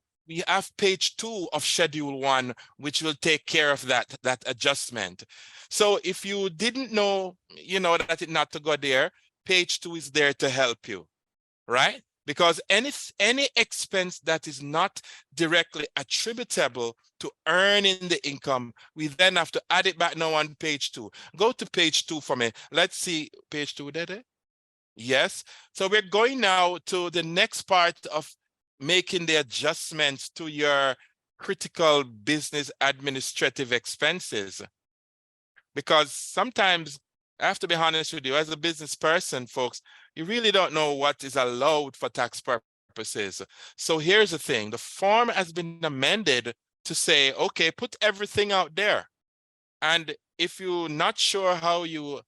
page 2 of schedule 1, which will take care of that adjustment. So if you didn't know, you know, that it not to go there, page 2 is there to help you, right? Because any expense that is not directly attributable to earning the income, we then have to add it back now on page 2. Go to page 2 for me. Let's see page 2 there. Yes. So we're going now to the next part of making the adjustments to your critical business administrative expenses. Because sometimes, I have to be honest with you, as a business person, folks, you really don't know what is allowed for tax purposes. So here's the thing, the form has been amended to say, okay, put everything out there. And if you're not sure how you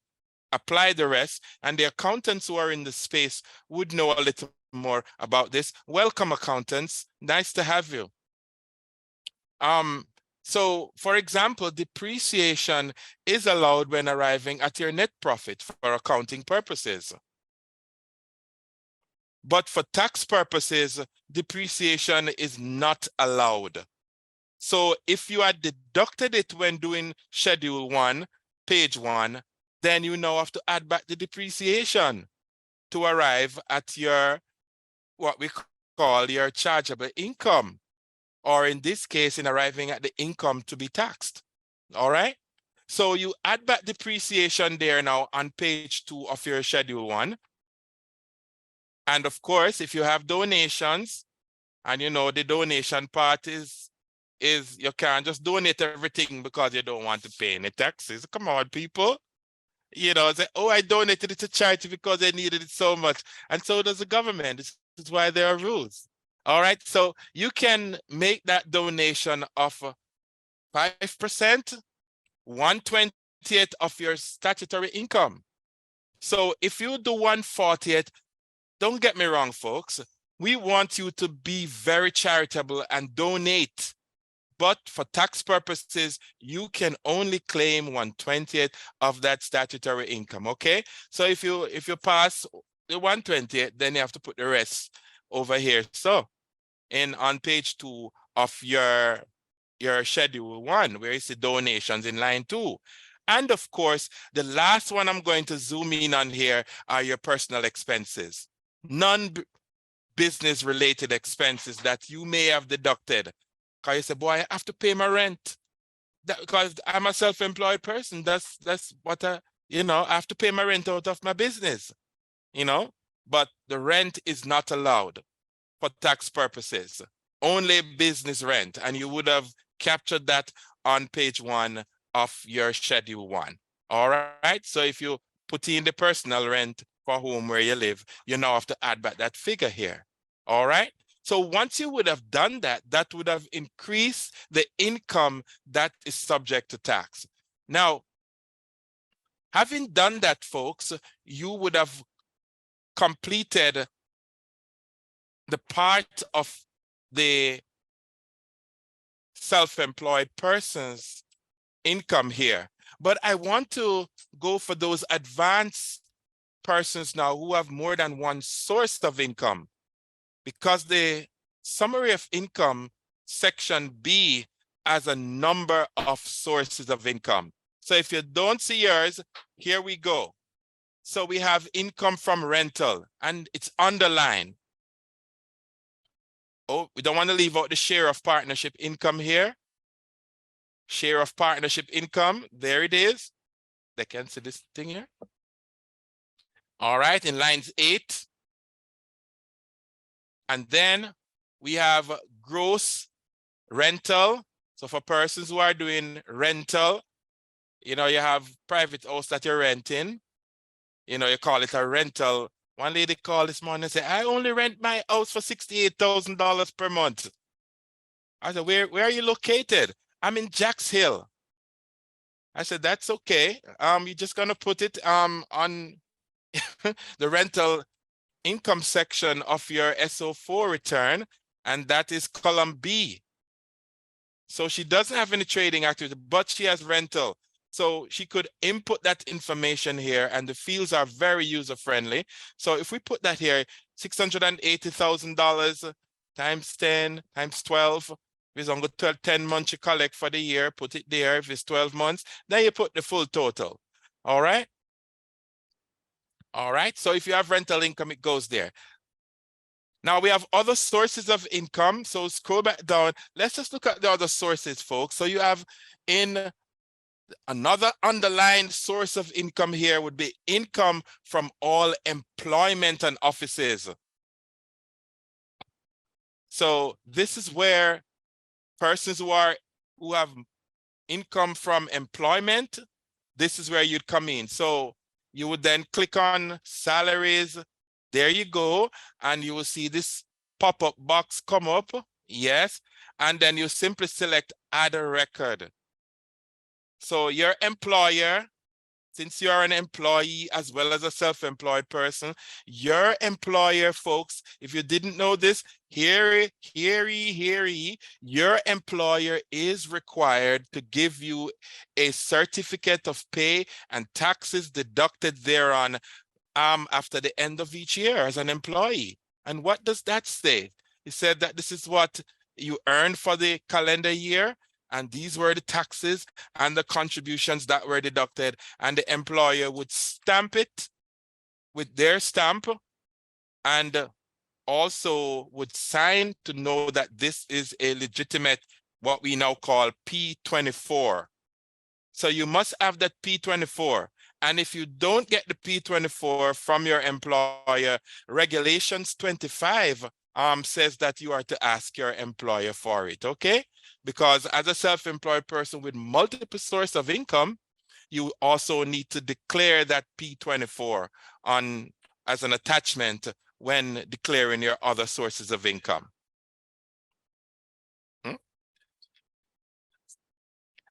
apply the rest, and the accountants who are in the space would know a little more about this. Welcome, accountants. Nice to have you. So, for example, depreciation is allowed when arriving at your net profit for accounting purposes. But for tax purposes, depreciation is not allowed. So if you had deducted it when doing schedule 1, page 1, then you now have to add back the depreciation to arrive at your, what we call your chargeable income, or in this case, in arriving at the income to be taxed. All right. So you add back depreciation there now on page 2 of your schedule 1. And of course, if you have donations, And you know, the donation part is you can't just donate everything because you don't want to pay any taxes. Come on, people. You know, say, oh, I donated it to charity because they needed it so much. And so does the government. This is why there are rules. All right. So you can make that donation of 5%, 1/20th of your statutory income. So if you do 1/40th, don't get me wrong, folks. We want you to be very charitable and donate. But for tax purposes, you can only claim 1/20th of that statutory income. Okay. So if you pass the 1/20th, then you have to put the rest over here. So on page 2 of your schedule 1, where is the donations in line 2. And of course, the last one I'm going to zoom in on here are your personal expenses, non-business related expenses that you may have deducted. Because you say, boy, I have to pay my rent. Because I'm a self-employed person. That's what I have to pay my rent out of my business, but the rent is not allowed for tax purposes, only business rent. And you would have captured that on page 1 of your schedule 1. All right. So if you put in the personal rent for home where you live, you now have to add back that figure here. All right. So once you would have done that, that would have increased the income that is subject to tax. Now, having done that, folks, you would have completed the part of the self-employed person's income here. But I want to go for those advanced persons now who have more than one source of income, because the summary of income section B has a number of sources of income. So if you don't see yours, here we go. So we have income from rental, and it's underlined. Oh, we don't want to leave out the share of partnership income here. Share of partnership income, there it is. They can see this thing here. All right, in lines 8. And then we have gross rental. So for persons who are doing rental, you have private house that you're renting. You call it a rental. One lady called this morning and said, I only rent my house for $68,000 per month. I said, where are you located? I'm in Jacks Hill. I said, that's okay. You're just gonna put it on the rental income section of your SO4 return, and that is column B. So she doesn't have any trading activity, but she has rental. So she could input that information here, and the fields are very user-friendly. So if we put that here, $680,000 times 10 times 12, if it's on 10 months you collect for the year, put it there. If it's 12 months, then you put the full total. All right? All right, so if you have rental income, it goes there. Now we have other sources of income. So scroll back down. Let's just look at the other sources, folks. So you have in another underlined source of income here would be income from all employment and offices. So this is where persons who have income from employment, this is where you'd come in. So you would then click on salaries. There you go. And you will see this pop-up box come up. Yes. And then you simply select add a record. So your employer, since you're an employee as well as a self-employed person, your employer, folks, if you didn't know this, your employer is required to give you a certificate of pay and taxes deducted thereon after the end of each year as an employee. And what does that say? It said that this is what you earned for the calendar year, and these were the taxes and the contributions that were deducted, and the employer would stamp it with their stamp and also would sign to know that this is a legitimate, what we now call P24. So you must have that P24. And if you don't get the P24 from your employer, Regulations 25 says that you are to ask your employer for it, okay? Because as a self-employed person with multiple sources of income, you also need to declare that P24 as an attachment when declaring your other sources of income.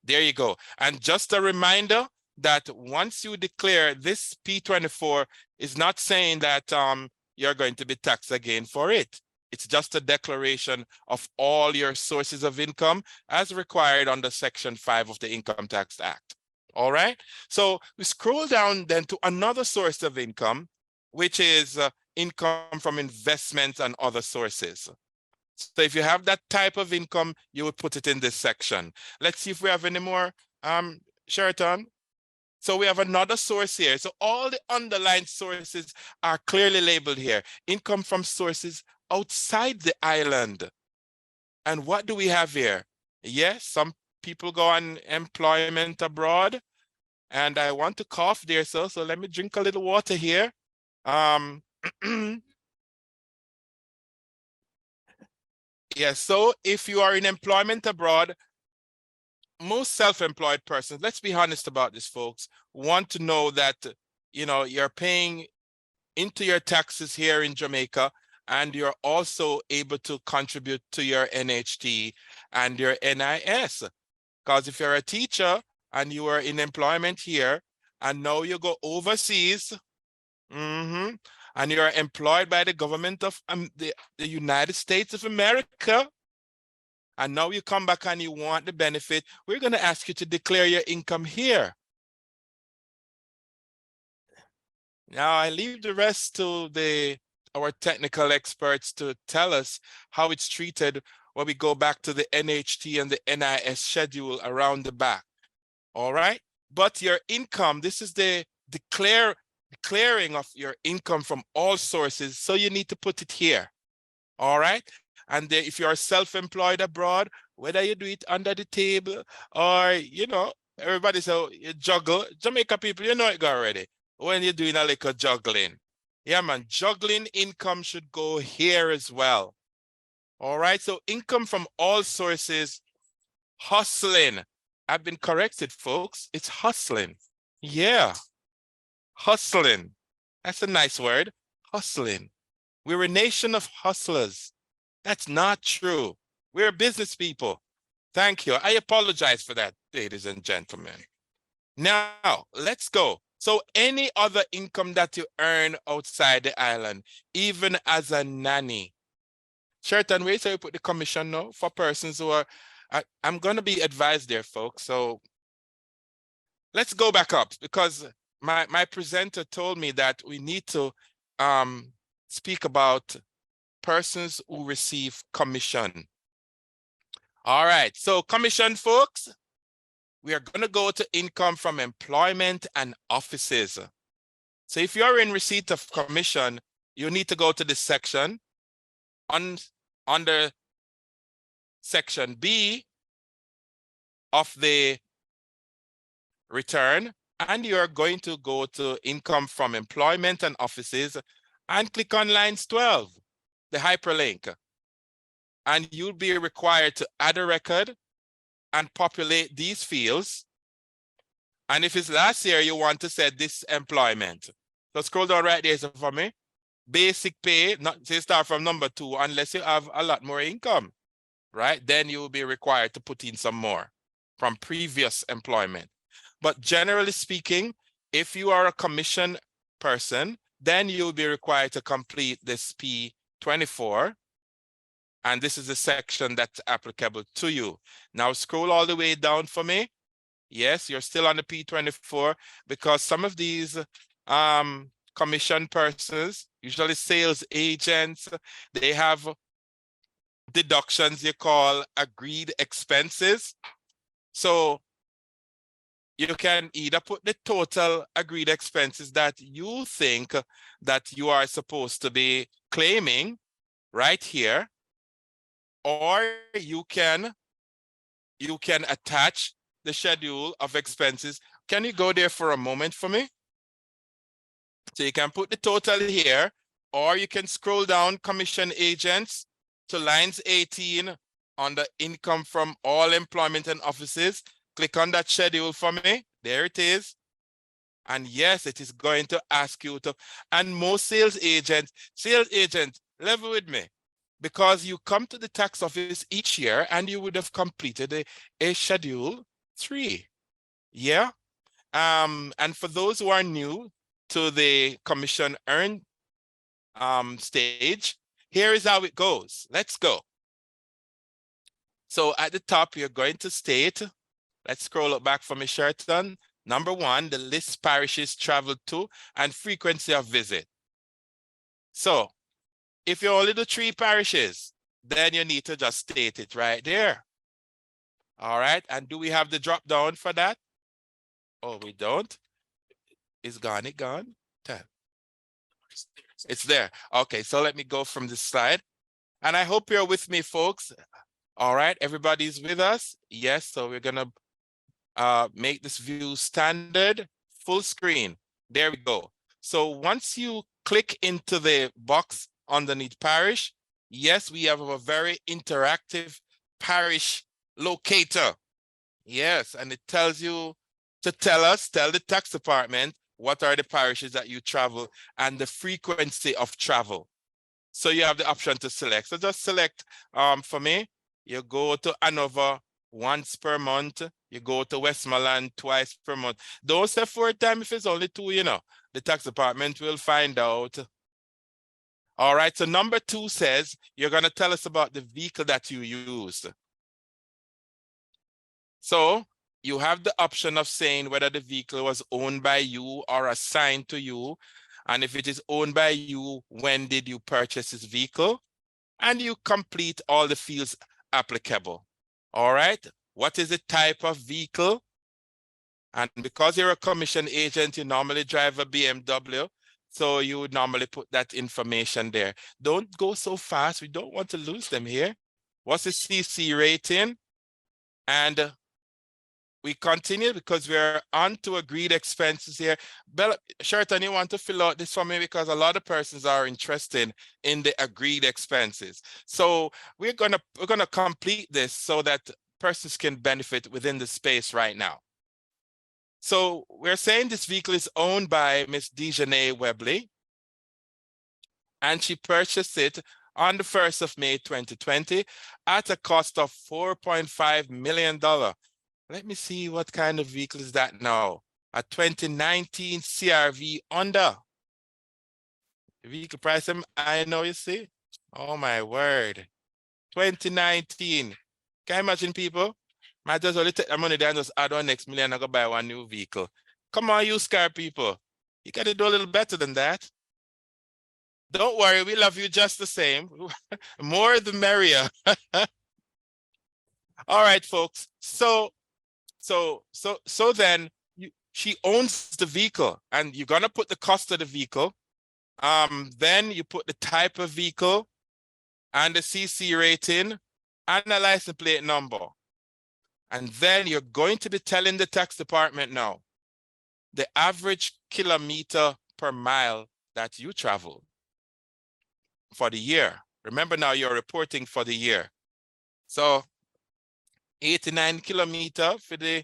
There you go. And just a reminder that once you declare this P24 is not saying that you're going to be taxed again for it. It's just a declaration of all your sources of income as required under Section 5 of the Income Tax Act. All right. So we scroll down then to another source of income, which is income from investments and other sources. So if you have that type of income, you would put it in this section. Let's see if we have any more, Sheraton. So we have another source here. So all the underlying sources are clearly labeled here. Income from sources outside the island. And what do we have here? Yes, some people go on employment abroad. And I want to cough there, so let me drink a little water here. Yes, so if you are in employment abroad, most self-employed persons, let's be honest about this, folks, want to know that, you know, you're paying into your taxes here in Jamaica, and you're also able to contribute to your NHT and your NIS. Because if you're a teacher and you are in employment here, and now you go overseas, and you're employed by the government of the United States of America, and now you come back and you want the benefit, we're going to ask you to declare your income here. Now I leave the rest to our technical experts to tell us how it's treated when we go back to the NHT and the NIS schedule around the back. All right. But your income, this is the declaring of your income from all sources. So you need to put it here. All right. And if you're self-employed abroad, whether you do it under the table or, you know, everybody say you juggle. Jamaica people, you know it already. When you're doing a little juggling. Yeah, man, juggling income should go here as well. All right. So income from all sources, hustling. I've been corrected, folks. It's hustling. Yeah. Hustling. That's a nice word. Hustling. We're a nation of hustlers. That's not true. We're business people. Thank you. I apologize for that, ladies and gentlemen. Now, let's go. So any other income that you earn outside the island, even as a nanny. Sheraton, where so you put the commission now for persons who are, I'm going to be advised there, folks. So let's go back up because my presenter told me that we need to speak about persons who receive commission. All right, so commission, folks, we are going to go to income from employment and offices. So if you're in receipt of commission, you need to go to this section under section B of the return, and you're going to go to income from employment and offices and click on lines 12, the hyperlink. And you'll be required to add a record and populate these fields. And if it's last year, you want to set this employment. So scroll down right there for me. Basic pay, not say start from number 2, unless you have a lot more income, right? Then you will be required to put in some more from previous employment. But generally speaking, if you are a commission person, then you'll be required to complete this P24. And this is the section that's applicable to you. Now scroll all the way down for me. Yes, you're still on the P24 because some of these commission persons, usually sales agents, they have deductions you call agreed expenses. So you can either put the total agreed expenses that you think that you are supposed to be claiming right here, or you can attach the schedule of expenses. Can you go there for a moment for me? So you can put the total here, or you can scroll down commission agents to lines 18 on the income from all employment and offices. Click on that schedule for me. There it is. And yes, it is going to ask you to, and most sales agents, level with me, because you come to the tax office each year and you would have completed a schedule 3. Yeah. And for those who are new to the commission earned stage, here is how it goes. Let's go. So at the top, you're going to state, let's scroll up back for me, Sherton. Number 1, the list parishes traveled to and frequency of visit. So if you only do 3 parishes, then you need to just state it right there. All right. And do we have the drop down for that? Oh, we don't. It's gone. It gone. 10. It's there. Okay. So let me go from this slide. And I hope you're with me, folks. All right. Everybody's with us. Yes. So we're going to make this view standard, full screen. There we go. So once you click into the box underneath parish, yes, we have a very interactive parish locator. Yes, and it tells you to tell the tax department, what are the parishes that you travel and the frequency of travel. So you have the option to select. So just select, for me, you go to Hanover once per month. You go to Westmoreland twice per month. Don't say 4 times if it's only 2, you know. The tax department will find out. All right, so number 2 says, you're gonna tell us about the vehicle that you used. So you have the option of saying whether the vehicle was owned by you or assigned to you. And if it is owned by you, when did you purchase this vehicle? And you complete all the fields applicable. All right, what is the type of vehicle? And because you're a commission agent, you normally drive a BMW. So you would normally put that information there. Don't go so fast. We don't want to lose them here. What's the CC rating? And we continue because we're on to agreed expenses here. Bella, Sherton, you want to fill out this for me because a lot of persons are interested in the agreed expenses. So we're gonna complete this so that persons can benefit within the space right now. So we're saying this vehicle is owned by Miss Dejanay Webley, and she purchased it on the 1st of May 2020 at a cost of $4.5 million. Let me see what kind of vehicle is that now. A 2019 CRV Honda. Vehicle price, I know, you see. Oh my word. 2019. Can you imagine, people? Might just only take the money there and just add on next million and go buy one new vehicle. Come on, you car people. You gotta do a little better than that. Don't worry, we love you just the same. More the merrier. All right, folks. So then she owns the vehicle, and you're gonna put the cost of the vehicle. Then you put the type of vehicle and the CC rating and the license plate number. And then you're going to be telling the tax department now the average kilometer per mile that you travel for the year. Remember now, you're reporting for the year. So 89 kilometer for the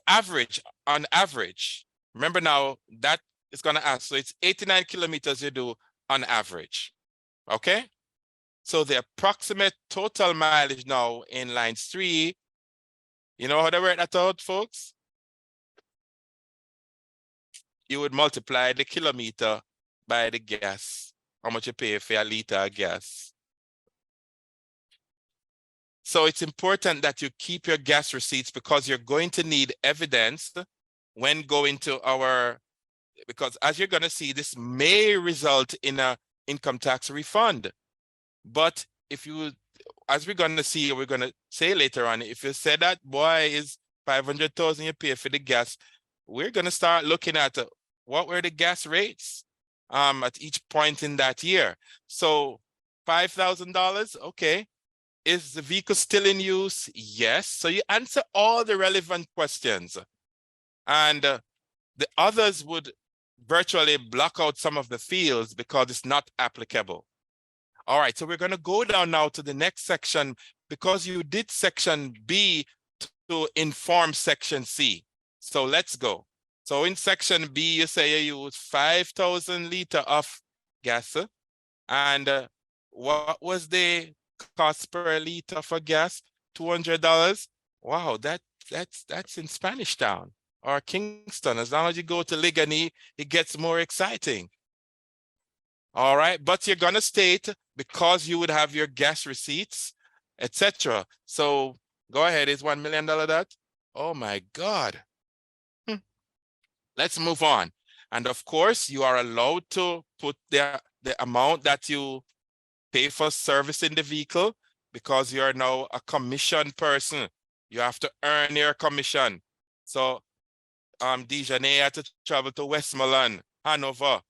average, on average. Remember now, that is going to ask. So it's 89 kilometers you do on average. Okay? So the approximate total mileage now in lines 3, you know how to work that out, folks? You would multiply the kilometer by the gas, how much you pay for a liter of gas. So it's important that you keep your gas receipts because you're going to need evidence when going to our, because as you're going to see, this may result in an income tax refund. But if you, as we're going to see, we're going to say later on, if you say that boy is 500,000 you pay for the gas, we're going to start looking at what were the gas rates at each point in that year. So $5,000, okay. Is the vehicle still in use? Yes. So you answer all the relevant questions. And the others would virtually block out some of the fields because it's not applicable. All right, so we're going to go down now to the next section because you did section B to inform section C. So let's go. So in section B, you say you use 5,000 liters of gas. And what was the cost per liter for gas? $200. Wow, that's in Spanish Town or Kingston. As long as you go to Ligani, it gets more exciting. All right, but you're gonna state because you would have your gas receipts, etc. So go ahead. Is $1 million that? Oh my God. Let's move on. And of course, you are allowed to put the amount that you pay for service in the vehicle because you are now a commission person. You have to earn your commission. So Dijonay had to travel to Westmoreland, Hanover,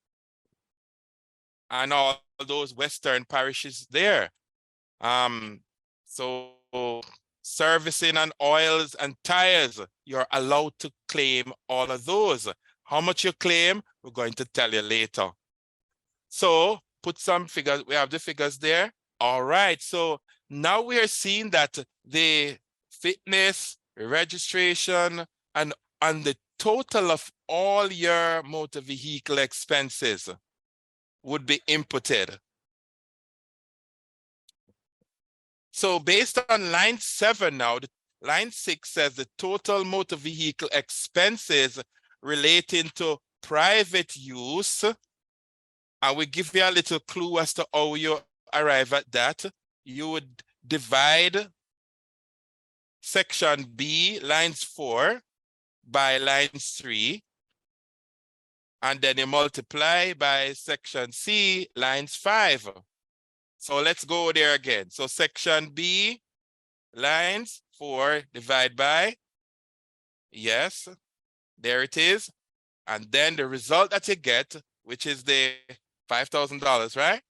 and all those western parishes there. So servicing and oils and tires, you're allowed to claim all of those. How much you claim, we're going to tell you later. So put some figures, we have the figures there. All right, so now we are seeing that the fitness, registration, and the total of all your motor vehicle expenses would be inputted. So based on line 7 now, line 6 says the total motor vehicle expenses relating to private use. I will give you a little clue as to how you arrive at that. You would divide section B, lines 4, by lines 3, and then you multiply by section C, lines 5. So let's go there again. So section B, lines 4, divide by, yes, there it is. And then the result that you get, which is the $5,000, right?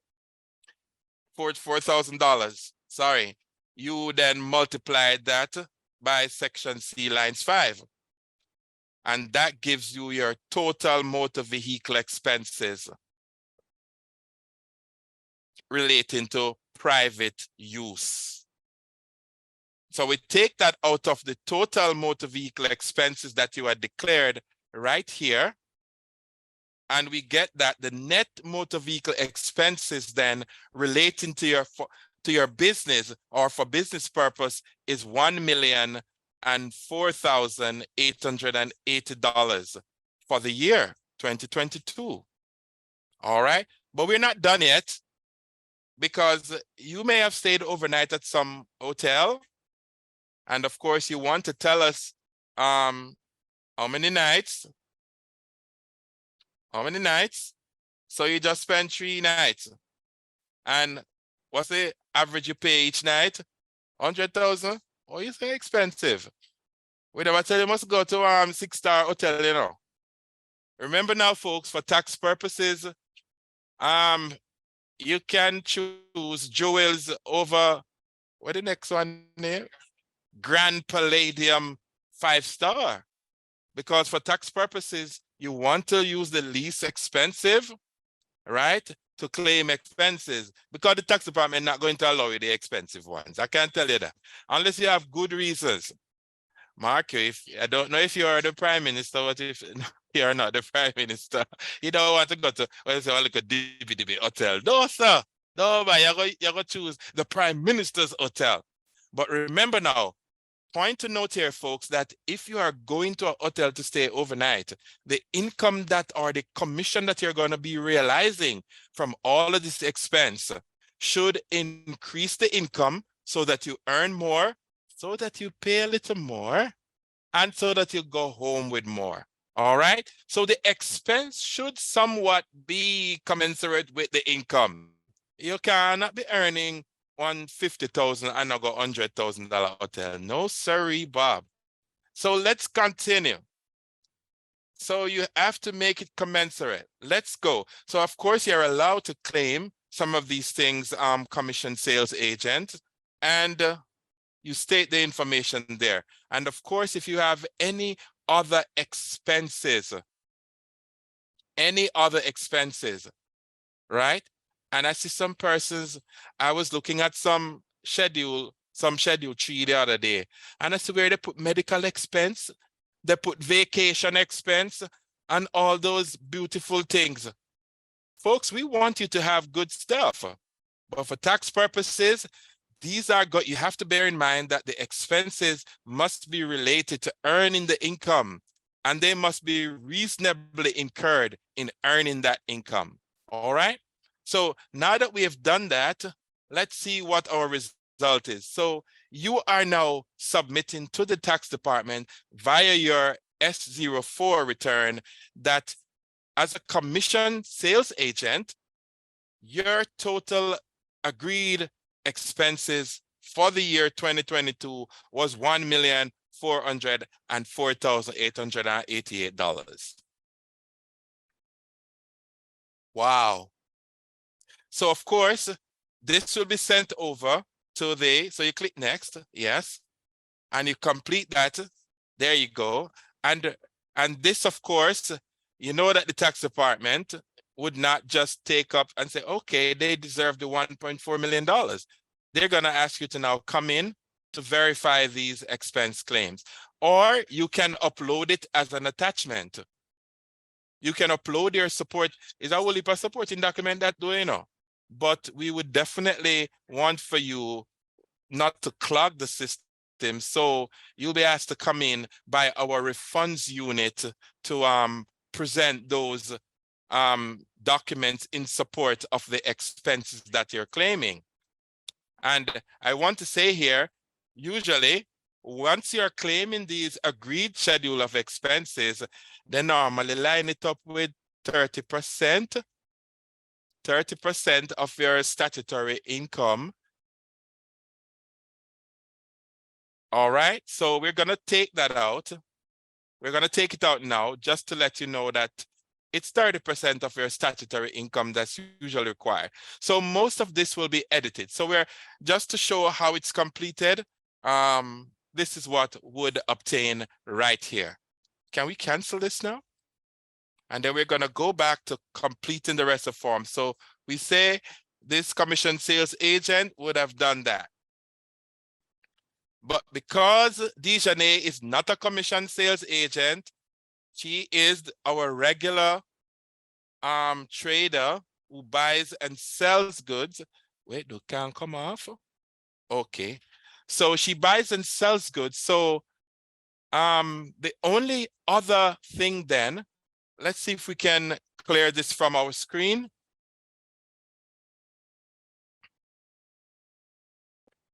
$4,000, sorry. You then multiply that by section C, lines 5. And that gives you your total motor vehicle expenses relating to private use. So we take that out of the total motor vehicle expenses that you had declared right here. And we get that the net motor vehicle expenses then relating to your business or for business purpose is $1,004,880 for the year 2022. All right, but we're not done yet because you may have stayed overnight at some hotel. And of course, you want to tell us how many nights. How many nights? So you just spend 3 nights. And what's the average you pay each night? 100,000? Oh, you say expensive. We never tell you must go to 6-star hotel, you know. Remember now, folks, for tax purposes, you can choose jewels over, what the next one name? Grand Palladium 5-star. Because for tax purposes, you want to use the least expensive, right, to claim expenses, because the tax department not going to allow you the expensive ones. I can't tell you that, unless you have good reasons. Mark, if I don't know if you are the prime minister, what if you are not the prime minister? You don't want to go to, well, say, like a DB hotel. No, sir. No, but you're going to choose the prime minister's hotel. But remember now, point to note here, folks, that if you are going to a hotel to stay overnight, the income that or the commission that you're going to be realizing from all of this expense should increase the income so that you earn more, so that you pay a little more, and so that you go home with more. All right. So the expense should somewhat be commensurate with the income. You cannot be earning $150,000 and not go $100,000 hotel. No, sorry, Bob. So let's continue. So you have to make it commensurate. Let's go. So of course you're allowed to claim some of these things, commission sales agent, and you state the information there. And of course, if you have any other expenses, any other expenses, right? And I see some persons, I was looking at some schedule 3 the other day, and I see where they put medical expense, they put vacation expense, and all those beautiful things. Folks, we want you to have good stuff, but for tax purposes, these are good. You have to bear in mind that the expenses must be related to earning the income, and they must be reasonably incurred in earning that income. All right. So now that we have done that, let's see what our result is. So you are now submitting to the tax department via your S04 return that as a commission sales agent, your total agreed expenses for the year 2022 was $1,404,888. Wow. So of course, this will be sent over to so you click next, yes, and you complete that. There you go. And this, of course, you know that the tax department would not just take up and say, okay, they deserve the $1.4 million. They're going to ask you to now come in to verify these expense claims, or you can upload it as an attachment. You can upload your support. Is a whole heap of supporting document that do, you know, but we would definitely want for you not to clog the system. So you'll be asked to come in by our refunds unit to present those documents in support of the expenses that you're claiming. And I want to say here, usually, once you're claiming these agreed schedule of expenses, they normally line it up with 30% of your statutory income. All right, so we're gonna take that out. We're gonna take it out now just to let you know that it's 30% of your statutory income that's usually required. So most of this will be edited. So we're just to show how it's completed. This is what would obtain right here. Can we cancel this now? And then we're gonna go back to completing the rest of the form. So we say this commission sales agent would have done that. But because Dejanay is not a commission sales agent, she is our regular trader who buys and sells goods. Wait, you can't come off. Okay. So she buys and sells goods. So the only other thing then, let's see if we can clear this from our screen.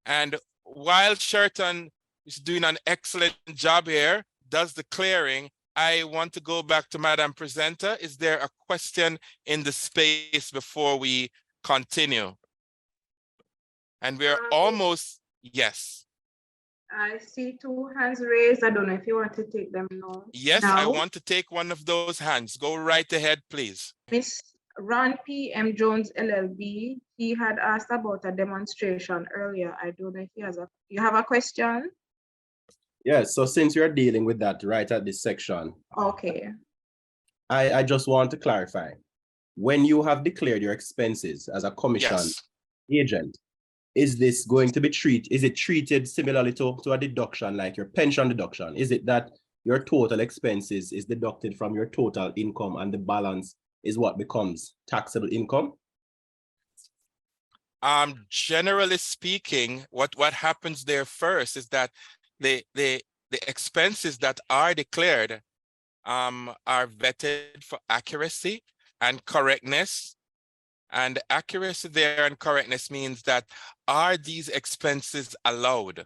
And while Sherton is doing an excellent job here, does the clearing, I want to go back to Madam Presenter. Is there a question in the space before we continue? And we're almost, yes.
I see 2 hands raised. I don't know if you want to take them now.
Yes, I want to take one of those hands. Go right ahead, please.
Miss Ron P.M. Jones, LLB, he had asked about a demonstration earlier. I don't know if he has you have a question?
Yes, so since you're dealing with that right at this section.
Okay.
I just want to clarify. When you have declared your expenses as a commission agent, is this going to be treated similarly to a deduction like your pension deduction? Is it that your total expenses is deducted from your total income and the balance is what becomes taxable income?
Generally speaking, what happens there first is that the expenses that are declared are vetted for accuracy and correctness. And accuracy there and correctness means that are these expenses allowed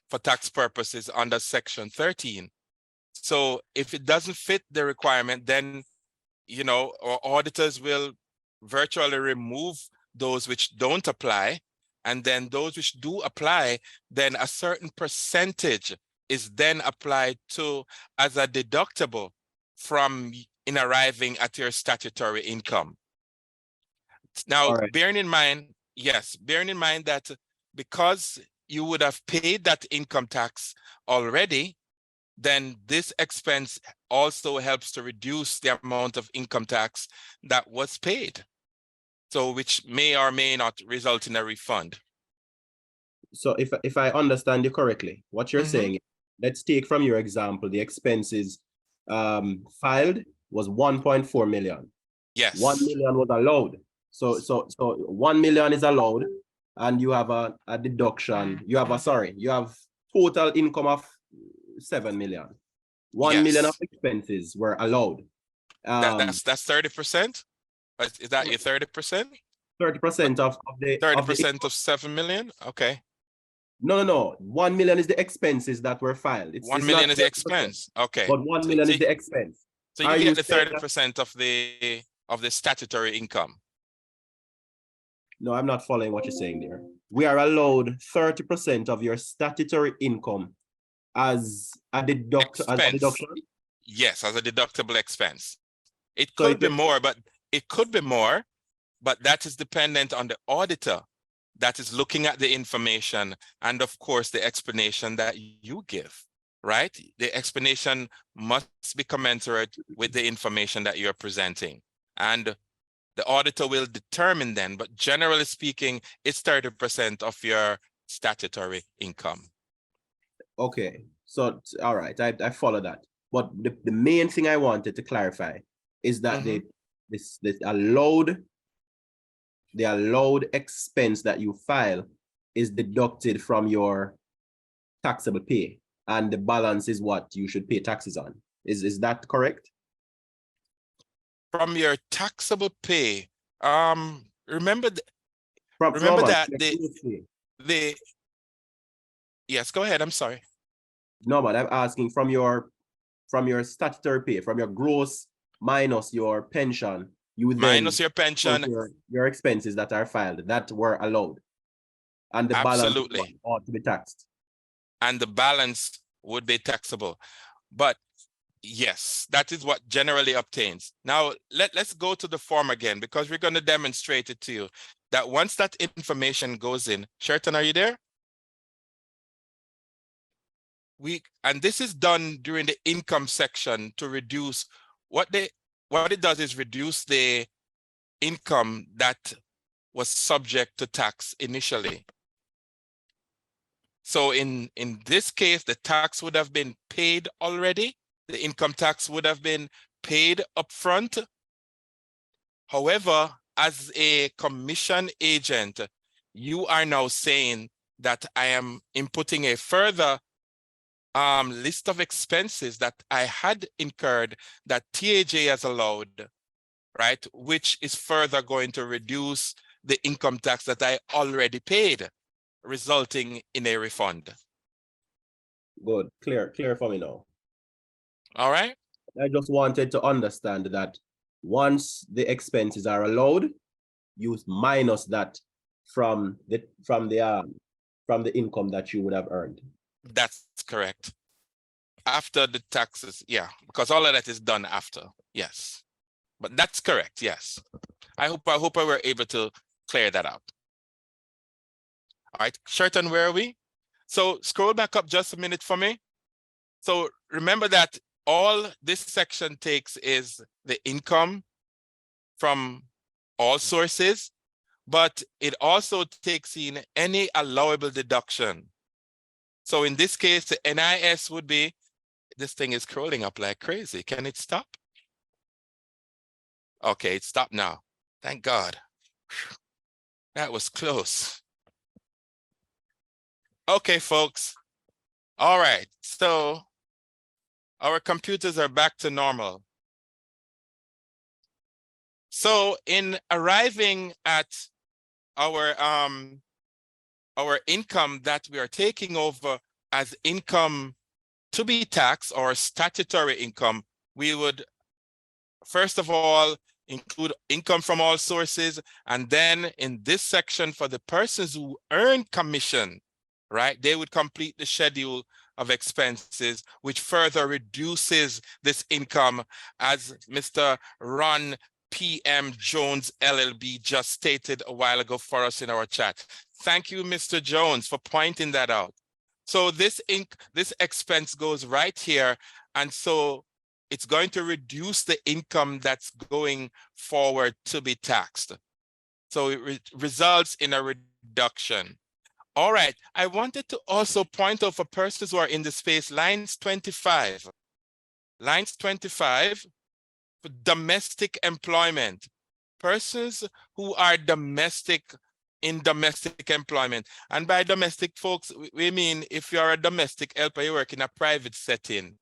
for tax purposes under Section 13? So if it doesn't fit the requirement, then, you know, our auditors will virtually remove those which don't apply. And then those which do apply, then a certain percentage is then applied to as a deductible from in arriving at your statutory income. Now, bearing in mind that because you would have paid that income tax already, then this expense also helps to reduce the amount of income tax that was paid. So which may or may not result in a refund.
So if I understand you correctly, what you're saying, let's take from your example, the expenses filed was 1.4 million.
Yes.
1 million was allowed. So 1 million is allowed, and you have a deduction. You have total income of 7 million. 1 million of expenses were allowed.
That's 30%? Is that your 30%?
30% of the
30% of 7 million? Okay.
No. 1 million is the expenses that were filed.
1 million is the expense. Okay.
But 1 million is the expense.
So you get the 30% of the statutory income.
No, I'm not following what you're saying there. We are allowed 30% of your statutory income as a deduction.
Yes, as a deductible expense. It could be more, but that is dependent on the auditor that is looking at the information and, of course, the explanation that you give, right? The explanation must be commensurate with the information that you're presenting. And the auditor will determine then, but generally speaking, it's 30% of your statutory income.
Okay, so, all right, I follow that. But the main thing I wanted to clarify is that the allowed expense that you file is deducted from your taxable pay, and the balance is what you should pay taxes on. Is that correct?
From your taxable pay, remember yes, go ahead, I'm sorry.
No, but I'm asking from your statutory pay, from your gross minus your pension,
minus your pension,
your expenses that are filed that were allowed, and the balance ought to be taxed.
And the balance would be taxable. But yes, that is what generally obtains. Now, let's go to the form again, because we're going to demonstrate it to you that once that information goes in, Sherton, are you there? And this is done during the income section to reduce what it does is reduce the income that was subject to tax initially. So in this case, the tax would have been paid already. The income tax would have been paid upfront. However, as a commission agent, you are now saying that I am inputting a further list of expenses that I had incurred that TAJ has allowed, right? Which is further going to reduce the income tax that I already paid, resulting in a refund.
Good, clear for me now.
All right.
I just wanted to understand that once the expenses are allowed, you minus that from the income that you would have earned.
That's correct. After the taxes, yeah, because all of that is done after. Yes, but that's correct. Yes, I hope I were able to clear that out. All right, Sherton, where are we? So scroll back up just a minute for me. So remember that all this section takes is the income from all sources, but it also takes in any allowable deduction. So in this case, the NIS would be, this thing is scrolling up like crazy. Can it stop? Okay, it stopped now. Thank God. Whew. That was close. Okay, folks. All right, so our computers are back to normal. So in arriving at our income that we are taking over as income to be taxed or statutory income, we would first of all include income from all sources, and then in this section for the persons who earn commission, right, they would complete the schedule of expenses, which further reduces this income, as Mr. Ron PM Jones LLB just stated a while ago for us in our chat. Thank you, Mr. Jones, for pointing that out. So this expense goes right here. And so it's going to reduce the income that's going forward to be taxed. So it results in a reduction. All right, I wanted to also point out for persons who are in the space, lines 25. Lines 25, for domestic employment. Persons who are in domestic employment. And by domestic, folks, we mean if you're a domestic helper, you work in a private setting.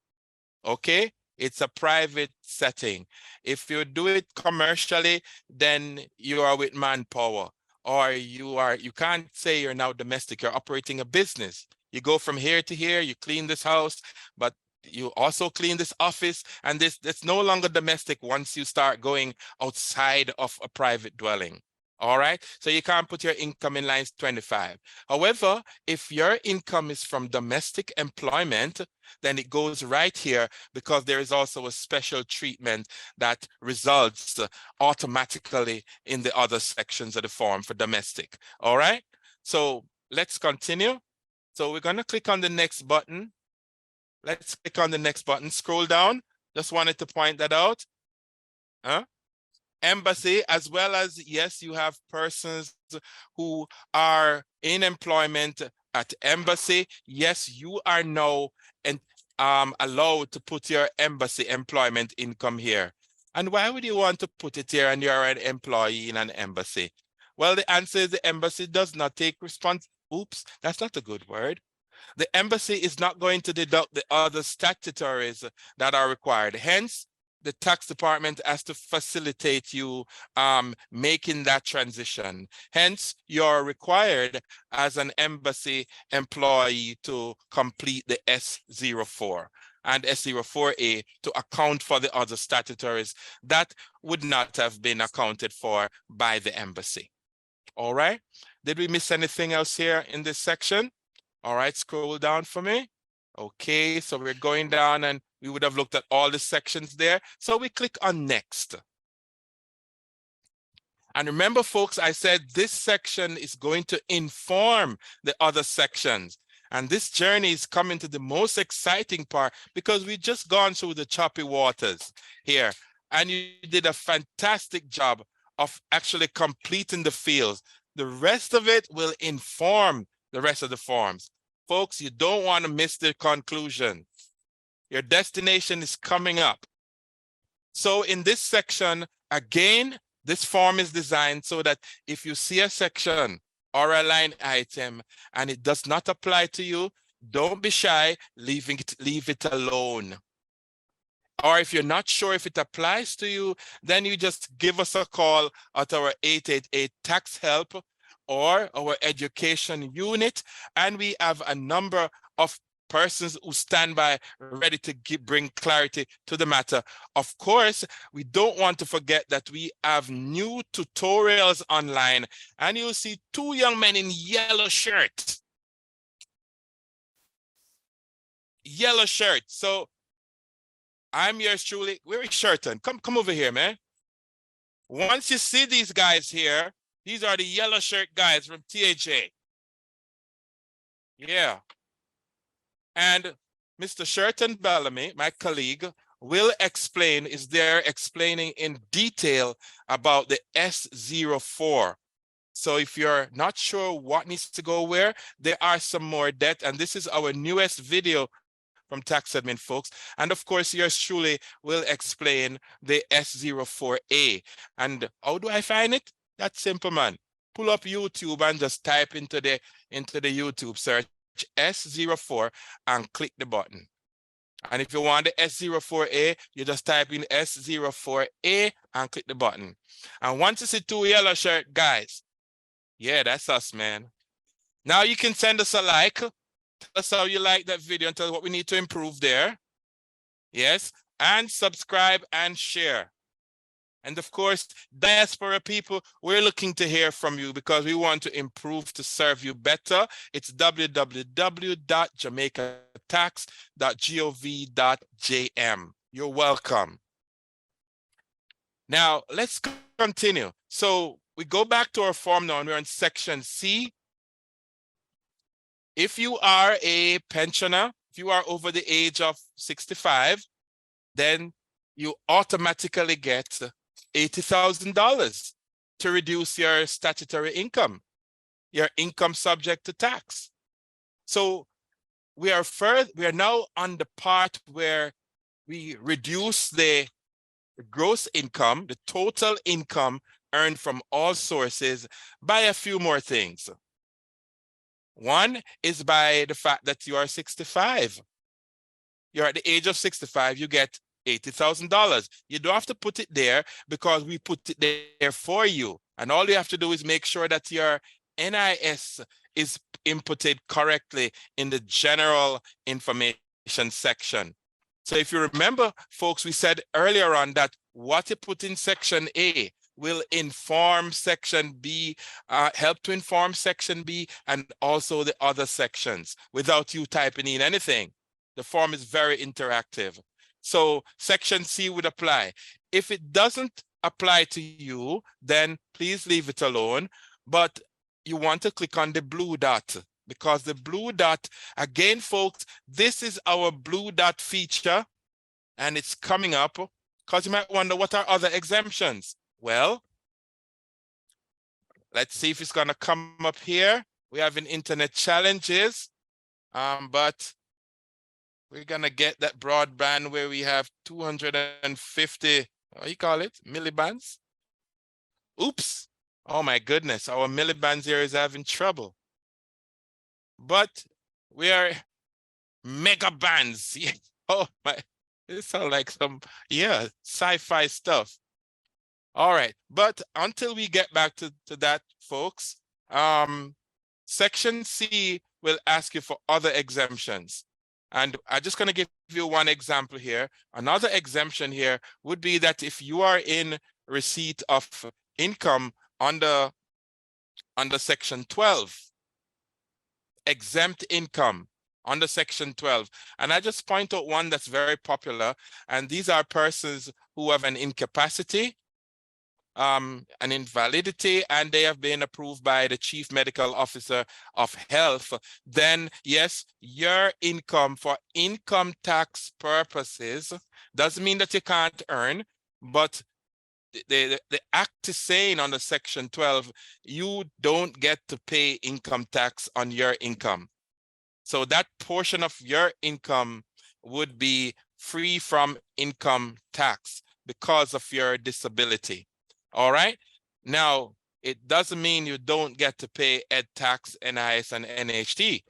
Okay? It's a private setting. If you do it commercially, then you are with manpower. Or you can't say you're now domestic, you're operating a business. You go from here to here, you clean this house, but you also clean this office, and that's no longer domestic once you start going outside of a private dwelling. All right, so you can't put your income in lines 25. However, if your income is from domestic employment, then it goes right here, because there is also a special treatment that results automatically in the other sections of the form for domestic. All right, so let's continue. So we're going to click on the next button. Let's click on the next button, scroll down. Just wanted to point that out. Embassy, as well as, yes, you have persons who are in employment at embassy. Yes, you are now allowed to put your embassy employment income here. And why would you want to put it here and you're an employee in an embassy? Well, the answer is the embassy does not take oops, that's not a good word. The embassy is not going to deduct the other statutories that are required. Hence, the tax department has to facilitate you making that transition. Hence, you're required as an embassy employee to complete the S04 and S04A to account for the other statutories that would not have been accounted for by the embassy. All right. Did we miss anything else here in this section? All right, scroll down for me. Okay, so we're going down and we would have looked at all the sections there. So we click on next. And remember, folks, I said this section is going to inform the other sections. And this journey is coming to the most exciting part, because we've just gone through the choppy waters here. And you did a fantastic job of actually completing the fields. The rest of it will inform the rest of the forms. Folks, you don't want to miss the conclusion. Your destination is coming up. So in this section, again, this form is designed so that if you see a section or a line item and it does not apply to you, don't be shy, leave it alone. Or if you're not sure if it applies to you, then you just give us a call at our 888 Tax Help or our education unit, and we have a number of persons who stand by ready to bring clarity to the matter. Of course, we don't want to forget that we have new tutorials online, and you'll see two young men in yellow shirts. Yellow shirt. So I'm yours truly. Where is Sherton? Come over here, man. Once you see these guys here, these are the yellow shirt guys from THA. Yeah. And Mr. Sherton Bellamy, my colleague, will explain, is there explaining in detail about the S04. So if you're not sure what needs to go where, there are some more debt. And this is our newest video from Tax Admin, folks. And of course, yours truly will explain the S04A. And how do I find it? That's simple, man. Pull up YouTube and just type into the YouTube search S04 and click the button. And if you want the S04A, you just type in S04A and click the button. And once you see two yellow shirt guys, yeah, that's us, man. Now you can send us a like. Tell us how you like that video and tell us what we need to improve there. Yes, and subscribe and share. And of course, diaspora people, we're looking to hear from you because we want to improve to serve you better. It's www.jamaicatax.gov.jm. You're welcome. Now, let's continue. So we go back to our form now, and we're in section C. If you are a pensioner, if you are over the age of 65, then you automatically get $80,000 to reduce your statutory income, your income subject to tax. So we are now on the part where we reduce the gross income, the total income earned from all sources, by a few more things. One is by the fact that you are 65. You're at the age of 65, you get $80,000. You don't have to put it there because we put it there for you. And all you have to do is make sure that your NIS is inputted correctly in the general information section. So if you remember, folks, we said earlier on that what you put in section A will inform section B, help to inform section B and also the other sections without you typing in anything. The form is very interactive. So section C would apply. If it doesn't apply to you, then please leave it alone. But you want to click on the blue dot, because the blue dot, again, folks, this is our blue dot feature, and it's coming up because you might wonder what are other exemptions. Well, let's see if it's going to come up here. We have an internet challenges, but we're going to get that broadband where we have 250, what do you call it, millibands? Oops. Oh my goodness, our millibands here is having trouble. But we are megabands. Yeah. Oh my, this sounds like some, yeah, sci-fi stuff. All right, but until we get back to that, folks, section C will ask you for other exemptions. And I'm just going to give you one example here. Another exemption here would be that if you are in receipt of income under section 12, exempt income under section 12. And I just point out one that's very popular. And these are persons who have an incapacity, an invalidity, and they have been approved by the Chief Medical Officer of Health. Then yes, your income for income tax purposes doesn't mean that you can't earn, but the act is saying under section 12, you don't get to pay income tax on your income. So that portion of your income would be free from income tax because of your disability. All right. Now, it doesn't mean you don't get to pay ed tax, NIS, and NHT.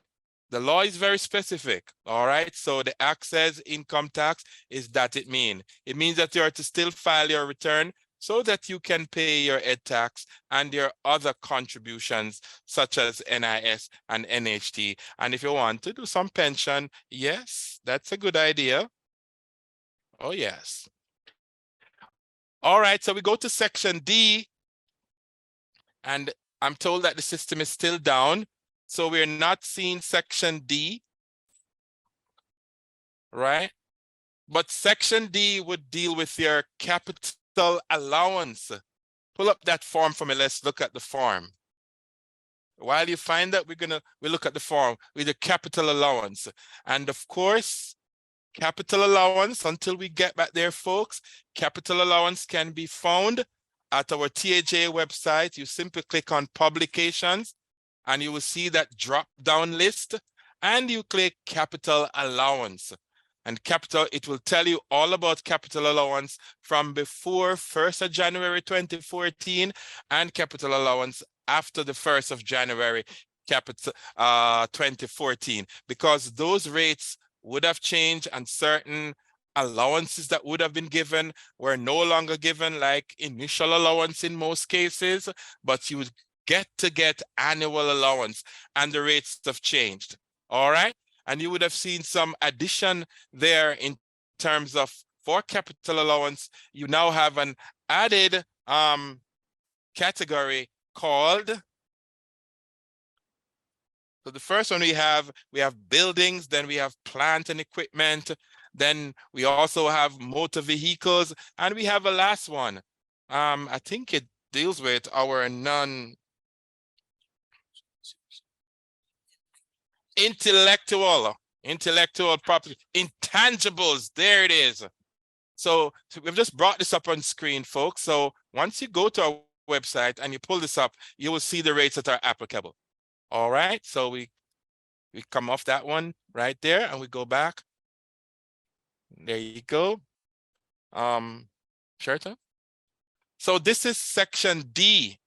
The law is very specific. All right. So the act says income tax is that it means that you are to still file your return so that you can pay your ed tax and your other contributions such as NIS and NHT. And if you want to do some pension, yes, that's a good idea. Oh, yes. All right, so we go to section D, and I'm told that the system is still down. So we're not seeing section D, right? But section D would deal with your capital allowance. Pull up that form for me. Let's look at the form. While you find that, we look at the form with the capital allowance. And of course, capital allowance, until we get back there, folks, capital allowance can be found at our TAJ website. You simply click on publications and you will see that drop down list and you click capital allowance. And capital, it will tell you all about capital allowance from before 1st of January 2014 and capital allowance after the 1st of January 2014, because those rates would have changed and certain allowances that would have been given were no longer given, like initial allowance in most cases, but you would get annual allowance and the rates have changed. All right. And you would have seen some addition there in terms of for capital allowance, you now have an added category called. So the first one we have buildings, then we have plant and equipment, then we also have motor vehicles, and we have a last one. I think it deals with our intellectual property, intangibles, there it is. So we've just brought this up on screen, folks. So once you go to our website and you pull this up, you will see the rates that are applicable. All right, so we come off that one right there and we go back. There you go. Sherta. So this is section D.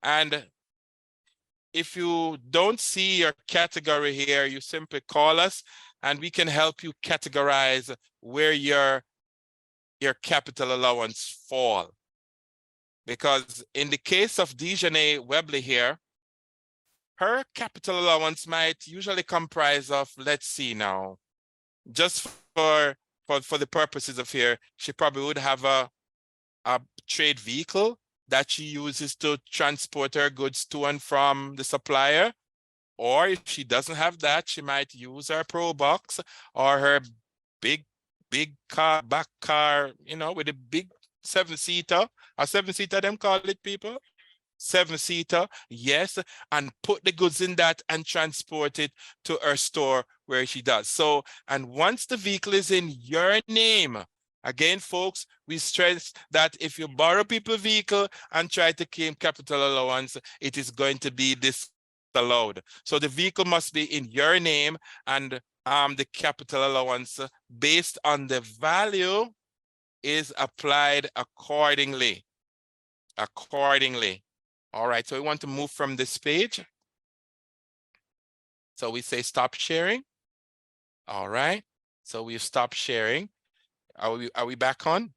And if you don't see your category here, you simply call us and we can help you categorize where your capital allowance fall. Because in the case of Dejanay Webley here, her capital allowance might usually comprise of, let's see now, just for the purposes of here, she probably would have a trade vehicle that she uses to transport her goods to and from the supplier. Or if she doesn't have that, she might use her Pro Box or her big car, back car, you know, with a big 7-seater, a 7-seater, them call it, people. 7-seater, yes, and put the goods in that and transport it to her store where she does. So, and once the vehicle is in your name, again, folks, we stress that if you borrow people's vehicle and try to claim capital allowance, it is going to be disallowed. So the vehicle must be in your name, and the capital allowance based on the value is applied accordingly. All right, so we want to move from this page. So we say stop sharing. All right, so we've stopped sharing. Are we back on?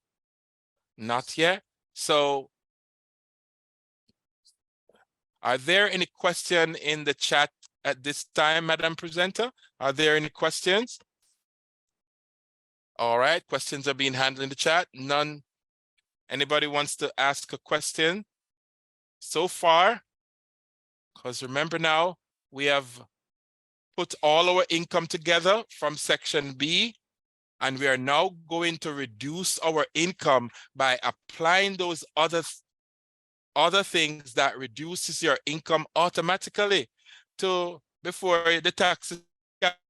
Not yet. So are there any questions in the chat at this time, Madam Presenter? Are there any questions? All right, questions are being handled in the chat. None. Anybody wants to ask a question so far? Because remember now, we have put all our income together from section B, and we are now going to reduce our income by applying those other things that reduces your income automatically to before the tax is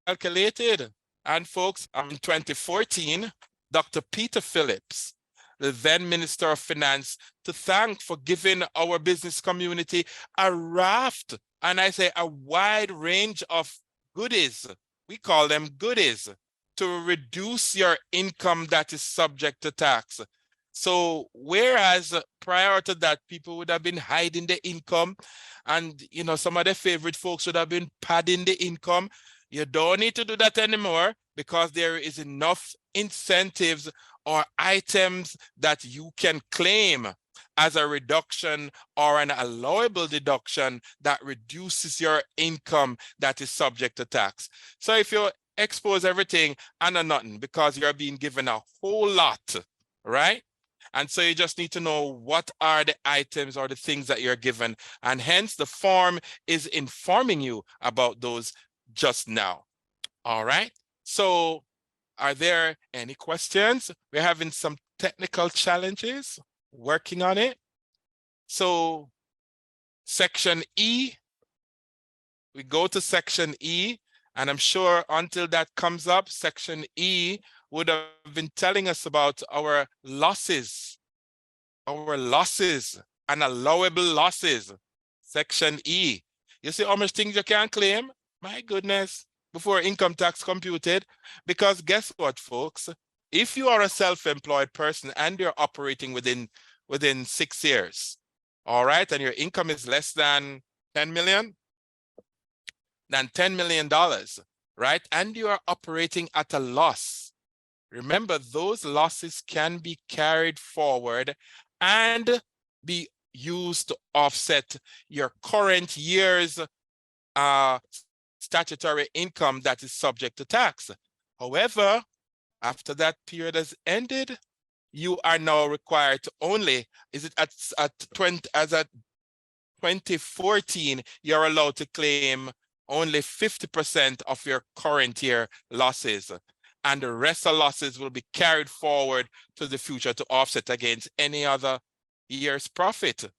calculated. And folks, in 2014, Dr. Peter Phillips, the then Minister of Finance, to thank for giving our business community a raft, and I say a wide range of goodies. We call them goodies to reduce your income that is subject to tax. So whereas prior to that, people would have been hiding the income, and you know, some of their favorite folks would have been padding the income, you don't need to do that anymore, because there is enough incentives or items that you can claim as a reduction or an allowable deduction that reduces your income that is subject to tax. So if you expose everything and a nothing because you're being given a whole lot, right? And so you just need to know what are the items or the things that you're given. And hence the form is informing you about those just now. All right. So are there any questions? We're having some technical challenges, working on it. So section E, we go to section E, and I'm sure until that comes up, section E would have been telling us about our losses and allowable losses. Section E. You see how much things you can claim? My goodness, before income tax computed. Because guess what, folks? If you are a self-employed person and you're operating within 6 years, all right, and your income is less than $10 million, right? And you are operating at a loss. Remember, those losses can be carried forward and be used to offset your current year's statutory income that is subject to tax. However, after that period has ended, you are now required to only, as at 2014, you're allowed to claim only 50% of your current year losses, and the rest of losses will be carried forward to the future to offset against any other year's profit.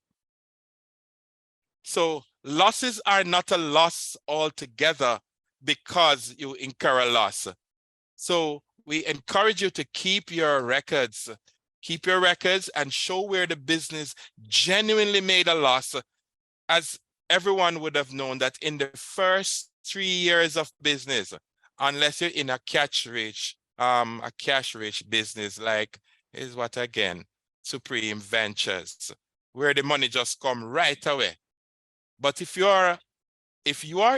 So losses are not a loss altogether. because you incur a loss. So we encourage you to keep your records. Keep your records and show where the business genuinely made a loss, as everyone would have known that in the first 3 years of business, unless you're in a cash-rich business, like is what again, Supreme Ventures, where the money just come right away. But if you are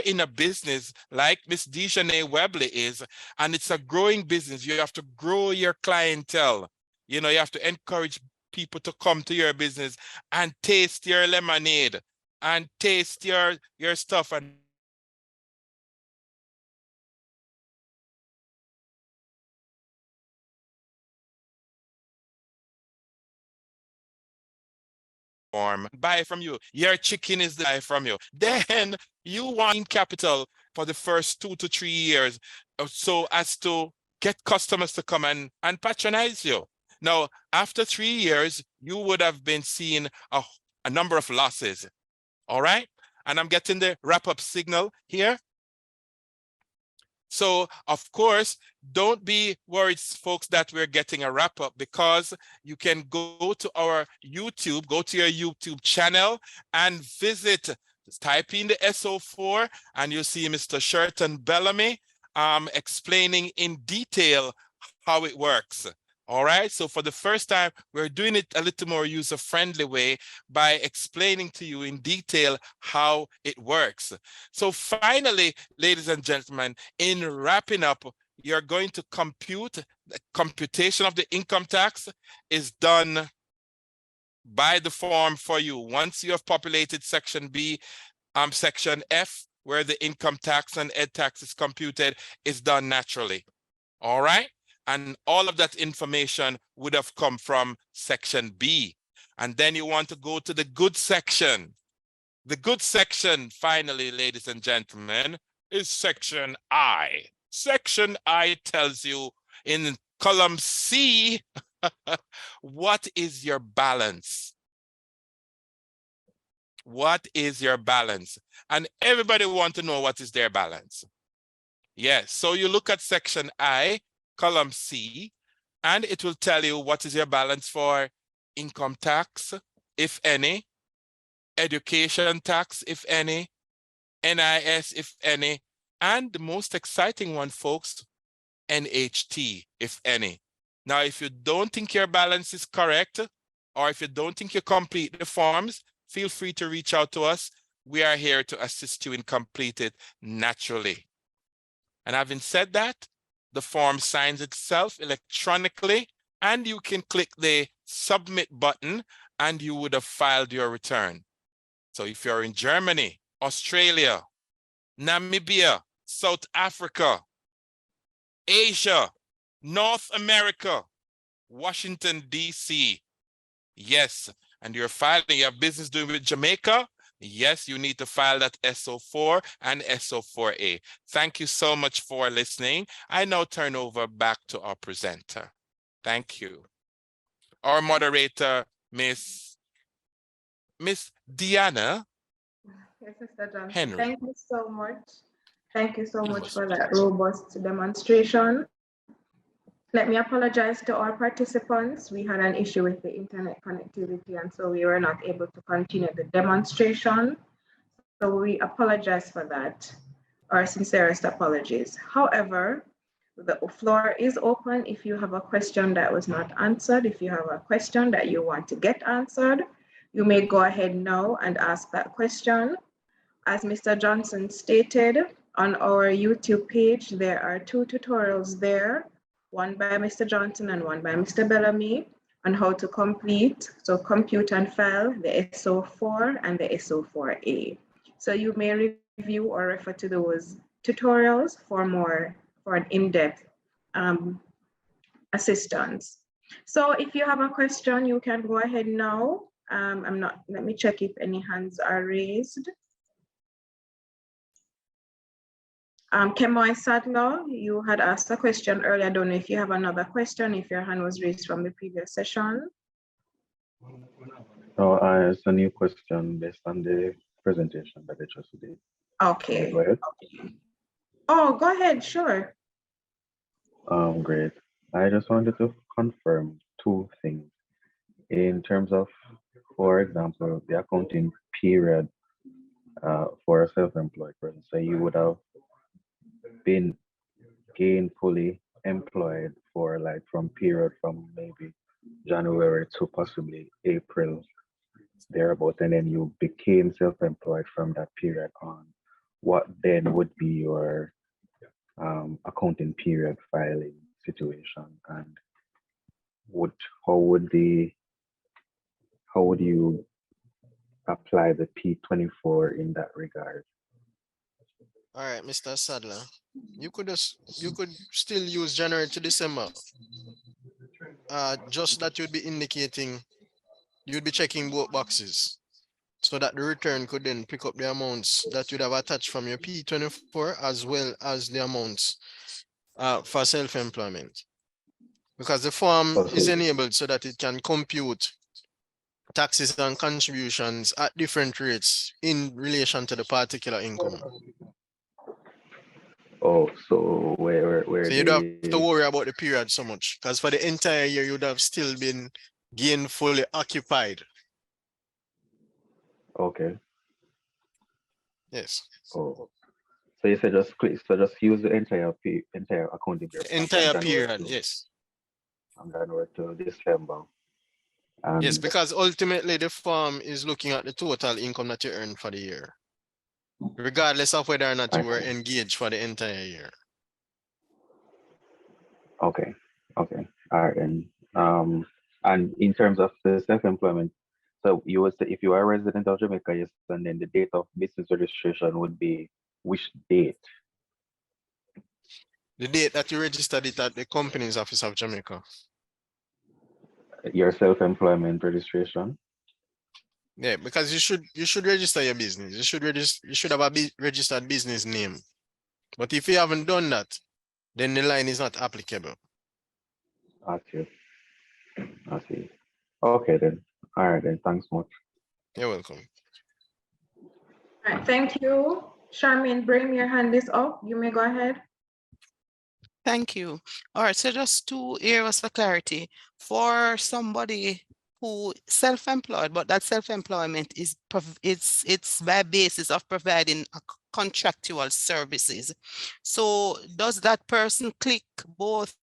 in a business like Miss Dejanay Webley is, and it's a growing business, you have to grow your clientele. You know, you have to encourage people to come to your business and taste your lemonade and taste your stuff and buy from you. Your chicken is the buy from you. Then you want capital for the first 2 to 3 years, so as to get customers to come and patronize you. Now, after 3 years, you would have been seeing a number of losses. All right. And I'm getting the wrap-up signal here. So, of course, don't be worried, folks, that we're getting a wrap-up, because you can go to our YouTube, go to your YouTube channel and visit, just type in the SO4 and you'll see Mr. Sherton Bellamy explaining in detail how it works. All right, so for the first time, we're doing it a little more user-friendly way by explaining to you in detail how it works. So finally, ladies and gentlemen, in wrapping up, you're going to compute, the computation of the income tax is done by the form for you. Once you have populated section B, section F, where the income tax and ed tax is computed, is done naturally. All right. And all of that information would have come from section B. And then you want to go to the good section. The good section, finally, ladies and gentlemen, is section I. Section I tells you in column C, what is your balance? What is your balance? And everybody wants to know what is their balance. Yes, so you look at section I, column C, and it will tell you what is your balance for income tax, if any, education tax, if any, NIS, if any, and the most exciting one, folks, NHT, if any. Now, if you don't think your balance is correct, or if you don't think you complete the forms, feel free to reach out to us. We are here to assist you in complete it naturally. And having said that, the form signs itself electronically, and you can click the submit button and you would have filed your return. So if you're in Germany, Australia, Namibia, South Africa, Asia, North America, Washington, DC, yes, and you're filing, you have business doing with Jamaica, yes, you need to file that SO4 and SO4A. Thank you so much for listening. I now turn over back to our presenter. Thank you. Our moderator, Miss Deanna.
Yes, Mr. Johnson.
Henry.
Thank you so much. Thank you so much for that robust demonstration. Let me apologize to our participants. We had an issue with the internet connectivity, and so we were not able to continue the demonstration. So we apologize for that. Our sincerest apologies. However, the floor is open if you have a question that was not answered. If you have a question that you want to get answered, you may go ahead now and ask that question. As Mr. Johnson stated, on our YouTube page, there are 2 tutorials there, one by Mr. Johnson and one by Mr. Bellamy, on how to compute and file the SO4 and the SO4A. So you may review or refer to those tutorials for an in-depth assistance. So if you have a question, you can go ahead now. Let me check if any hands are raised. Kemoy Sadler, you had asked a question earlier. I don't know if you have another question, if your hand was raised from the previous session.
No, it's a new question based on the presentation that I just did.
Okay.
Go ahead.
Oh, go ahead, sure.
Great. I just wanted to confirm two things. In terms of, for example, the accounting period for a self-employed person. So you would have been gainfully employed for like from period from maybe January to possibly April, thereabout, and then you became self-employed from that period on. What then would be your accounting period filing situation, and how would you apply the P24 in that regard?
All right, Mr. Sadler, you could still use January to December. Just that you'd be indicating, you'd be checking both boxes so that the return could then pick up the amounts that you'd have attached from your P24 as well as the amounts for self-employment. Because the form is enabled so that it can compute taxes and contributions at different rates in relation to the particular income.
Oh, so where
So you don't have to worry about the period so much, because for the entire year you would have still been gainfully occupied.
Okay.
Yes.
Oh, so you said just click. So just use the entire accounting period.
The entire period, yes.
From January to December.
Yes, because ultimately the firm is looking at the total income that you earned for the year, regardless of whether or not you were engaged for the entire year.
Okay. Okay. All right. And in terms of the self-employment, so you would say if you are a resident of Jamaica, yes, and then the date of business registration would be which date?
The date that you registered it at the Companies Office of Jamaica.
Your self-employment registration.
Yeah, because you should register your business. You should have a registered business name. But if you haven't done that, then the line is not applicable.
Okay. I see. Okay then. All right then. Thanks much.
You're welcome.
All right, thank you. Charmaine, bring your hand is up. You may go ahead.
Thank you. All right, so just 2 areas for clarity. For somebody who self-employed, but that self-employment is it's by basis of providing contractual services. So does that person click both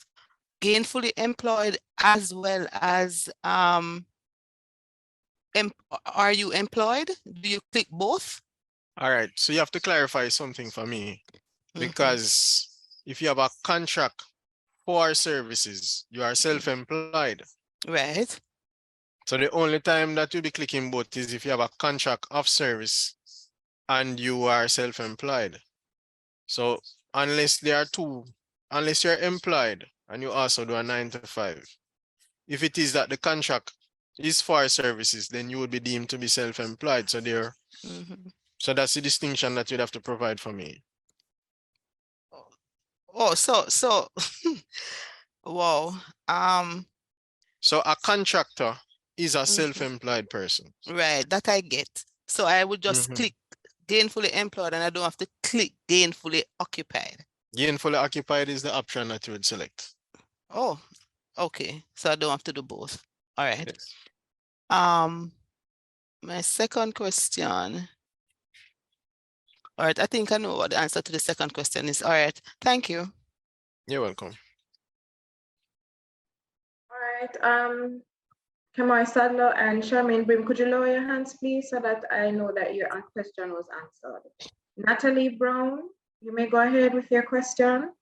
gainfully employed as well as are you employed? Do you click both?
All right, so you have to clarify something for me, because if you have a contract for services, you are self-employed.
Right.
So the only time that you'll be clicking both is if you have a contract of service and you are self-employed. So unless you're employed and you also do a 9 to 5, if it is that the contract is for services, then you would be deemed to be self-employed. So so that's the distinction that you'd have to provide for me.
Oh, so wow.
So a contractor is a self-employed person.
Right, that I get. So I would just click gainfully employed and I don't have to click gainfully occupied.
Gainfully occupied is the option that you would select.
Oh, okay. So I don't have to do both. All right.
Yes.
My second question. All right, I think I know what the answer to the second question is. All right, thank you.
You're welcome.
All right, Kamar Sadler and Charmaine Brim, could you lower your hands, please, so that I know that your question was answered. Natalie Brown, you may go ahead with your question.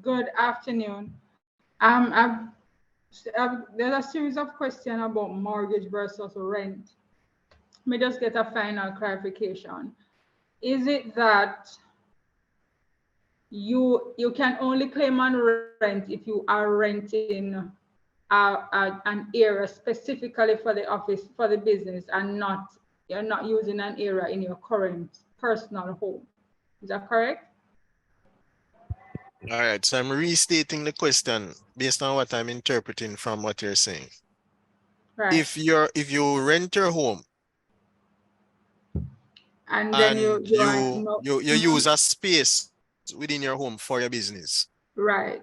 Good afternoon. There's a series of questions about mortgage versus rent. Let me just get a final clarification. Is it that you can only claim on rent if you are renting an area specifically for the office, for the business, and you're not using an area in your current personal home? Is that correct?
All right, so I'm restating the question based on what I'm interpreting from what you're saying.
Right.
If you rent your home
And then you are
you use a space within your home for your business.
Right.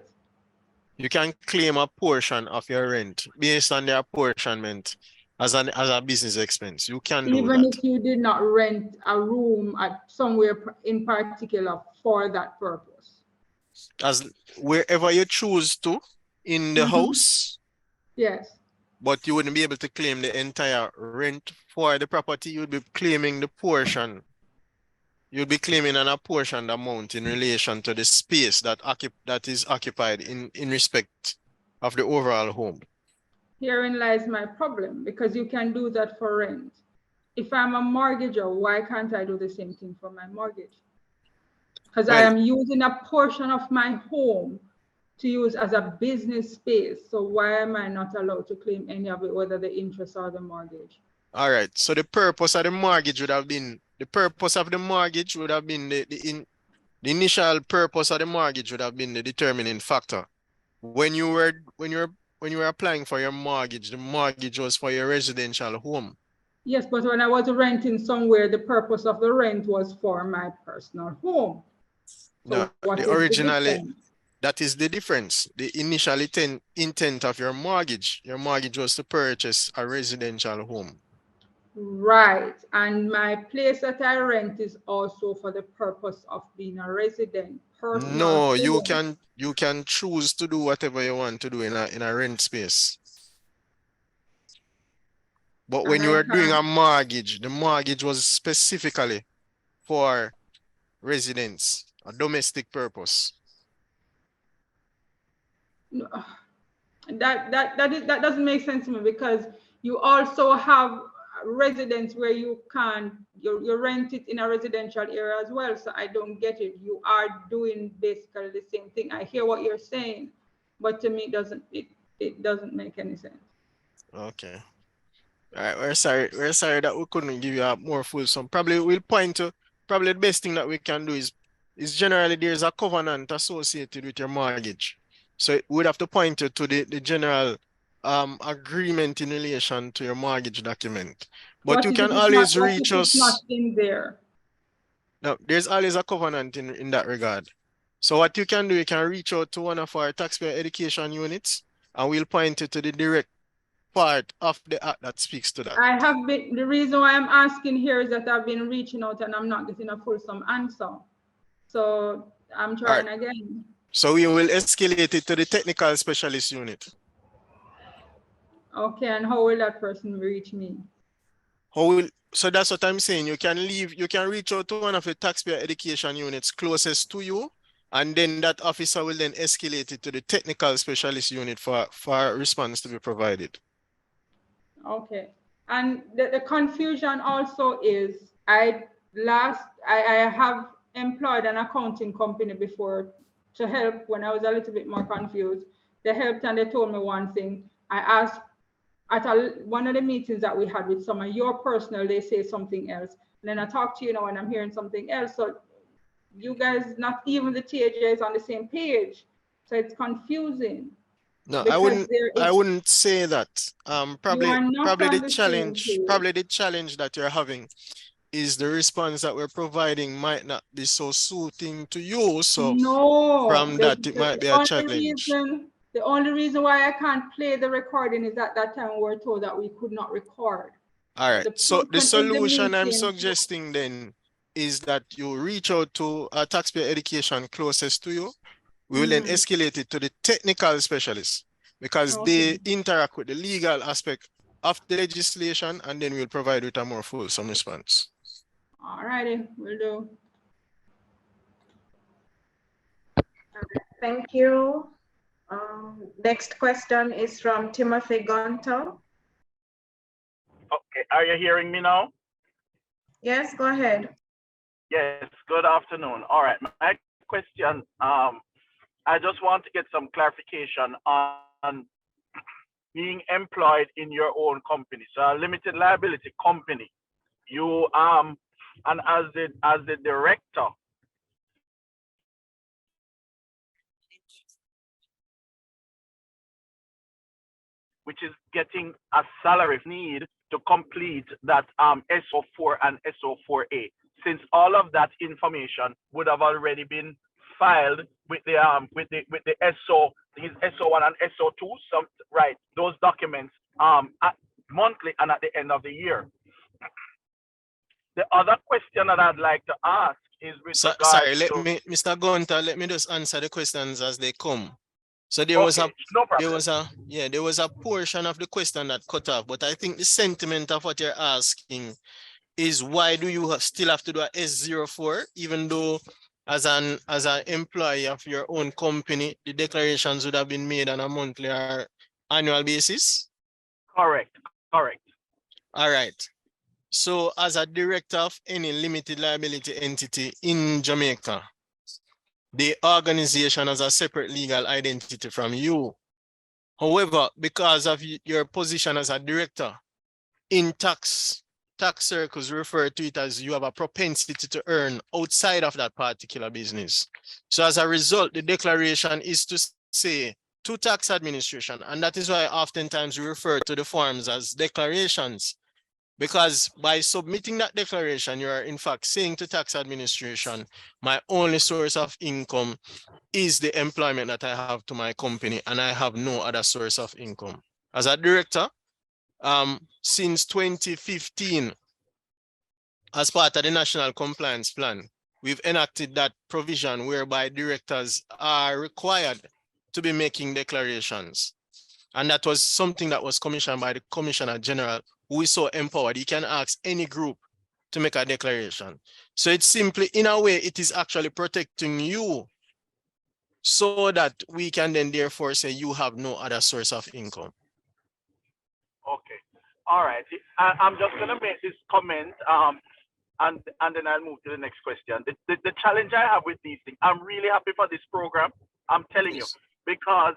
You can claim a portion of your rent based on the apportionment as a business expense. You can do
Even
that.
if you did not rent a room at somewhere in particular for that purpose.
As wherever you choose to in the house.
Yes.
But you wouldn't be able to claim the entire rent for the property. You would be claiming the portion. You'll be claiming an apportioned amount in relation to the space that is occupied in respect of the overall home.
Herein lies my problem, because you can do that for rent. If I'm a mortgager, why can't I do the same thing for my mortgage? Because I am using a portion of my home to use as a business space. So why am I not allowed to claim any of it, whether the interest or the mortgage?
All right. So the purpose of the mortgage would have been the initial purpose of the mortgage would have been the determining factor. When you were applying for your mortgage, the mortgage was for your residential home.
Yes, but when I was renting somewhere, the purpose of the rent was for my personal home. So
no, originally, that is the difference. The initial intent of your mortgage was to purchase a residential home.
Right, and my place that I rent is also for the purpose of being a resident.
No, you can choose to do whatever you want to do in a rent space. But when you were doing a mortgage, the mortgage was specifically for residence, a domestic purpose.
No, that doesn't make sense to me, because you also have residents where you rent it in a residential area as well. So I don't get it. You are doing basically the same thing. I hear what you're saying, but to me it doesn't make any sense.
Okay. All right, we're sorry that we couldn't give you a more fulsome. Probably we'll point to the best thing that we can do is generally there's a covenant associated with your mortgage. So we'd have to point you to the general agreement in relation to your mortgage document. But you can always reach us.
It's not in there.
No, there's always a covenant in that regard. So what you can do, you can reach out to one of our taxpayer education units, and we'll point you to the direct part of the act that speaks to that.
The reason why I'm asking here is that I've been reaching out and I'm not getting a fulsome answer. So I'm trying again.
So we will escalate it to the technical specialist unit.
Okay, and how will that person reach me?
So that's what I'm saying. You can reach out to one of the taxpayer education units closest to you, and then that officer will then escalate it to the technical specialist unit for a response to be provided.
Okay, and the confusion also is I have employed an accounting company before to help when I was a little bit more confused. They helped and they told me one thing. I asked at one of the meetings that we had with some of your personnel, they say something else. And then I talk to you now and I'm hearing something else. So you guys, not even the TAJ is on the same page. So it's confusing.
No, I wouldn't say that. Probably the challenge that you're having is the response that we're providing might not be so suiting to you. So from that, it might be a challenge.
The only reason why I can't play the recording is at that time we were told that we could not record.
All right. So the solution I'm suggesting then is that you reach out to a taxpayer education closest to you. We will then escalate it to the technical specialists because they interact with the legal aspect of the legislation, and then we'll provide with a more fulsome response.
All righty, we'll do.
Thank you. Next question is from Timothy Gonto.
Okay, are you hearing me now?
Yes, go ahead.
Yes, good afternoon. All right, my question, I just want to get some clarification on being employed in your own company. So a limited liability company, you and as the director, which is getting a salary need to complete that SO4 and SO4A, since all of that information would have already been filed with the SO, these SO1 and SO2, some right, those documents monthly and at the end of the year. The other question that I'd like to ask is with regards
sorry,
to,
Mr. Gunter, let me just answer the questions as they come. So there
okay,
was a
no problem.
there was a portion of the question that cut off, but I think the sentiment of what you're asking is why do you still have to do a S04, even though as an employee of your own company, the declarations would have been made on a monthly or annual basis?
Correct.
All right. So as a director of any limited liability entity in Jamaica, the organization has a separate legal identity from you. However, because of your position as a director, in tax circles refer to it as you have a propensity to earn outside of that particular business. So as a result, the declaration is to say to tax administration, and that is why oftentimes we refer to the forms as declarations, because by submitting that declaration, you are in fact saying to tax administration, my only source of income is the employment that I have to my company, and I have no other source of income. As a director, since 2015, as part of the National Compliance Plan, we've enacted that provision whereby directors are required to be making declarations. And that was something that was commissioned by the Commissioner General, who is so empowered. He can ask any group to make a declaration. So it's simply, in a way, it is actually protecting you so that we can then therefore say you have no other source of income.
Okay. All right. I'm just going to make this comment and then I'll move to the next question. The challenge I have with these things, I'm really happy for this program. I'm telling you, because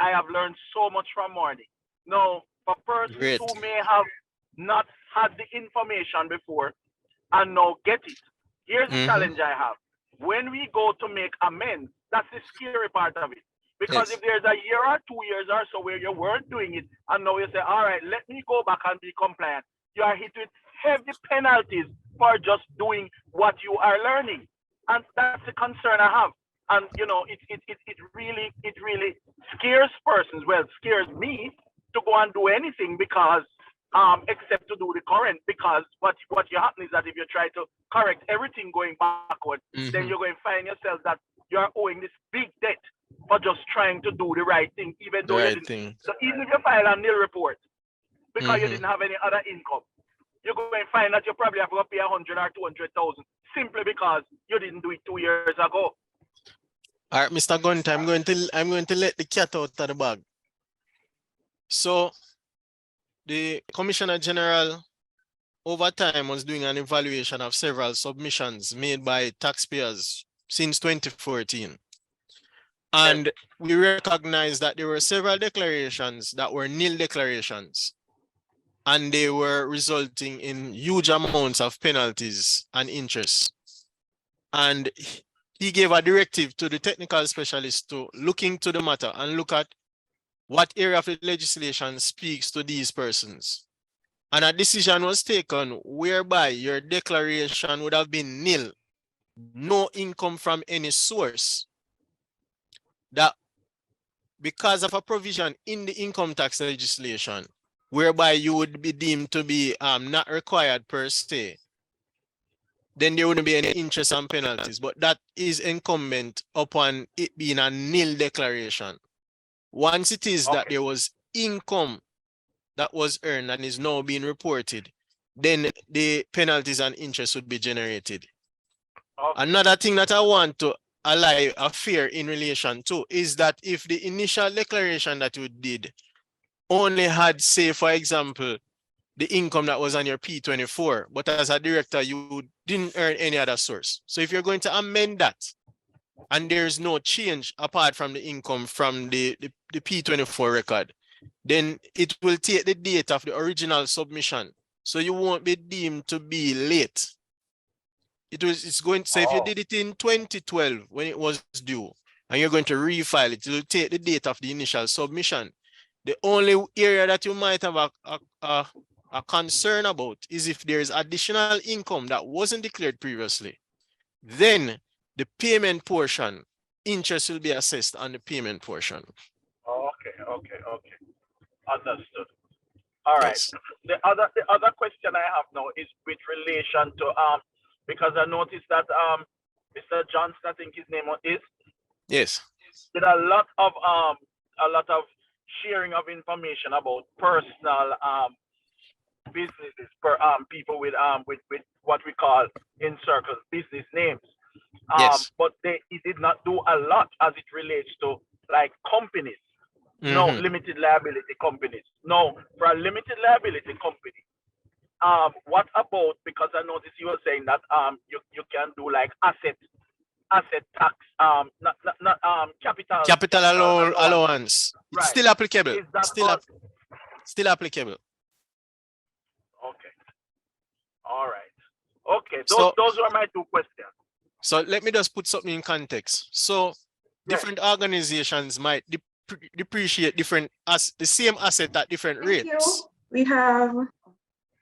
I have learned so much from Morning. Now, for persons who may have not had the information before and now get it, here's the challenge I have. When we go to make amends, that's the scary part of it. Because if there's a year or 2 years or so where you weren't doing it, and now you say, all right, let me go back and be compliant, you are hit with heavy penalties for just doing what you are learning. And that's the concern I have. And you know, it really scares persons. Well, scares me to go and do anything because except to do the current, because what you happen is that if you try to correct everything going backward, then you're going to find yourself that you are owing this big debt for just trying to do the right thing, even though you didn't. So even if you file a nil report because you didn't have any other income, you're going to find that you probably have to pay 100 or 200,000 simply because you didn't do it 2 years ago.
All right, Mr. Gunter, I'm going to let the cat out of the bag. So the Commissioner General over time was doing an evaluation of several submissions made by taxpayers since 2014. And we recognized that there were several declarations that were nil declarations, and they were resulting in huge amounts of penalties and interest. And he gave a directive to the technical specialist to look into the matter and look at what area of the legislation speaks to these persons. And a decision was taken whereby your declaration would have been nil, no income from any source. That because of a provision in the income tax legislation, whereby you would be deemed to be not required per se, then there wouldn't be any interest and penalties, but that is incumbent upon it being a nil declaration. Once it is that there was income that was earned and is now being reported, then the penalties and interest would be generated. Another thing that I want to allay a fear in relation to is that if the initial declaration that you did only had, say, for example, the income that was on your P24, but as a director, you didn't earn any other source. So if you're going to amend that and there's no change apart from the income from the P24 record, then it will take the date of the original submission. So you won't be deemed to be late. It's going to say if you did it in 2012 when it was due and you're going to refile it, it will take the date of the initial submission. The only area that you might have a concern about is if there is additional income that wasn't declared previously. Then the payment portion, interest will be assessed on the payment portion.
Okay. Understood. All right.
Yes.
The other question I have now is with relation to because I noticed that Mr. Johnson, I think his name is,
Yes.
did a lot of sharing of information about personal businesses per people with what we call in circles business names.
Yes.
But he did not do a lot as it relates to like companies. No, limited liability companies. No, for a limited liability company. What about, because I noticed you were saying that you can do like asset tax, not capital
allowance.
Right.
It's still applicable.
Is that
Still applicable.
Okay. All right. Okay. Those were my two questions.
So let me just put something in context. So different organizations might depreciate different the same asset at different rates.
You. We have.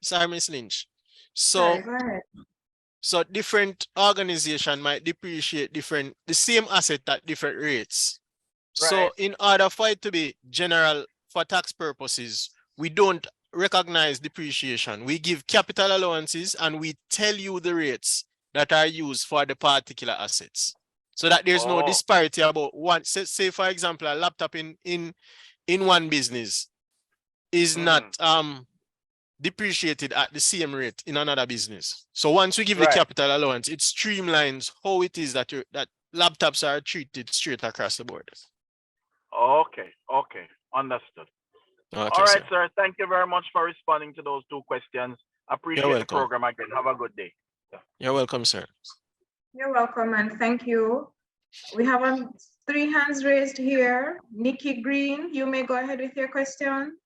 Sorry, Ms. Lynch.
Sorry, go ahead.
So different organization might depreciate the same asset at different rates. Right. So in order for it to be general for tax purposes, we don't recognize depreciation. We give capital allowances and we tell you the rates that are used for the particular assets, so that there's no disparity about one. Say for example, a laptop in one business is not depreciated at the same rate in another business. So once we give the capital allowance, it streamlines how it is that that laptops are treated straight across the board.
Okay, understood.
Okay,
all right, sir. Thank you very much for responding to those two questions. Appreciate the program again. Have a good day.
You're welcome, sir.
You're welcome, and thank you. We have 3 hands raised here. Nikki Green, you may go ahead with your question.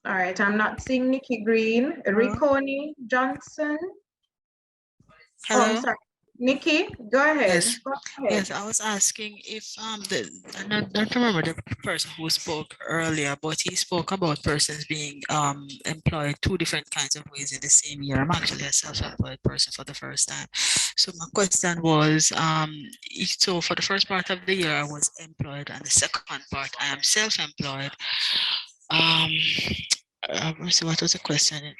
All right, I'm not seeing Nikki Green. Riconi Johnson.
Hello.
Oh, sorry. Nikki, go ahead.
Yes.
Go ahead.
Yes, I was asking if I don't remember the person who spoke earlier, but he spoke about persons being employed 2 different kinds of ways in the same year. I'm actually a self-employed person for the first time. So my question was, so for the first part of the year I was employed, and the second part I am self-employed. So what was the question?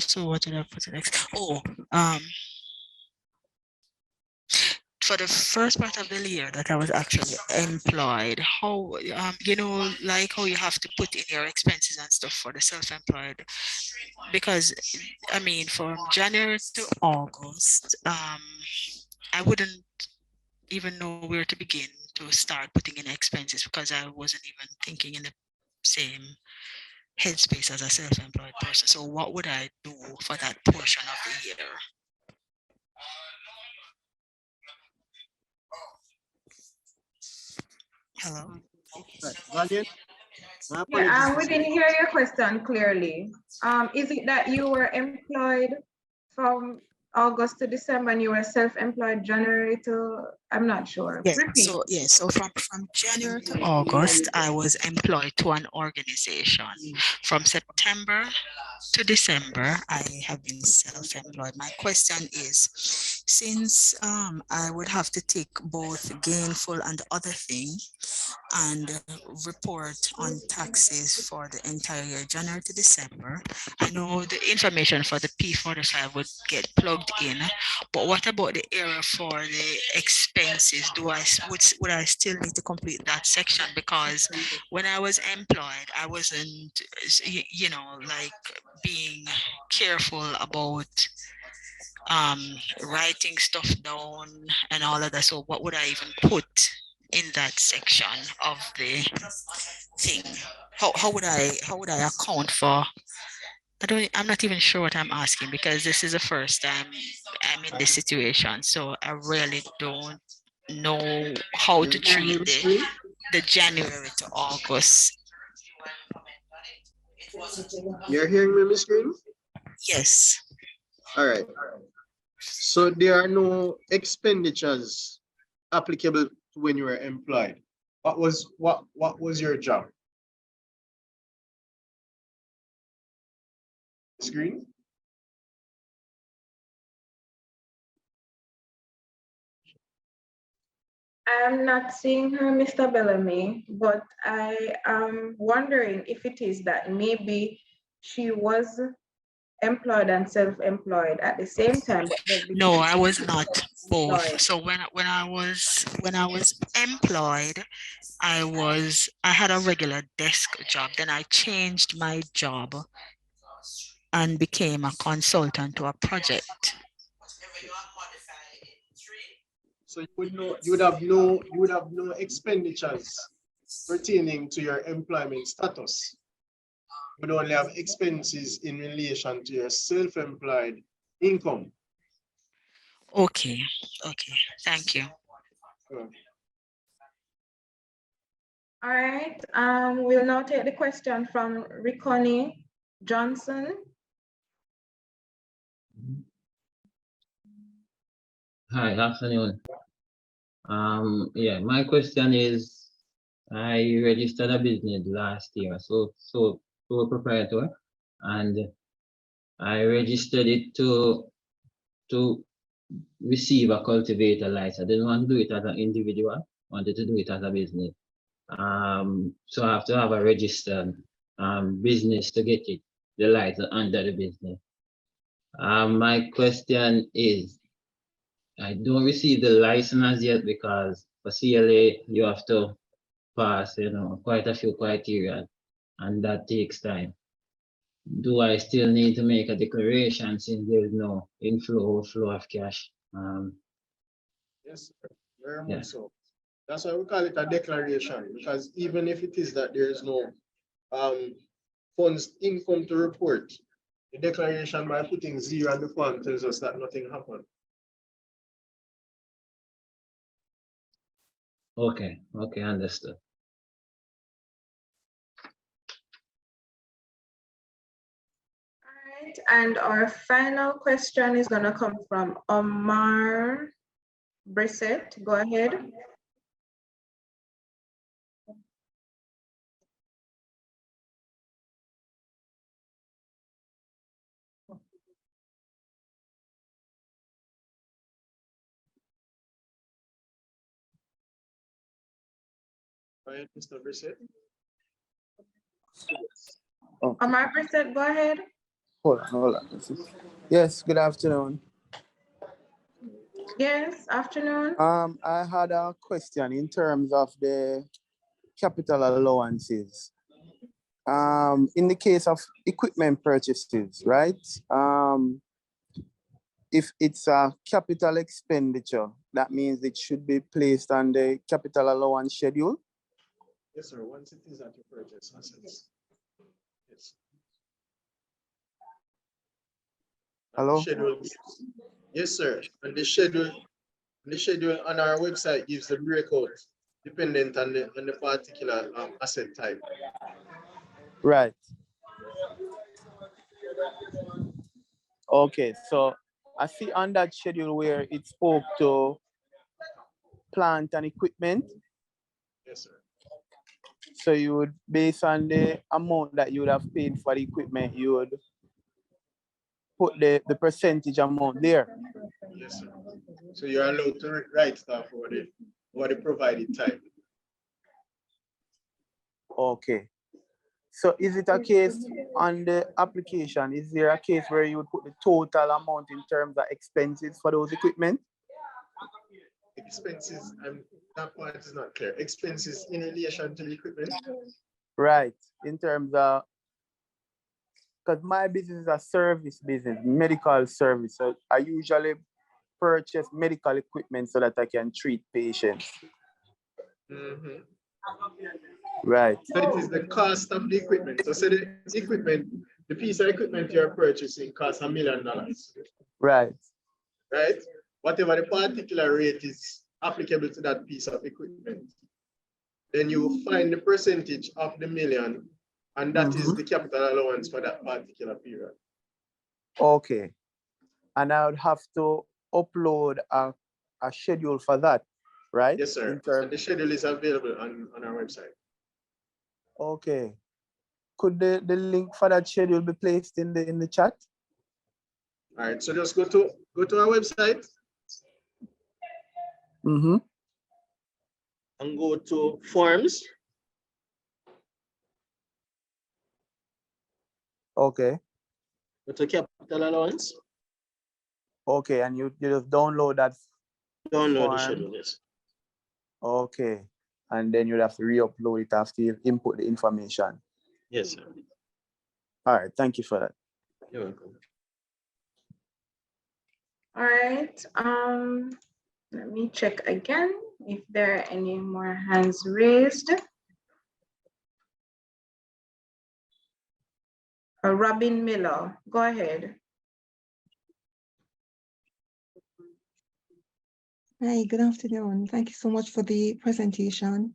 So what did I put next? For the first part of the year that I was actually employed, how like how you have to put in your expenses and stuff for the self-employed, because I mean from January to August, I wouldn't even know where to begin to start putting in expenses, because I wasn't even thinking in the same headspace as a self-employed person. So what would I do for that portion of the year? Hello.
Yeah, we didn't hear your question clearly. Is it that you were employed from August to December and you were self-employed January to, I'm not sure.
Yes.
Repeat.
So from January to August, I was employed to an organization. From September to December, I have been self-employed. My question is, since I would have to take both gainful and other thing and report on taxes for the entire year, January to December, I know the information for the P45 would get plugged in, but what about the area for the expenses? Would I still need to complete that section? Because when I was employed, I wasn't, like being careful about writing stuff down and all of that. So what would I even put in that section of the thing? How would I account for? I'm not even sure what I'm asking, because this is the first time I'm in this situation. So I really don't know how to treat the January to August.
You're hearing me, Ms. Green?
Yes.
All right. So there are no expenditures applicable when you were employed. What was your job? Screen?
I'm not seeing her, Mr. Bellamy, but I am wondering if it is that maybe she was employed and self-employed at the same time. But
No, I was not both.
employed.
So when I was employed, I had a regular desk job. Then I changed my job and became a consultant to a project.
So you would have no expenditures pertaining to your employment status. You would only have expenses in relation to your self-employed income.
Okay, thank you.
All right, we'll now take the question from Riconi Johnson.
Hi, afternoon. Yeah, my question is, I registered a business last year, so proprietor, and I registered it to receive a cultivator license. I didn't want to do it as an individual, wanted to do it as a business. So I have to have a registered business to get it, the license under the business. My question is, I don't receive the license yet because for CLA you have to pass, quite a few criteria, and that takes time. Do I still need to make a declaration since there's no inflow or flow of cash?
Yes, sir. Very much so. That's why we call it a declaration, because even if it is that there is no funds income to report, the declaration by putting 0 on the form tells us that nothing happened.
Okay, understood.
All right, and our final question is gonna come from Omar Brissett. Go ahead.
Right, Mr. Brissett?
Omar Brissett, go ahead.
Hold on. Yes, good afternoon.
Yes, afternoon.
I had a question in terms of the capital allowances. In the case of equipment purchases, right? If it's a capital expenditure, that means it should be placed on the capital allowance schedule.
Yes, sir. Once it is at your purchase assets. Yes.
Hello?
Schedule. Yes, sir. And the schedule on our website gives the breakout dependent on the particular asset type.
Right. Okay, so I see on that schedule where it spoke to plant and equipment.
Yes, sir.
So you would, based on the amount that you would have paid for the equipment, you would put the percentage amount there.
Yes, sir. So you're allowed to write stuff over the provided type.
Okay. So is it a case on the application? Is there a case where you would put the total amount in terms of expenses for those equipment?
Expenses, that part is not clear. Expenses in relation to the equipment?
Right, in terms of, because my business is a service business, medical service. So I usually purchase medical equipment so that I can treat patients.
Mm-hmm.
Right.
So it is the cost of the equipment. So say the equipment, the piece of equipment you're purchasing costs $1 million.
Right.
Right? Whatever the particular rate is applicable to that piece of equipment, then you find the percentage of the million, and that is the capital allowance for that particular period.
Okay. And I would have to upload a schedule for that, right?
Yes, sir. And the schedule is available on our website.
Okay. Could the link for that schedule be placed in the chat?
All right, so just go to our website.
Mm-hmm.
And go to forms.
Okay.
Go to capital allowance.
Okay, and you just download that.
Download the
form.
schedule, yes.
Okay. And then you'd have to re-upload it after you input the information.
Yes, sir.
All right, thank you for that.
You're welcome.
All right, let me check again if there are any more hands raised. Robin Miller, go ahead.
Hi, good afternoon. Thank you so much for the presentation.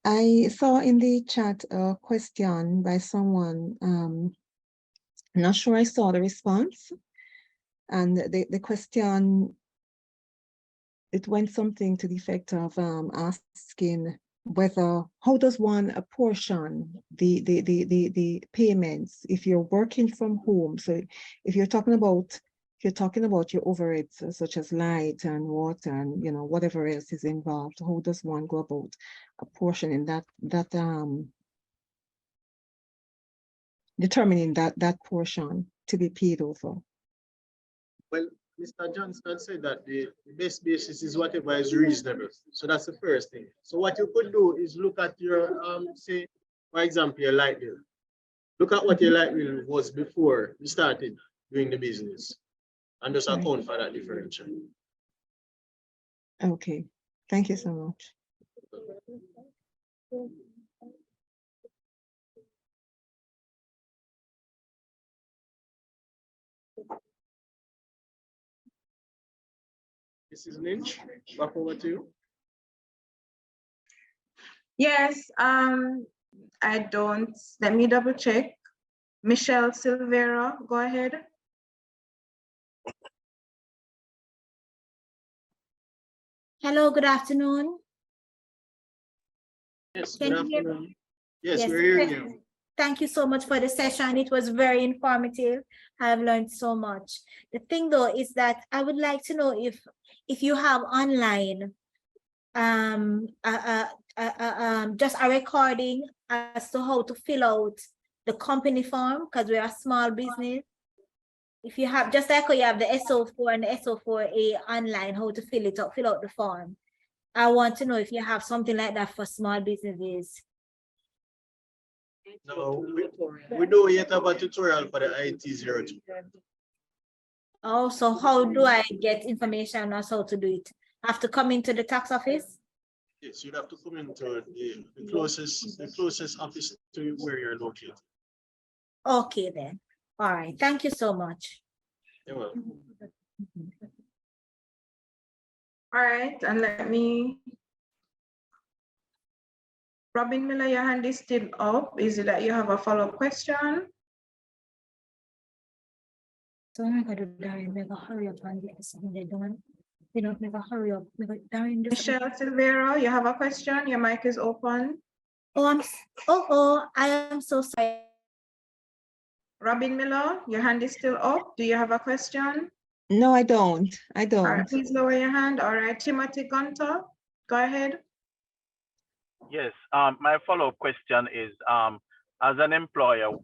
I saw in the chat a question by someone. I'm not sure I saw the response. And the question, it went something to the effect of asking whether, how does one apportion the payments if you're working from home? So if you're talking about your overheads such as light and water and whatever else is involved, how does one go about apportioning determining that portion to be paid over?
Well, Mr. Johnston said that the best basis is whatever is reasonable. So that's the first thing. So what you could do is look at your, say, for example, your light bill. Look at what your light bill was before you started doing the business and just account for that differential.
Okay, thank you so much.
Mrs. Lynch, back over to you.
Yes, I don't, let me double check. Michelle Silvera, go ahead.
Hello, good afternoon.
Yes,
Can
good
you hear
afternoon.
me?
Yes, we're hearing you.
Thank you so much for the session. It was very informative. I've learned so much. The thing though is that I would like to know if you have online just a recording as to how to fill out the company form, because we're a small business. If you have, just like you have the SO4 and the SO4A online, how to fill out the form. I want to know if you have something like that for small businesses.
No, we don't yet have a tutorial for the IT02.
Oh, so how do I get information on how to do it? I have to come into the tax office?
Yes, you'd have to come into the closest office to where you're located.
Okay then. All right. Thank you so much.
You're welcome.
All right, and let me. Robin Miller, your hand is still up. Is it that you have a follow-up question?
So I'm going to Darren, make a hurry up and get something done. You know, make a hurry up. Darren,
Michelle Silvera, you have a question? Your mic is open.
Oh, I am so sorry.
Robin Miller, your hand is still up. Do you have a question?
No, I don't.
All right, please lower your hand. All right, Timothy Gunter, go ahead.
Yes, my follow-up question is, as an employer,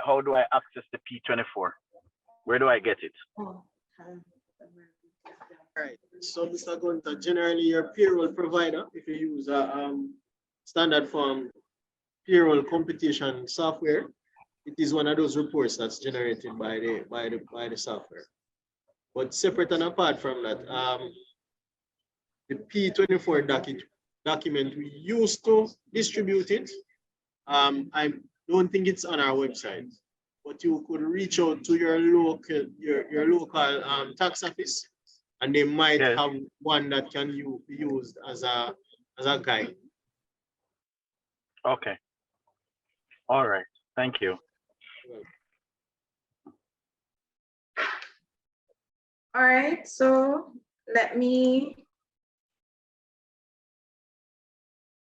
how do I access the P24? Where do I get it?
All right, so Mr. Gunter, generally your payroll provider, if you use a standard form payroll computation software, it is one of those reports that's generated by the software. But separate and apart from that, the P24 document, we used to distribute it. I don't think it's on our website, but you could reach out to your local tax office, and they might have one that can be used as a guide.
Okay. All right. Thank you.
All right, so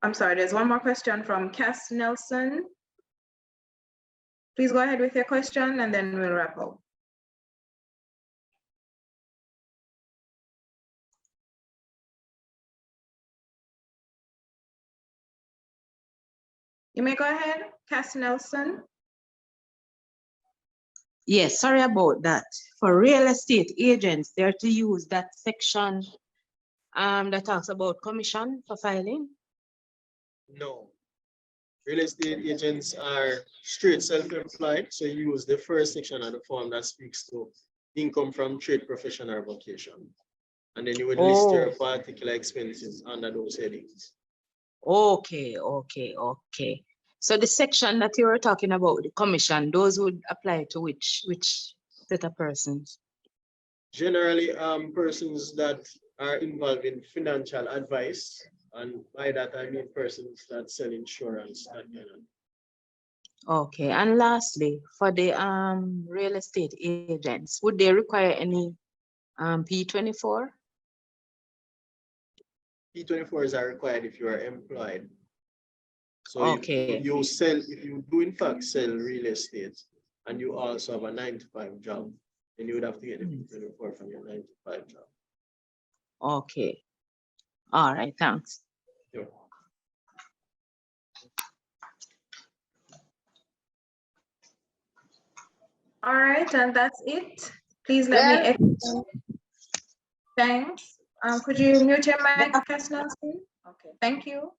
I'm sorry, there's one more question from Cass Nelson. Please go ahead with your question and then we'll wrap up. You may go ahead, Cass Nelson.
Yes, sorry about that. For real estate agents, they're to use that section that talks about commission for filing?
No. Real estate agents are straight self-employed, so you use the first section of the form that speaks to income from trade, profession, or vocation. And then you would list your particular expenses under those headings.
Okay. So the section that you were talking about, the commission, those would apply to which set of persons?
Generally, persons that are involved in financial advice, and by that I mean persons that sell insurance.
Okay, and lastly, for the real estate agents, would they require any P24?
P24s are required if you are employed. So
okay.
if you do in fact sell real estate and you also have a 9-to-5 job, then you would have to get a P24 from your 9-to-5 job.
Okay. All right, thanks.
Sure.
All right, and that's it. Please let me extend. Thanks. Could you mute your mic, Cass Nelson? Okay, thank you.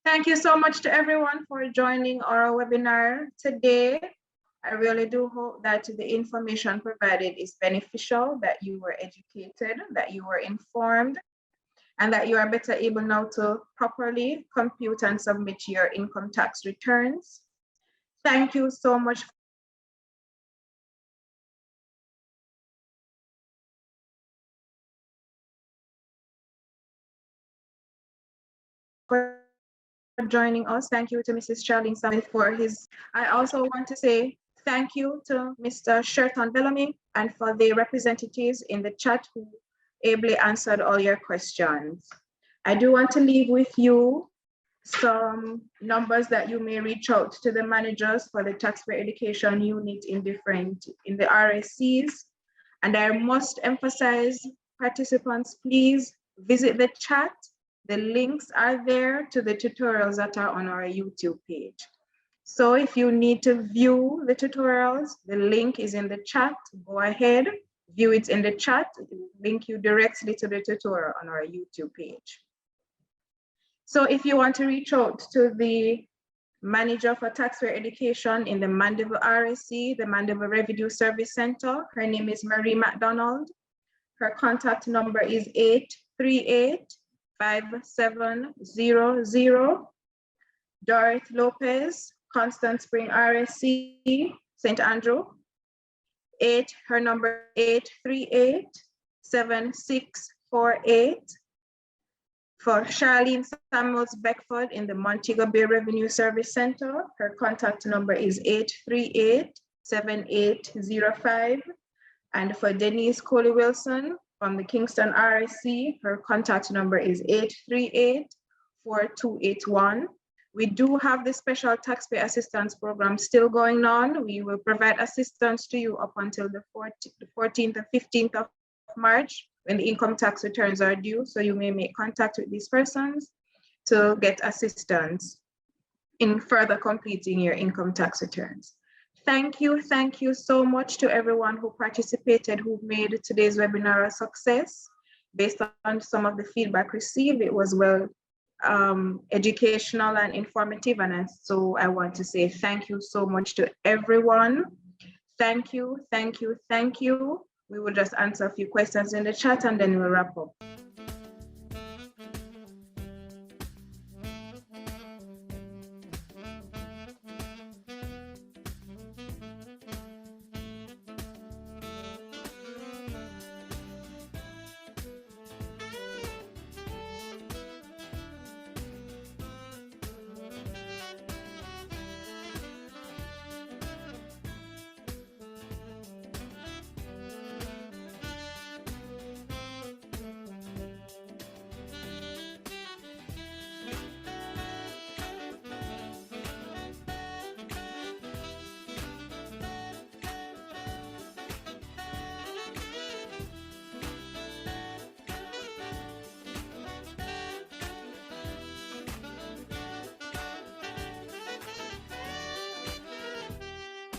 Thank you so much to everyone for joining our webinar today. I really do hope that the information provided is beneficial, that you were educated, that you were informed, and that you are better able now to properly compute and submit your income tax returns. Thank you so much for joining us. Thank you to Mrs. Charlene Smith for his. I also want to say thank you to Mr. Sherton Bellamy and for the representatives in the chat who ably answered all your questions. I do want to leave with you some numbers that you may reach out to the managers for the taxpayer education unit in the RSCs. And I must emphasize, participants, please visit the chat. The links are there to the tutorials that are on our YouTube page. So if you need to view the tutorials, the link is in the chat. Go ahead, view it in the chat. It will link you directly to the tutorial on our YouTube page. So if you want to reach out to the manager for taxpayer education in the Mandeville RSC, the Mandeville Revenue Service Center, her name is Marie McDonald. Her contact number is 838-5700. Dorothy Lopez, Constant Spring RSC, St. Andrew. Her number 838-7648. For Charlene Samuels Beckford in the Montego Bay Revenue Service Center, her contact number is 838-7805. And for Denise Coley Wilson from the Kingston RSC, her contact number is 838-4281. We do have the special taxpayer assistance program still going on. We will provide assistance to you up until the 14th and 15th of March when the income tax returns are due. So you may make contact with these persons to get assistance in further completing your income tax returns. Thank you so much to everyone who participated, who made today's webinar a success. Based on some of the feedback received, it was well educational and informative, and so I want to say thank you so much to everyone. Thank you. We will just answer a few questions in the chat and then we'll wrap up.